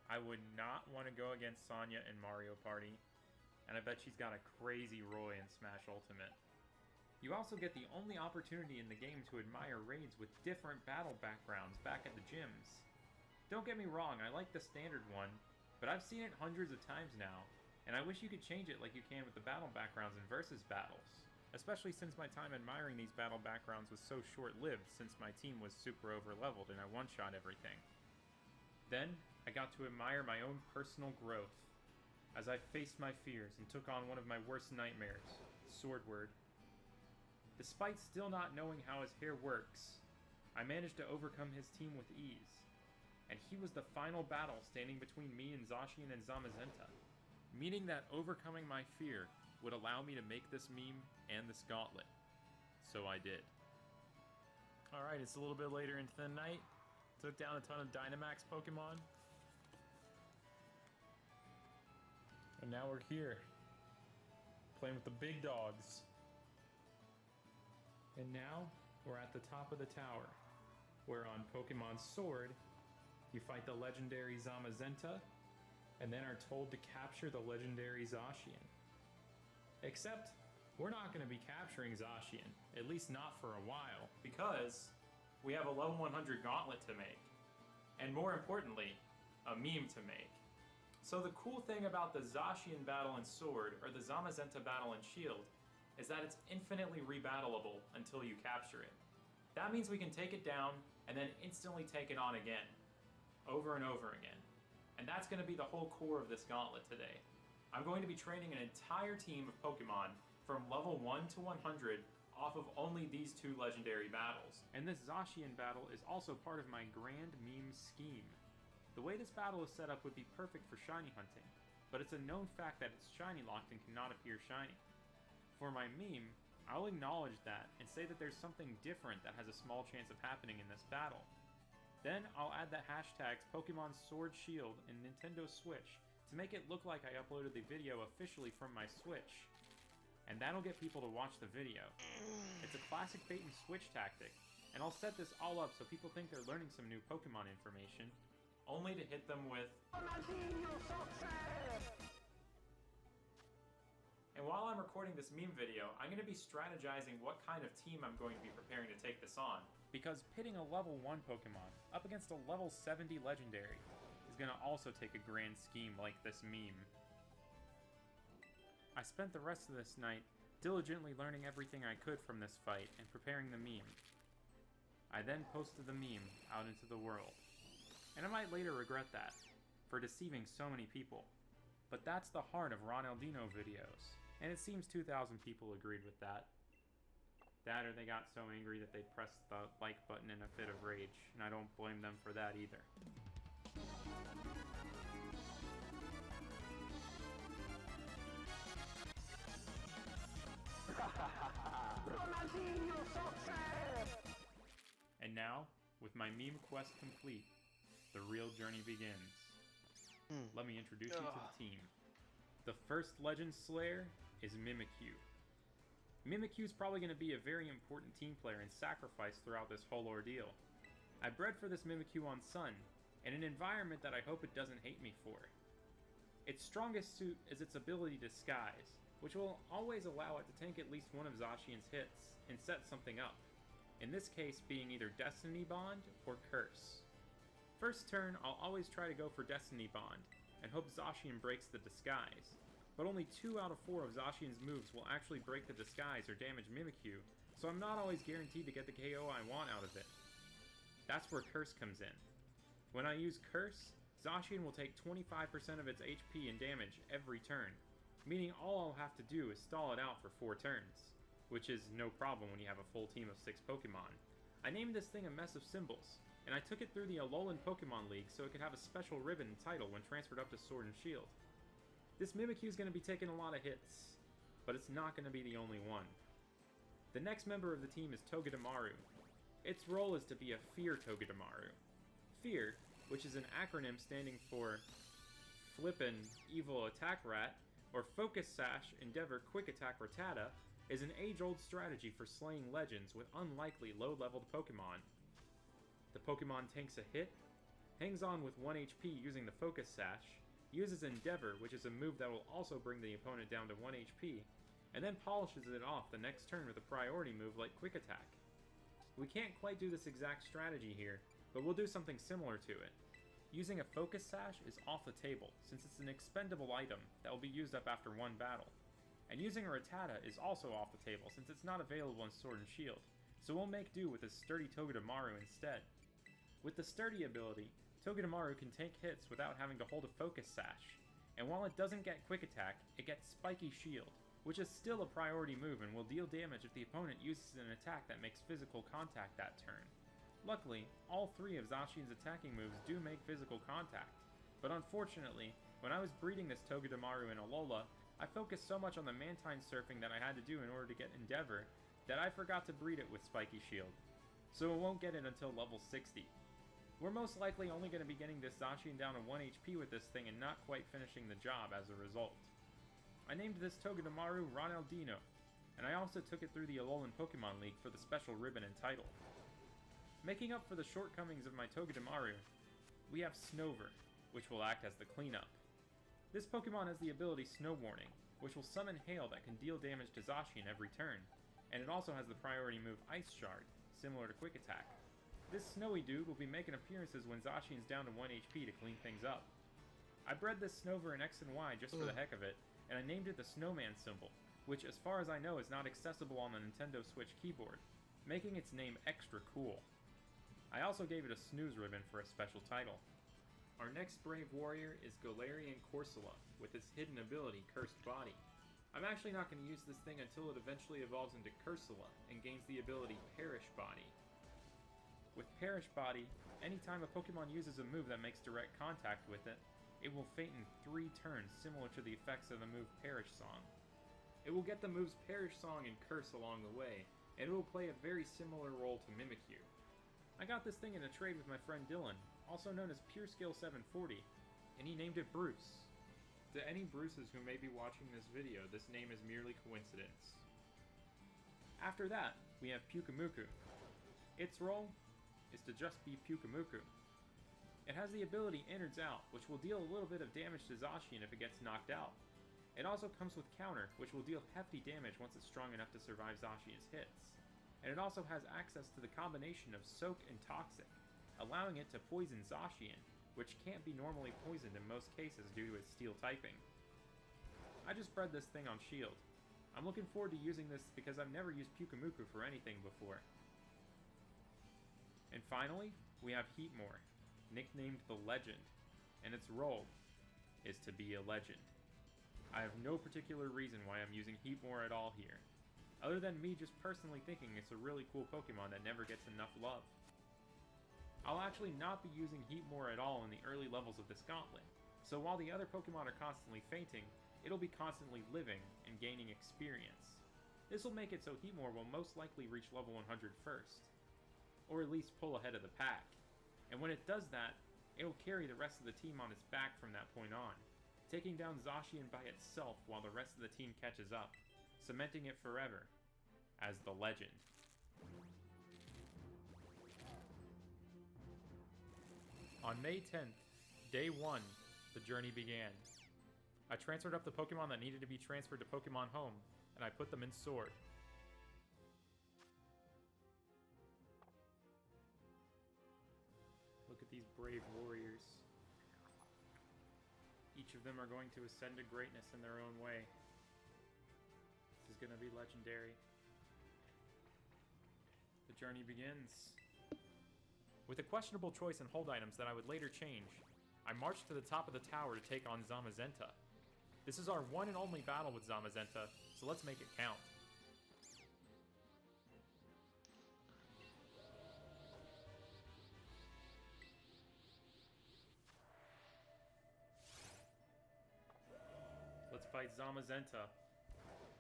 I would not want to go against Sonya in Mario Party, and I bet she's got a crazy Roy in Smash Ultimate. You also get the only opportunity in the game to admire raids with different battle backgrounds back at the gyms. Don't get me wrong, I like the standard one, but I've seen it hundreds of times now, and I wish you could change it like you can with the battle backgrounds in versus battles. Especially since my time admiring these battle backgrounds was so short-lived since my team was super over-leveled and I one-shot everything. Then, I got to admire my own personal growth as I faced my fears and took on one of my worst nightmares, Swordward. Despite still not knowing how his hair works, I managed to overcome his team with ease, and he was the final battle standing between me and Zacian and Zamazenta, meaning that overcoming my fear would allow me to make this meme and this gauntlet. So I did. Alright, it's a little bit later into the night. Took down a ton of Dynamax Pokemon. And now we're here, playing with the big dogs. And now, we're at the top of the tower, where on Pokemon Sword, you fight the legendary Zamazenta, and then are told to capture the legendary Zacian. Except, we're not going to be capturing Zacian, at least not for a while, because we have a level 100 gauntlet to make. And more importantly, a meme to make. So the cool thing about the Zacian battle in Sword, or the Zamazenta battle in Shield, is that it's infinitely rebattleable until you capture it. That means we can take it down, and then instantly take it on again. Over and over again. And that's going to be the whole core of this gauntlet today. I'm going to be training an entire team of Pokemon from level 1 to 100 off of only these two legendary battles. And this Zacian battle is also part of my grand meme scheme. The way this battle is set up would be perfect for shiny hunting, but it's a known fact that it's shiny locked and cannot appear shiny. For my meme, I'll acknowledge that and say that there's something different that has a small chance of happening in this battle. Then I'll add the hashtags Pokemon Sword Shield and Nintendo Switch to make it look like I uploaded the video officially from my Switch. And that'll get people to watch the video. It's a classic bait and switch tactic, and I'll set this all up so people think they're learning some new Pokemon information, only to hit them with... And while I'm recording this meme video, I'm going to be strategizing what kind of team I'm going to be preparing to take this on. Because pitting a level 1 Pokemon up against a level 70 legendary is going to also take a grand scheme like this meme. I spent the rest of this night diligently learning everything I could from this fight and preparing the meme. I then posted the meme out into the world. And I might later regret that, for deceiving so many people. But that's the heart of Ronaldinho videos, and it seems 2,000 people agreed with that. That or they got so angry that they pressed the like button in a fit of rage, and I don't blame them for that either. And now, with my meme quest complete, the real journey begins. Let me introduce you to the team. The first Legend Slayer is Mimikyu. Mimikyu's probably going to be a very important team player and sacrifice throughout this whole ordeal. I bred for this Mimikyu on Sun, in an environment that I hope it doesn't hate me for. Its strongest suit is its ability to Disguise, which will always allow it to tank at least one of Zacian's hits and set something up, in this case being either Destiny Bond or Curse. First turn, I'll always try to go for Destiny Bond, and hope Zacian breaks the Disguise, but only 2 out of 4 of Zacian's moves will actually break the Disguise or damage Mimikyu, so I'm not always guaranteed to get the KO I want out of it. That's where Curse comes in. When I use Curse, Zacian will take 25% of its HP and damage every turn, meaning all I'll have to do is stall it out for 4 turns, which is no problem when you have a full team of 6 Pokemon. I named this thing a mess of symbols, and I took it through the Alolan Pokemon League so it could have a special ribbon and title when transferred up to Sword and Shield. This Mimikyu is going to be taking a lot of hits, but it's not going to be the only one. The next member of the team is Togedemaru. Its role is to be a Fear Togedemaru. Fear, which is an acronym standing for Flippin' Evil Attack Rat, or Focus Sash Endeavor Quick Attack Rattata, is an age-old strategy for slaying legends with unlikely low-leveled Pokemon. The Pokemon tanks a hit, hangs on with 1 HP using the Focus Sash, uses Endeavor, which is a move that will also bring the opponent down to 1 HP, and then polishes it off the next turn with a priority move like Quick Attack. We can't quite do this exact strategy here, but we'll do something similar to it. Using a Focus Sash is off the table, since it's an expendable item that will be used up after 1 battle. And using a Rattata is also off the table, since it's not available in Sword and Shield, so we'll make do with a sturdy Togedemaru instead. With the Sturdy ability, Togedemaru can tank hits without having to hold a Focus Sash, and while it doesn't get Quick Attack, it gets Spiky Shield, which is still a priority move and will deal damage if the opponent uses an attack that makes physical contact that turn. Luckily, all 3 of Zacian's attacking moves do make physical contact, but unfortunately, when I was breeding this Togedemaru in Alola, I focused so much on the Mantine surfing that I had to do in order to get Endeavor that I forgot to breed it with Spiky Shield, so it won't get it until level 60. We're most likely only going to be getting this Zacian down to 1 HP with this thing and not quite finishing the job as a result. I named this Togedemaru Ronaldinho, and I also took it through the Alolan Pokemon League for the special ribbon and title. Making up for the shortcomings of my Togedemaru, we have Snover, which will act as the cleanup. This Pokemon has the ability Snow Warning, which will summon Hail that can deal damage to Zacian every turn, and it also has the priority move Ice Shard, similar to Quick Attack. This snowy dude will be making appearances when Zacian's down to 1 HP to clean things up. I bred this Snover in X and Y just for the heck of it, and I named it the Snowman symbol, which as far as I know is not accessible on the Nintendo Switch keyboard, making its name extra cool. I also gave it a snooze ribbon for a special title. Our next brave warrior is Galarian Corsola, with its hidden ability, Cursed Body. I'm actually not going to use this thing until it eventually evolves into Cursola and gains the ability Perish Body. With Perish Body, anytime a Pokemon uses a move that makes direct contact with it, it will faint in 3 turns, similar to the effects of the move Perish Song. It will get the moves Perish Song and Curse along the way, and it will play a very similar role to Mimikyu. I got this thing in a trade with my friend Dylan, also known as Pure Skill 740, and he named it Bruce. To any Bruces who may be watching this video, this name is merely coincidence. After that, we have Pyukumuku. Its role is to just be Pyukumuku. It has the ability Innards Out, which will deal a little bit of damage to Zacian if it gets knocked out. It also comes with Counter, which will deal hefty damage once it's strong enough to survive Zacian's hits. And it also has access to the combination of Soak and Toxic, allowing it to poison Zacian, which can't be normally poisoned in most cases due to its steel typing. I just bred this thing on Shield. I'm looking forward to using this because I've never used Pyukumuku for anything before. And finally, we have Heatmore, nicknamed the Legend, and its role is to be a legend. I have no particular reason why I'm using Heatmore at all here, other than me just personally thinking it's a really cool Pokemon that never gets enough love. I'll actually not be using Heatmore at all in the early levels of this gauntlet, so while the other Pokemon are constantly fainting, it'll be constantly living and gaining experience. This will make it so Heatmore will most likely reach level 100 first, or at least pull ahead of the pack, and when it does that, it'll carry the rest of the team on its back from that point on, taking down Zacian by itself while the rest of the team catches up, cementing it forever as the Legend. On May 10th, day 1, the journey began. I transferred up the Pokemon that needed to be transferred to Pokemon Home, and I put them in Sword. Look at these brave warriors. Each of them are going to ascend to greatness in their own way. This is going to be legendary. The journey begins. With a questionable choice in hold items that I would later change, I marched to the top of the tower to take on Zamazenta. This is our one and only battle with Zamazenta, so let's make it count. Let's fight Zamazenta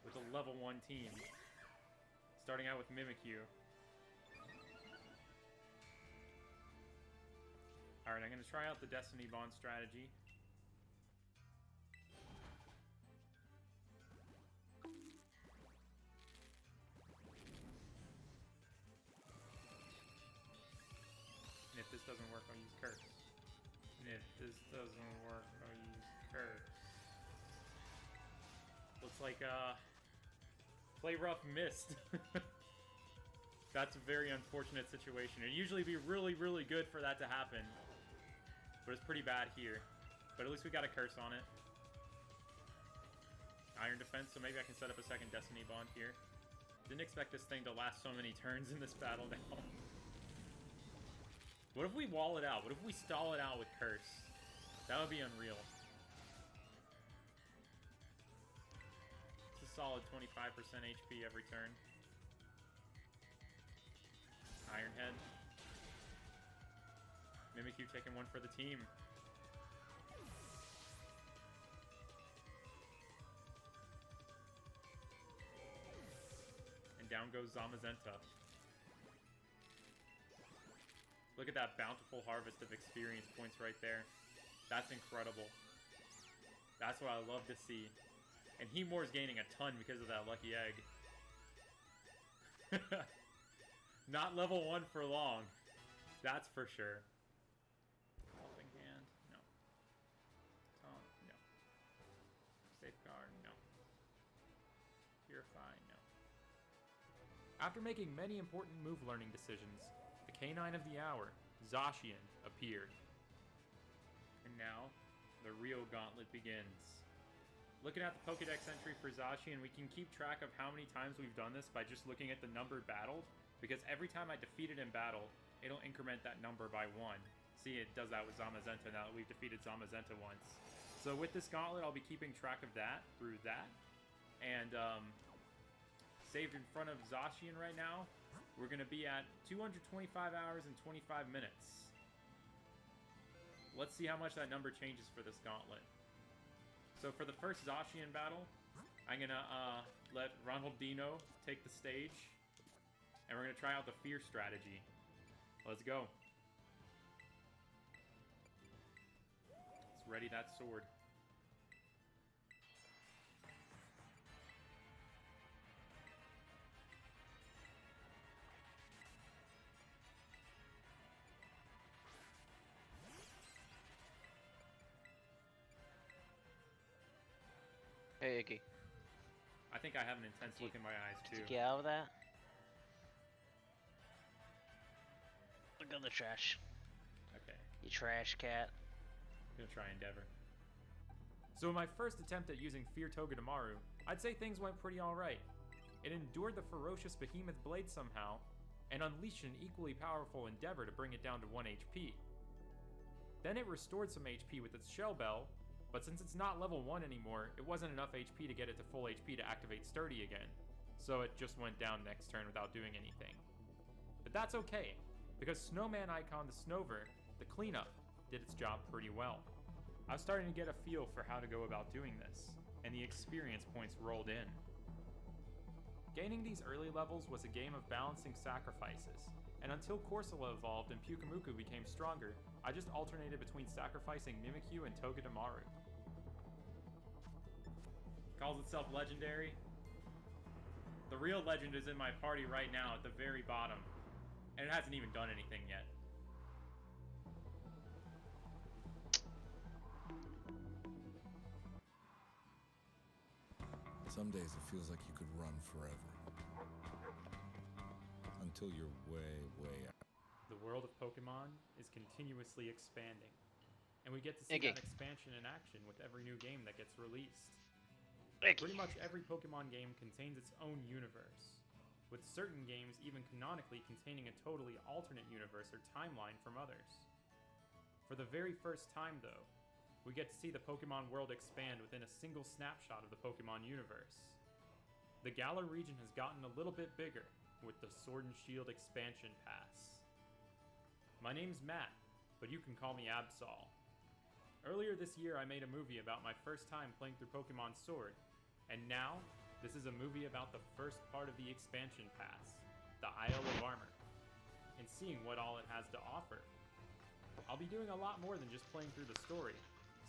with a level 1 team. Starting out with Mimikyu. Alright, I'm going to try out the Destiny Bond strategy. And if this doesn't work, I'll use Curse. And if this doesn't work, I'll use Curse. Looks like, Play Rough missed. That's a very unfortunate situation. It'd usually be really, really good for that to happen. But it's pretty bad here. But at least we got a Curse on it. Iron Defense, so maybe I can set up a second Destiny Bond here. Didn't expect this thing to last so many turns in this battle now. What if we wall it out? What if we stall it out with Curse? That would be unreal. This is solid 25% HP every turn. Ironhead. Mimikyu taking one for the team. And down goes Zamazenta. Look at that bountiful harvest of experience points right there. That's incredible. That's what I love to see. And Hemor's gaining a ton because of that lucky egg. Not level 1 for long. That's for sure. Helping Hand? No. Taunt? No. Safeguard? No. Purify? No. After making many important move learning decisions, the canine of the hour, Zacian, appeared. And now, the real gauntlet begins. Looking at the Pokédex entry for Zacian, we can keep track of how many times we've done this by just looking at the numbered battles, because every time I defeat it in battle, it'll increment that number by 1. See, it does that with Zamazenta now that we've defeated Zamazenta once. So with this gauntlet, I'll be keeping track of that through that. And saved in front of Zacian right now, we're going to be at 225 hours and 25 minutes. Let's see how much that number changes for this gauntlet. So for the first Zacian battle, I'm going to let Ronaldinho take the stage. And we're going to try out the fear strategy. Let's go. Let's ready that sword. Hey, Iggy. I think I have an intense look in my eyes, too. Did you get out of that? Look at the trash. Okay. You trash cat. I'm gonna try Endeavor. So in my first attempt at using Fear Togedemaru, I'd say things went pretty alright. It endured the ferocious behemoth blade somehow, and unleashed an equally powerful Endeavor to bring it down to 1 HP. Then it restored some HP with its Shell Bell, but since it's not level 1 anymore, it wasn't enough HP to get it to full HP to activate Sturdy again, so it just went down next turn without doing anything. But that's okay, because Snowman Icon the Snover, the cleanup, did its job pretty well. I was starting to get a feel for how to go about doing this, and the experience points rolled in. Gaining these early levels was a game of balancing sacrifices, and until Corsola evolved and Pyukumuku became stronger, I just alternated between sacrificing Mimikyu and Togedemaru. Calls itself legendary. The real legend is in my party right now at the very bottom, and it hasn't even done anything yet. Some days it feels like you could run forever. Until you're way, way out. The world of Pokemon is continuously expanding, and we get to see that expansion in action with every new game that gets released. Pretty much every Pokemon game contains its own universe, with certain games even canonically containing a totally alternate universe or timeline from others. For the very first time, though, we get to see the Pokemon world expand within a single snapshot of the Pokemon universe. The Galar region has gotten a little bit bigger with the Sword and Shield expansion pass. My name's Matt, but you can call me Absol. Earlier this year I made a movie about my first time playing through Pokemon Sword, and now this is a movie about the first part of the expansion pass, the Isle of Armor, and seeing what all it has to offer. I'll be doing a lot more than just playing through the story,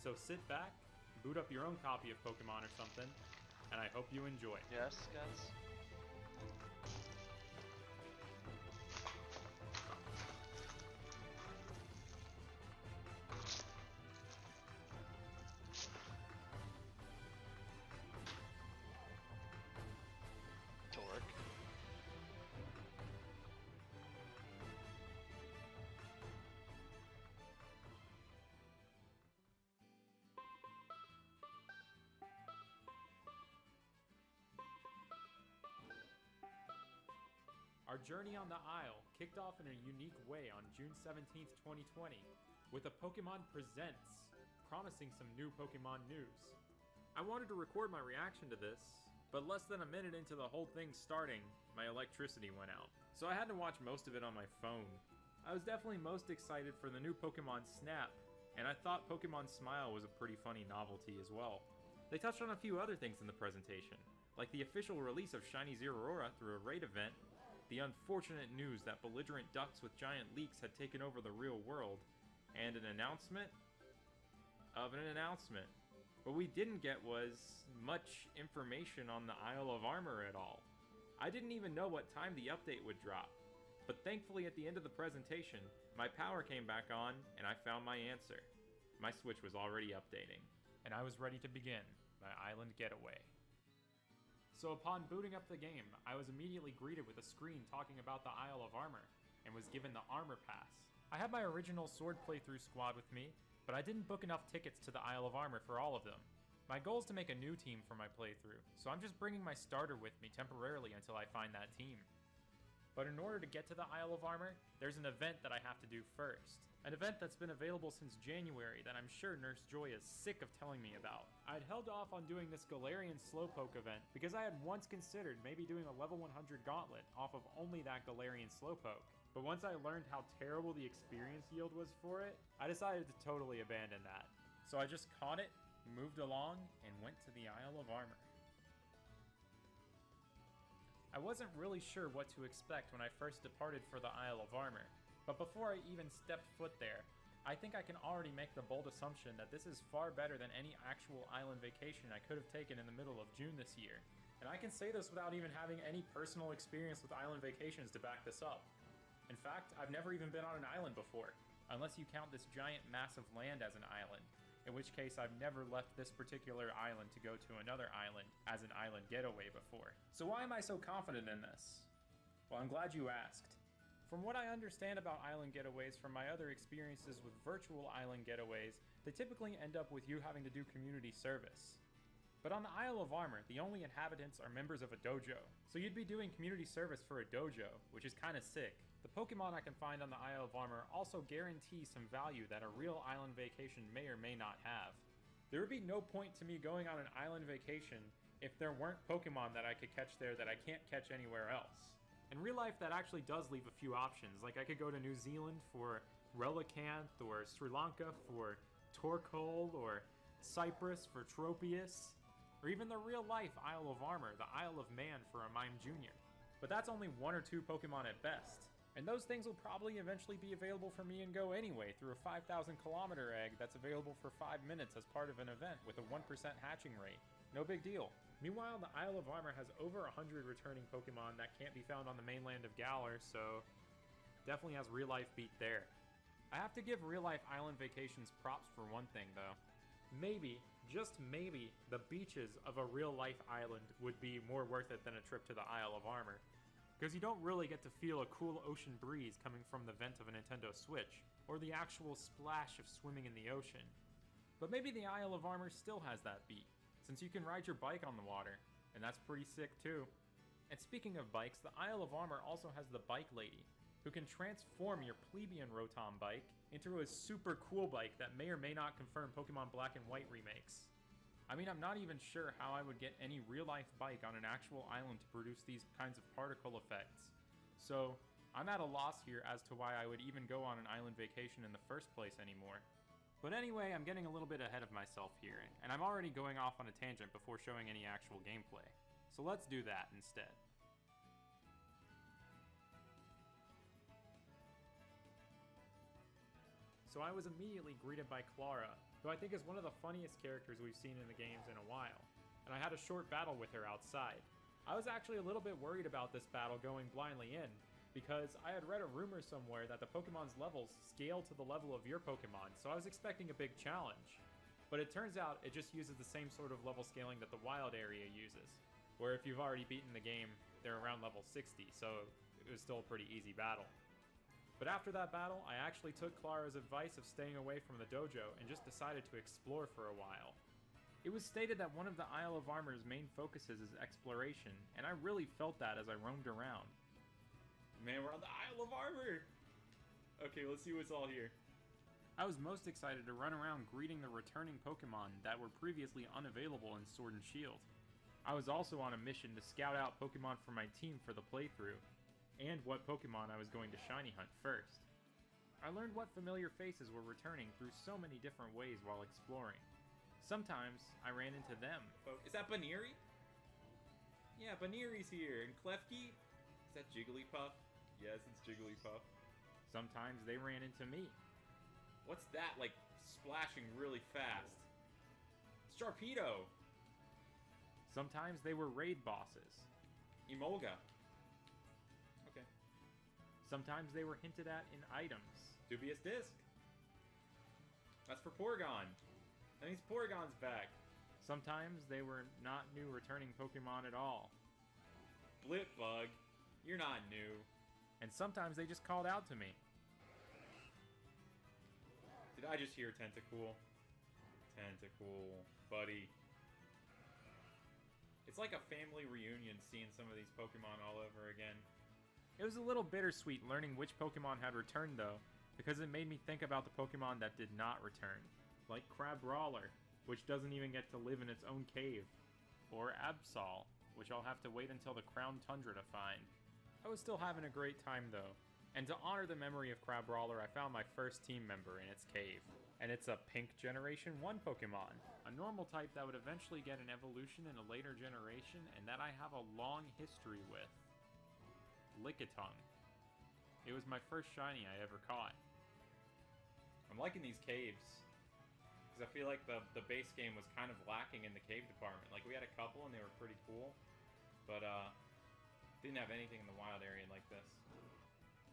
so sit back, boot up your own copy of Pokemon or something, and I hope you enjoy. Yes, guys. Our journey on the Isle kicked off in a unique way on June 17th, 2020, with a Pokemon Presents, promising some new Pokemon news. I wanted to record my reaction to this, But less than a minute into the whole thing starting, my electricity went out. So I had to watch most of it on my phone. I was definitely most excited for the new Pokemon Snap, and I thought Pokemon Smile was a pretty funny novelty as well. They touched on a few other things in the presentation, like the official release of Shiny Zeraora through a raid event, the unfortunate news that belligerent ducks with giant leeks had taken over the real world, and an announcement of an announcement. What we didn't get was much information on the Isle of Armor at all. I didn't even know what time the update would drop, but thankfully at the end of the presentation, my power came back on and I found my answer. My Switch was already updating, and I was ready to begin my island getaway. So upon booting up the game, I was immediately greeted with a screen talking about the Isle of Armor, and was given the Armor Pass. I had my original Sword playthrough squad with me, but I didn't book enough tickets to the Isle of Armor for all of them. My goal is to make a new team for my playthrough, so I'm just bringing my starter with me temporarily until I find that team. But in order to get to the Isle of Armor, there's an event that I have to do first. An event that's been available since January that I'm sure Nurse Joy is sick of telling me about. I'd held off on doing this Galarian Slowpoke event because I had once considered maybe doing a level 100 gauntlet off of only that Galarian Slowpoke. But once I learned how terrible the experience yield was for it, I decided to totally abandon that. So I just caught it, moved along, and went to the Isle of Armor. I wasn't really sure what to expect when I first departed for the Isle of Armor, but before I even stepped foot there, I think I can already make the bold assumption that this is far better than any actual island vacation I could have taken in the middle of June this year. And I can say this without even having any personal experience with island vacations to back this up. In fact, I've never even been on an island before, unless you count this giant mass of land as an island, in which case I've never left this particular island to go to another island as an island getaway before. So why am I so confident in this? Well, I'm glad you asked. From what I understand about island getaways from my other experiences with virtual island getaways, they typically end up with you having to do community service. But on the Isle of Armor, the only inhabitants are members of a dojo, so you'd be doing community service for a dojo, which is kinda sick. The Pokemon I can find on the Isle of Armor also guarantee some value that a real island vacation may or may not have. There would be no point to me going on an island vacation if there weren't Pokemon that I could catch there that I can't catch anywhere else. In real life, that actually does leave a few options, like I could go to New Zealand for Relicanth, or Sri Lanka for Torkoal, or Cyprus for Tropius, or even the real-life Isle of Armor, the Isle of Man for a Mime Jr. But that's only 1 or 2 Pokemon at best, and those things will probably eventually be available for me and Go anyway through a 5,000 kilometer egg that's available for 5 minutes as part of an event with a 1% hatching rate. No big deal. Meanwhile, the Isle of Armor has over 100 returning Pokemon that can't be found on the mainland of Galar, so definitely has real life beat there. I have to give real life island vacations props for one thing though. Maybe, just maybe, the beaches of a real life island would be more worth it than a trip to the Isle of Armor. Because you don't really get to feel a cool ocean breeze coming from the vent of a Nintendo Switch, or the actual splash of swimming in the ocean. But maybe the Isle of Armor still has that beat, since you can ride your bike on the water, and that's pretty sick too. And speaking of bikes, the Isle of Armor also has the Bike Lady, who can transform your plebeian Rotom bike into a super cool bike that may or may not confirm Pokemon Black and White remakes. I mean, I'm not even sure how I would get any real-life bike on an actual island to produce these kinds of particle effects. So, I'm at a loss here as to why I would even go on an island vacation in the first place anymore. But anyway, I'm getting a little bit ahead of myself here, and I'm already going off on a tangent before showing any actual gameplay. So let's do that instead. So I was immediately greeted by Clara, who I think is one of the funniest characters we've seen in the games in a while, and I had a short battle with her outside. I was actually a little bit worried about this battle going blindly in, because I had read a rumor somewhere that the Pokemon's levels scale to the level of your Pokemon, so I was expecting a big challenge. But it turns out it just uses the same sort of level scaling that the wild area uses, where if you've already beaten the game, they're around level 60, so it was still a pretty easy battle. But after that battle, I actually took Clara's advice of staying away from the dojo and just decided to explore for a while. It was stated that one of the Isle of Armor's main focuses is exploration, and I really felt that as I roamed around. Man, we're on the Isle of Armor! Okay, let's see what's all here. I was most excited to run around greeting the returning Pokemon that were previously unavailable in Sword and Shield. I was also on a mission to scout out Pokemon for my team for the playthrough, and what Pokemon I was going to shiny hunt first. I learned what familiar faces were returning through so many different ways while exploring. Sometimes I ran into them. Is that Baneri? Yeah, Baneri's here. And Klefki? Is that Jigglypuff? Yes, it's Jigglypuff. Sometimes they ran into me. What's that, like, splashing really fast? Sharpedo! Sometimes they were raid bosses. Emolga. Okay. Sometimes they were hinted at in items. Dubious Disc. That's for Porygon. That means Porygon's back. Sometimes they were not new returning Pokemon at all. Blipbug. You're not new. And sometimes they just called out to me. Did I just hear Tentacool? Tentacool, buddy. It's like a family reunion seeing some of these Pokemon all over again. It was a little bittersweet learning which Pokemon had returned though, because it made me think about the Pokemon that did not return. Like Crabrawler, which doesn't even get to live in its own cave. Or Absol, which I'll have to wait until the Crown Tundra to find. I was still having a great time though, and to honor the memory of Crabrawler, I found my first team member in its cave. And it's a Pink Generation 1 Pokemon, a normal type that would eventually get an evolution in a later generation and that I have a long history with. Lickitung. It was my first shiny I ever caught. I'm liking these caves. Because I feel like the base game was kind of lacking in the cave department. Like, we had a couple and they were pretty cool. But, didn't have anything in the wild area like this.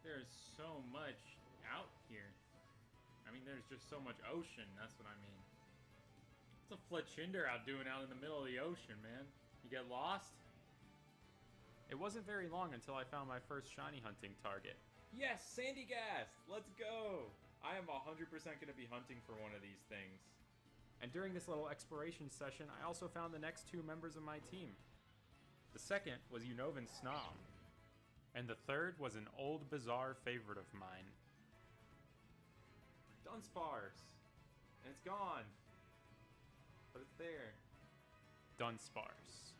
There's so much out here. I mean, there's just so much ocean, that's what I mean. What's a Fletchinder out doing out in the middle of the ocean, man? You get lost? It wasn't very long until I found my first shiny hunting target. Yes, Sandygast! Let's go! I am 100% going to be hunting for one of these things. And during this little exploration session, I also found the next two members of my team. The second was Unovan Snom. And the third was an old bizarre favorite of mine. Dunsparce! And it's gone! But it's there. Dunsparce.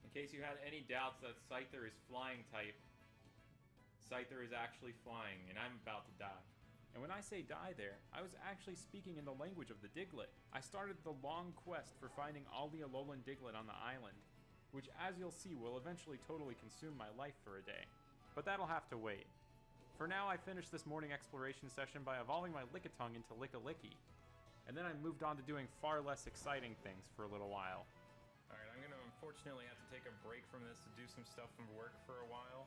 In case you had any doubts that Scyther is flying type, Scyther is actually flying, and I'm about to die. And when I say die there, I was actually speaking in the language of the Diglett. I started the long quest for finding all the Alolan Diglett on the island, which as you'll see will eventually totally consume my life for a day. But that'll have to wait. For now, I finished this morning exploration session by evolving my Lickitung into Lickilicky. And then I moved on to doing far less exciting things for a little while. Alright, I'm gonna unfortunately have to take a break from this to do some stuff from work for a while.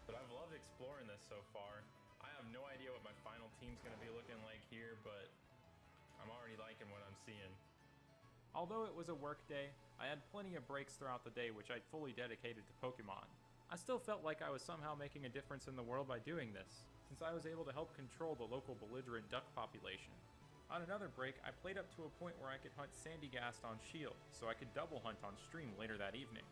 But I've loved exploring this so far. I have no idea what my final team's gonna be looking like here, but I'm already liking what I'm seeing. Although it was a work day, I had plenty of breaks throughout the day which I'd fully dedicated to Pokemon. I still felt like I was somehow making a difference in the world by doing this, since I was able to help control the local belligerent duck population. On another break, I played up to a point where I could hunt Sandygast on Shield, so I could double hunt on stream later that evening.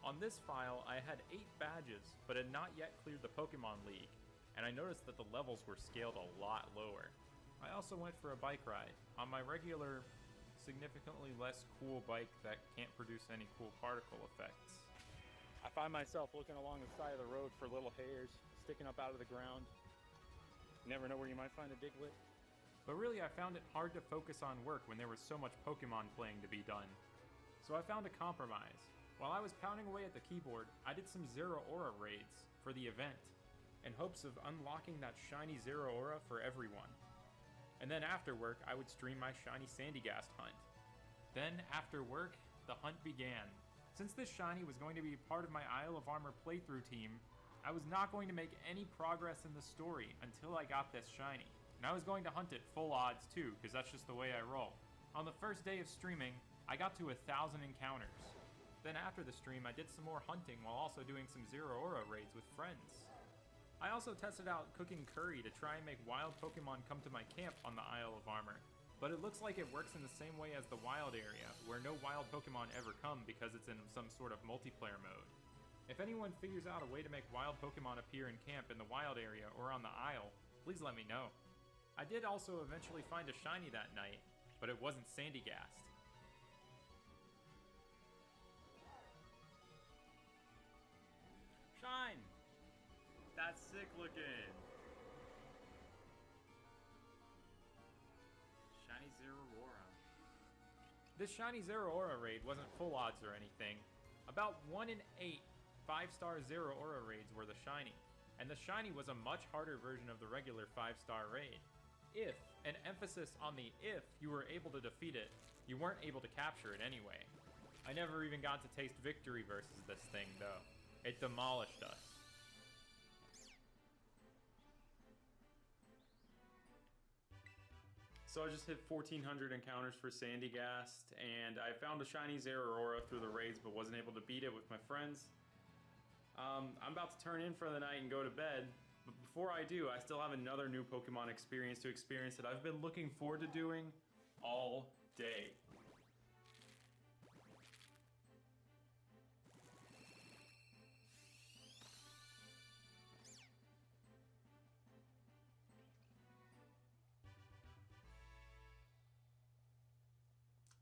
On this file, I had 8 badges, but had not yet cleared the Pokemon League, and I noticed that the levels were scaled a lot lower. I also went for a bike ride, on my regular, significantly less cool bike that can't produce any cool particle effects. I find myself looking along the side of the road for little hairs sticking up out of the ground. You never know where you might find a Diglett. But really, I found it hard to focus on work when there was so much Pokemon playing to be done. So I found a compromise. While I was pounding away at the keyboard, I did some Zeraora raids for the event, in hopes of unlocking that shiny Zeraora for everyone. And then after work, I would stream my shiny Sandygast hunt. Then, after work, the hunt began. Since this shiny was going to be part of my Isle of Armor playthrough team, I was not going to make any progress in the story until I got this shiny. And I was going to hunt it full odds too, because that's just the way I roll. On the first day of streaming, I got to 1,000 encounters. Then after the stream, I did some more hunting while also doing some Zeraora raids with friends. I also tested out cooking curry to try and make wild Pokemon come to my camp on the Isle of Armor. But it looks like it works in the same way as the wild area, where no wild Pokemon ever come because it's in some sort of multiplayer mode. If anyone figures out a way to make wild Pokemon appear in camp in the wild area or on the Isle, please let me know. I did also eventually find a shiny that night, but it wasn't Sandygast. sick looking. Shiny Zeraora. This Shiny Zeraora raid wasn't full odds or anything. About 1 in 8 5-star Zeraora raids were the shiny, and the shiny was a much harder version of the regular 5-star raid. If, an emphasis on the if, you were able to defeat it, you weren't able to capture it anyway. I never even got to taste victory versus this thing though. It demolished us. So I just hit 1400 encounters for Sandygast, and I found a shiny Zeraora through the raids but wasn't able to beat it with my friends. I'm about to turn in for the night and go to bed, but before I do, I still have another new Pokemon experience to experience that I've been looking forward to doing all day.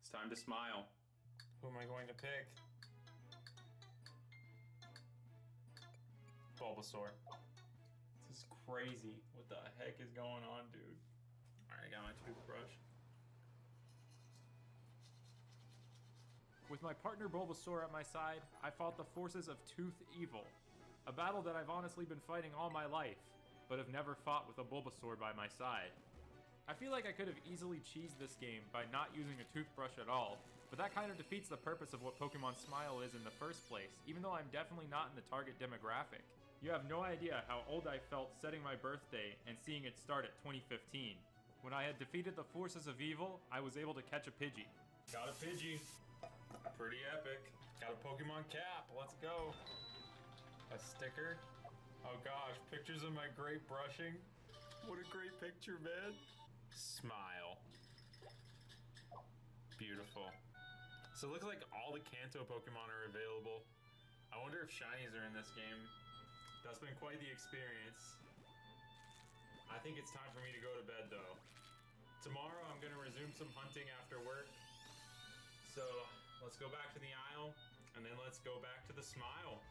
It's time to smile. Who am I going to pick? Bulbasaur. This is crazy. What the heck is going on, dude? Alright, I got my toothbrush. With my partner Bulbasaur at my side, I fought the forces of Tooth Evil. A battle that I've honestly been fighting all my life, but have never fought with a Bulbasaur by my side. I feel like I could have easily cheesed this game by not using a toothbrush at all, but that kind of defeats the purpose of what Pokemon Smile is in the first place, even though I'm definitely not in the target demographic. You have no idea how old I felt setting my birthday and seeing it start at 2015. When I had defeated the forces of evil, I was able to catch a Pidgey. Got a Pidgey. Pretty epic. Got a Pokemon cap. Let's go. A sticker. Oh gosh, pictures of my great brushing. What a great picture, man. Smile. Beautiful. So it looks like all the Kanto Pokemon are available. I wonder if shinies are in this game. That's been quite the experience. I think it's time for me to go to bed though. Tomorrow I'm gonna resume some hunting after work. So let's go back to the Isle, and then let's go back to the Smile.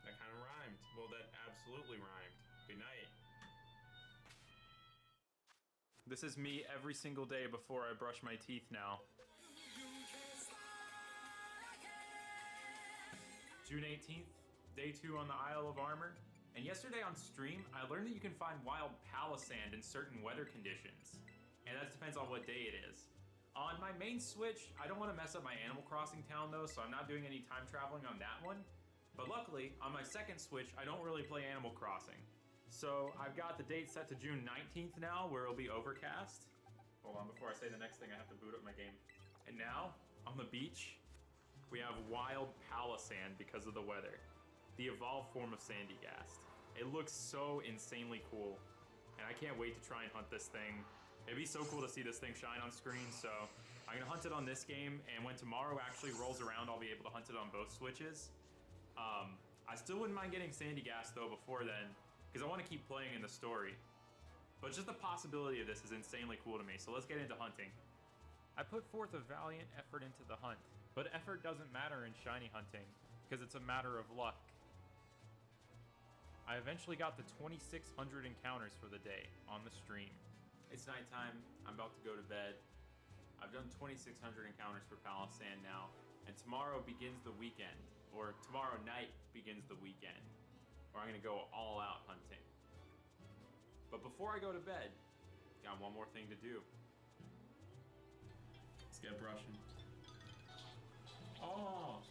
That kind of rhymed. Well, that absolutely rhymed. Good night. This is me every single day before I brush my teeth now. June 18th, day 2 on the Isle of Armor. And yesterday on stream, I learned that you can find wild palisand in certain weather conditions. And that depends on what day it is. On my main Switch, I don't want to mess up my Animal Crossing town though, so I'm not doing any time traveling on that one. But luckily, on my second Switch, I don't really play Animal Crossing. So I've got the date set to June 19th now, where it'll be overcast. Hold on, before I say the next thing, I have to boot up my game. And now, on the beach, we have wild palisand because of the weather. The evolved form of Sandygast. It looks so insanely cool, and I can't wait to try and hunt this thing. It'd be so cool to see this thing shine on screen, so I'm gonna hunt it on this game, and when tomorrow actually rolls around, I'll be able to hunt it on both Switches. I still wouldn't mind getting Sandygast though before then, because I want to keep playing in the story. But just the possibility of this is insanely cool to me, so let's get into hunting. I put forth a valiant effort into the hunt, but effort doesn't matter in shiny hunting, because it's a matter of luck. I eventually got the 2,600 encounters for the day on the stream. It's nighttime, I'm about to go to bed. I've done 2,600 encounters for Palisand now, and tomorrow begins the weekend, or tomorrow night begins the weekend, where I'm gonna go all out hunting. But before I go to bed, got one more thing to do. Let's get brushing. Oh,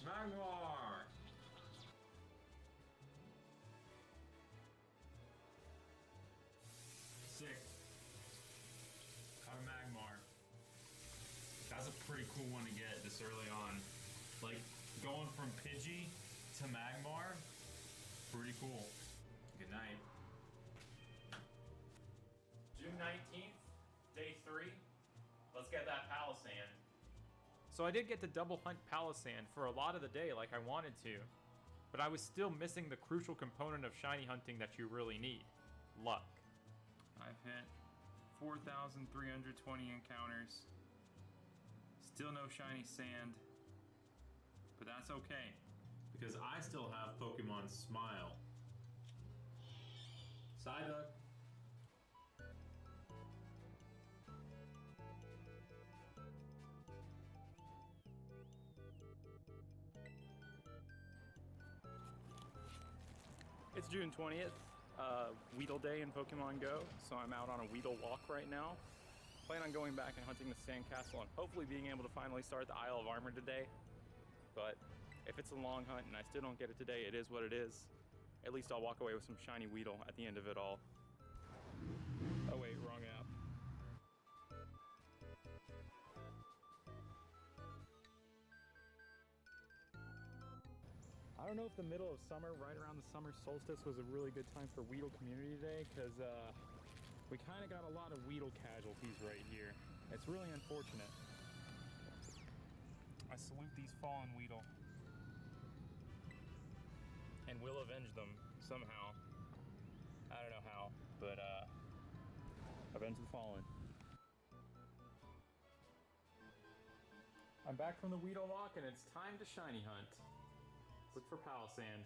Magmar! Sick. Got a Magmar. That's a pretty cool one to get this early on. Like, going from Pidgey to Magmar, pretty cool. Good night. June 19th, day 3. Let's get that Palisand. So I did get to double hunt Palisand for a lot of the day like I wanted to, but I was still missing the crucial component of shiny hunting that you really need, luck. I've hit 4,320 encounters. Still no shiny sand, but that's okay, because I still have Pokemon Smile. Psyduck. It's June 20th, Weedle Day in Pokemon Go, so I'm out on a Weedle walk right now. Plan on going back and hunting the Sandcastle and hopefully being able to finally start the Isle of Armor today. But if it's a long hunt and I still don't get it today, it is what it is. At least I'll walk away with some shiny Weedle at the end of it all. Oh wait, wrong app. I don't know if the middle of summer, right around the summer solstice, was a really good time for Weedle Community Day, because we kind of got a lot of Weedle casualties right here. It's really unfortunate. I salute these fallen Weedle. And will avenge them somehow. I don't know how, but avenge the fallen. I'm back from the Weedle walk and it's time to shiny hunt. Look for Palisand.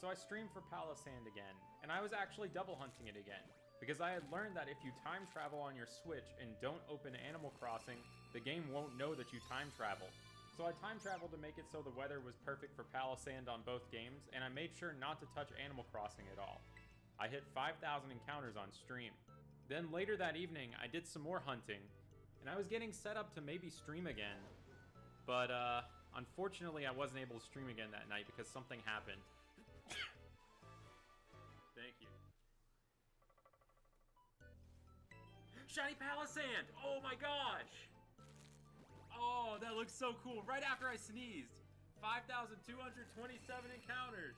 So I streamed for Palisand again, and I was actually double hunting it again, because I had learned that if you time travel on your Switch and don't open Animal Crossing, the game won't know that you time traveled. So I time traveled to make it so the weather was perfect for Palisand on both games, and I made sure not to touch Animal Crossing at all. I hit 5,000 encounters on stream. Then later that evening, I did some more hunting, and I was getting set up to maybe stream again. But, unfortunately, I wasn't able to stream again that night because something happened. Thank you. Shiny Palisand! Oh my gosh! Oh, that looks so cool. Right after I sneezed. 5,227 encounters.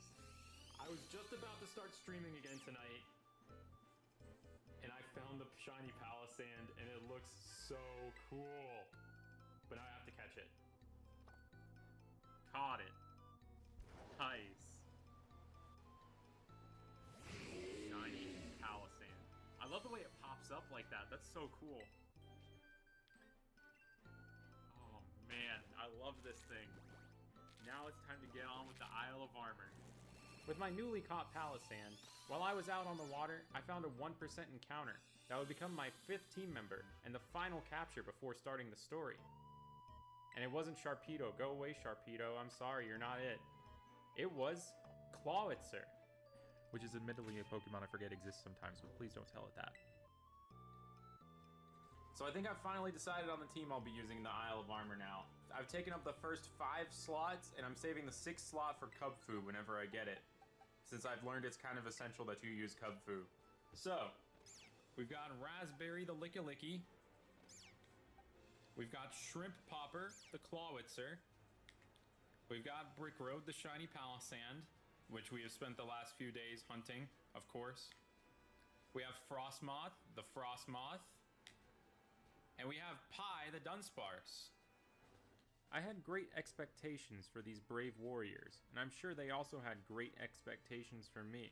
I was just about to start streaming again tonight, and I found the shiny Palisand, and it looks so cool. But now I have to catch it. Caught it. Nice. Shiny Palisand. I love the way it pops up like that. That's so cool. Oh man, I love this thing. Now it's time to get on with the Isle of Armor. With my newly caught Palisand, while I was out on the water, I found a 1% encounter that would become my 5th team member and the final capture before starting the story. And it wasn't Sharpedo. Go away, Sharpedo. I'm sorry, you're not it. It was Clawitzer, which is admittedly a Pokemon I forget exists sometimes, but please don't tell it that. So I think I've finally decided on the team I'll be using in the Isle of Armor now. I've taken up the first 5 slots, and I'm saving the 6th slot for Kubfu whenever I get it, since I've learned it's kind of essential that you use Kubfu. So, we've got Raspberry the Licky-Licky. We've got Shrimp Popper, the Clawitzer. We've got Brick Road, the Shiny Palisand, which we have spent the last few days hunting, of course. We have Frostmoth, the Frostmoth. And we have Pie, the Dunsparce. I had great expectations for these brave warriors, and I'm sure they also had great expectations for me.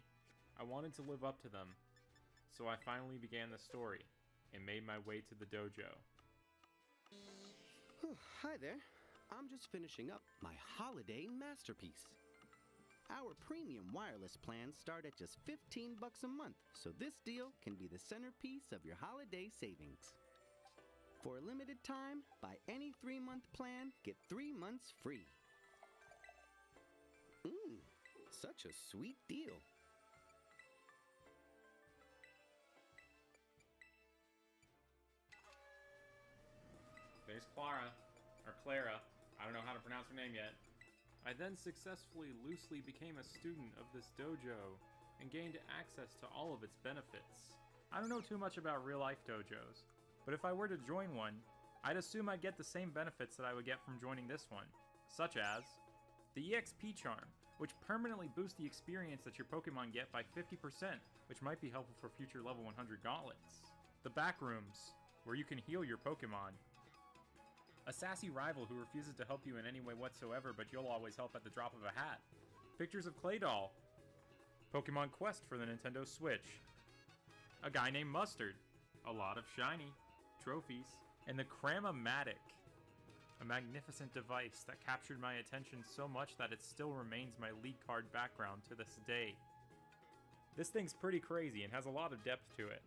I wanted to live up to them, so I finally began the story and made my way to the dojo. Hi there. I'm just finishing up my holiday masterpiece. Our premium wireless plans start at just $15 a month, so this deal can be the centerpiece of your holiday savings. For a limited time, buy any 3-month plan, get 3 months free. Such a sweet deal. There's Clara, or Clara. I don't know how to pronounce her name yet. I then successfully loosely became a student of this dojo and gained access to all of its benefits. I don't know too much about real-life dojos, but if I were to join one, I'd assume I'd get the same benefits that I would get from joining this one, such as the EXP charm, which permanently boosts the experience that your Pokemon get by 50%, which might be helpful for future level 100 gauntlets. The back rooms, where you can heal your Pokemon. A sassy rival who refuses to help you in any way whatsoever, but you'll always help at the drop of a hat. Pictures of Claydol. Pokemon Quest for the Nintendo Switch. A guy named Mustard. A lot of shiny trophies. And the Cram-O-Matic. A magnificent device that captured my attention so much that it still remains my lead card background to this day. This thing's pretty crazy and has a lot of depth to it.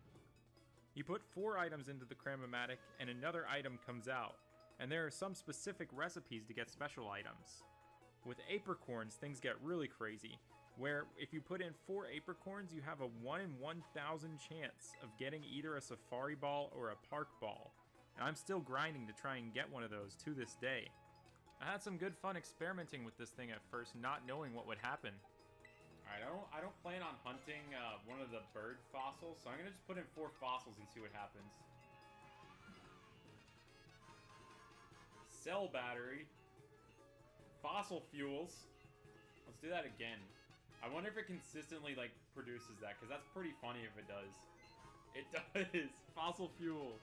You put 4 items into the Cram-O-Matic and another item comes out, and there are some specific recipes to get special items. With apricorns, things get really crazy, where if you put in 4 apricorns, you have a 1 in 1,000 chance of getting either a safari ball or a park ball, and I'm still grinding to try and get one of those to this day. I had some good fun experimenting with this thing at first, not knowing what would happen. Alright, I don't plan on hunting one of the bird fossils, so I'm gonna just put in 4 fossils and see what happens. Cell battery. Fossil fuels. Let's do that again. I wonder if it consistently, like, produces that, because that's pretty funny if it does. It does! Fossil fuels.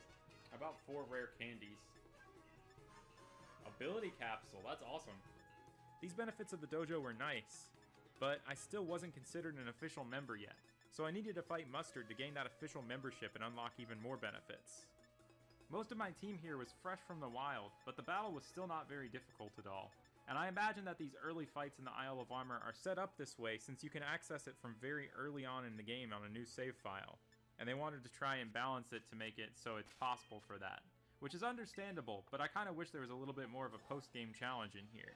How about 4 rare candies? Ability capsule, that's awesome. These benefits of the dojo were nice, but I still wasn't considered an official member yet, so I needed to fight Mustard to gain that official membership and unlock even more benefits. Most of my team here was fresh from the wild, but the battle was still not very difficult at all, and I imagine that these early fights in the Isle of Armor are set up this way since you can access it from very early on in the game on a new save file, and they wanted to try and balance it to make it so it's possible for that. Which is understandable, but I kind of wish there was a little bit more of a post-game challenge in here.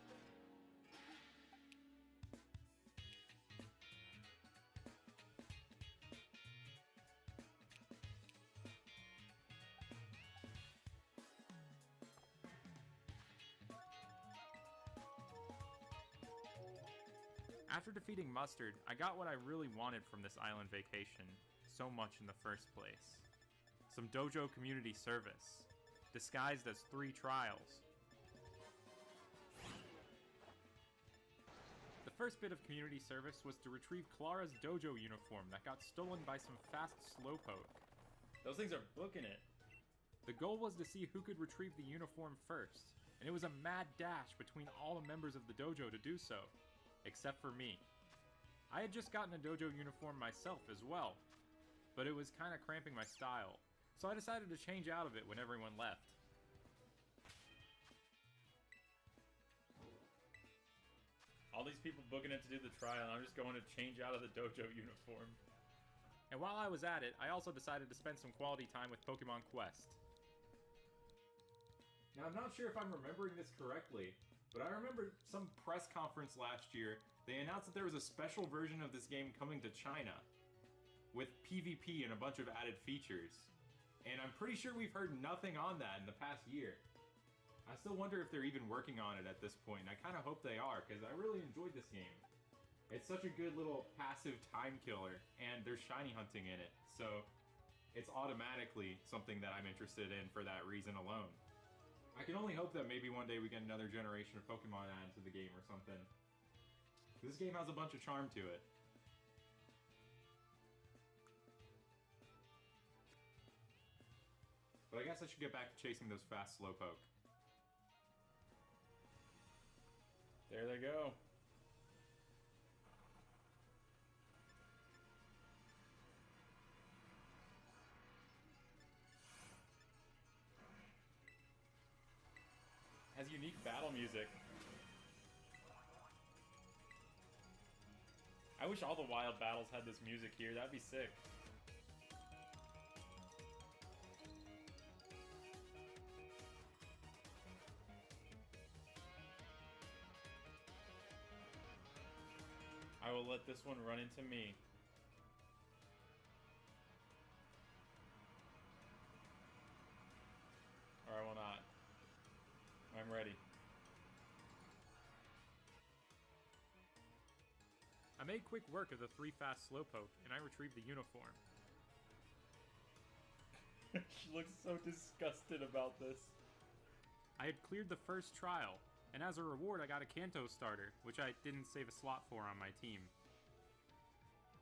After defeating Mustard, I got what I really wanted from this island vacation so much in the first place. Some dojo community service, disguised as 3 trials. The first bit of community service was to retrieve Clara's dojo uniform that got stolen by some fast slowpoke. Those things are booking it. The goal was to see who could retrieve the uniform first, and it was a mad dash between all the members of the dojo to do so, except for me. I had just gotten a dojo uniform myself as well, but it was kinda cramping my style, so I decided to change out of it when everyone left. All these people booking it to do the trial, and I'm just going to change out of the dojo uniform. And while I was at it, I also decided to spend some quality time with Pokemon Quest. Now, I'm not sure if I'm remembering this correctly, but I remember some press conference last year, they announced that there was a special version of this game coming to China, with PvP and a bunch of added features. And I'm pretty sure we've heard nothing on that in the past year. I still wonder if they're even working on it at this point, and I kind of hope they are, because I really enjoyed this game. It's such a good little passive time killer, and there's shiny hunting in it, so it's automatically something that I'm interested in for that reason alone. I can only hope that maybe one day we get another generation of Pokemon added to the game or something. This game has a bunch of charm to it. But I guess I should get back to chasing those fast slowpoke. There they go. Has unique battle music. I wish all the wild battles had this music here, that'd be sick. I will let this one run into me. Or I will not. I'm ready. I made quick work of the 3 fast slowpoke, and I retrieved the uniform. She looks so disgusted about this. I had cleared the first trial, and as a reward I got a Kanto starter, which I didn't save a slot for on my team.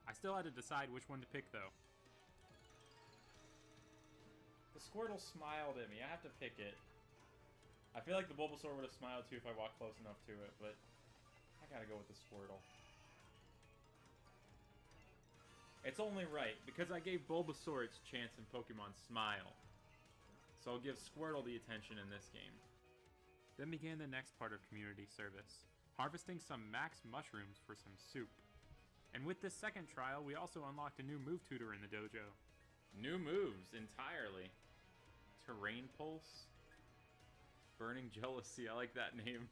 I still had to decide which one to pick though. The Squirtle smiled at me, I have to pick it. I feel like the Bulbasaur would have smiled too if I walked close enough to it, but I gotta go with the Squirtle. It's only right, because I gave Bulbasaur its chance in Pokemon Smile. So I'll give Squirtle the attention in this game. Then began the next part of community service, harvesting some max mushrooms for some soup. And with this second trial, we also unlocked a new move tutor in the dojo. New moves, entirely. Terrain Pulse. Burning Jealousy, I like that name.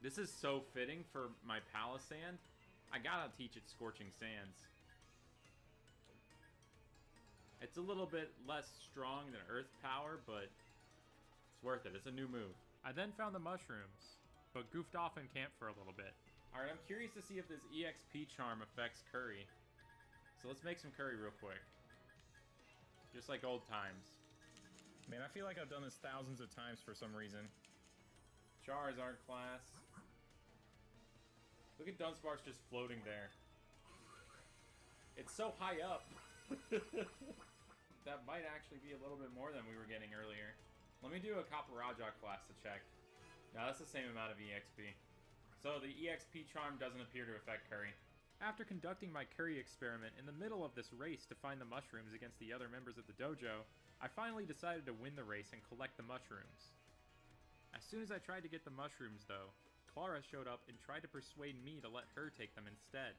This is so fitting for my Palisand. I gotta teach it Scorching Sands. It's a little bit less strong than Earth Power, but it's worth it. It's a new move. I then found the mushrooms, but goofed off in camp for a little bit. Alright, I'm curious to see if this EXP charm affects curry. So let's make some curry real quick. Just like old times. Man, I feel like I've done this thousands of times for some reason. Charizard class. Look at Dunsparce just floating there. It's so high up. That might actually be a little bit more than we were getting earlier. Let me do a Copperajah class to check. No, that's the same amount of EXP. So the EXP charm doesn't appear to affect curry. After conducting my curry experiment in the middle of this race to find the mushrooms against the other members of the dojo, I finally decided to win the race and collect the mushrooms. As soon as I tried to get the mushrooms though, Clara showed up and tried to persuade me to let her take them instead.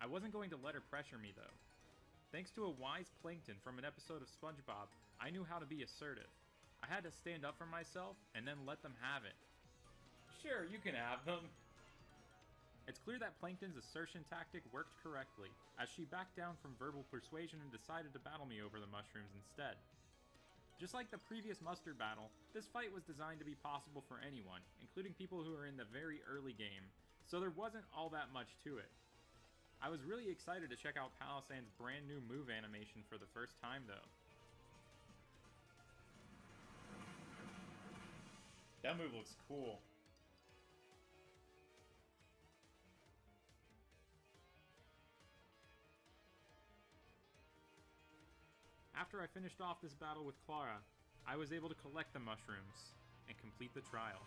I wasn't going to let her pressure me though. Thanks to a wise Plankton from an episode of SpongeBob, I knew how to be assertive. I had to stand up for myself and then let them have it. Sure, you can have them. It's clear that Plankton's assertion tactic worked correctly, as she backed down from verbal persuasion and decided to battle me over the mushrooms instead. Just like the previous mustard battle, this fight was designed to be possible for anyone, including people who are in the very early game, so there wasn't all that much to it. I was really excited to check out Palisand's brand new move animation for the first time though. That move looks cool. After I finished off this battle with Clara, I was able to collect the mushrooms and complete the trial.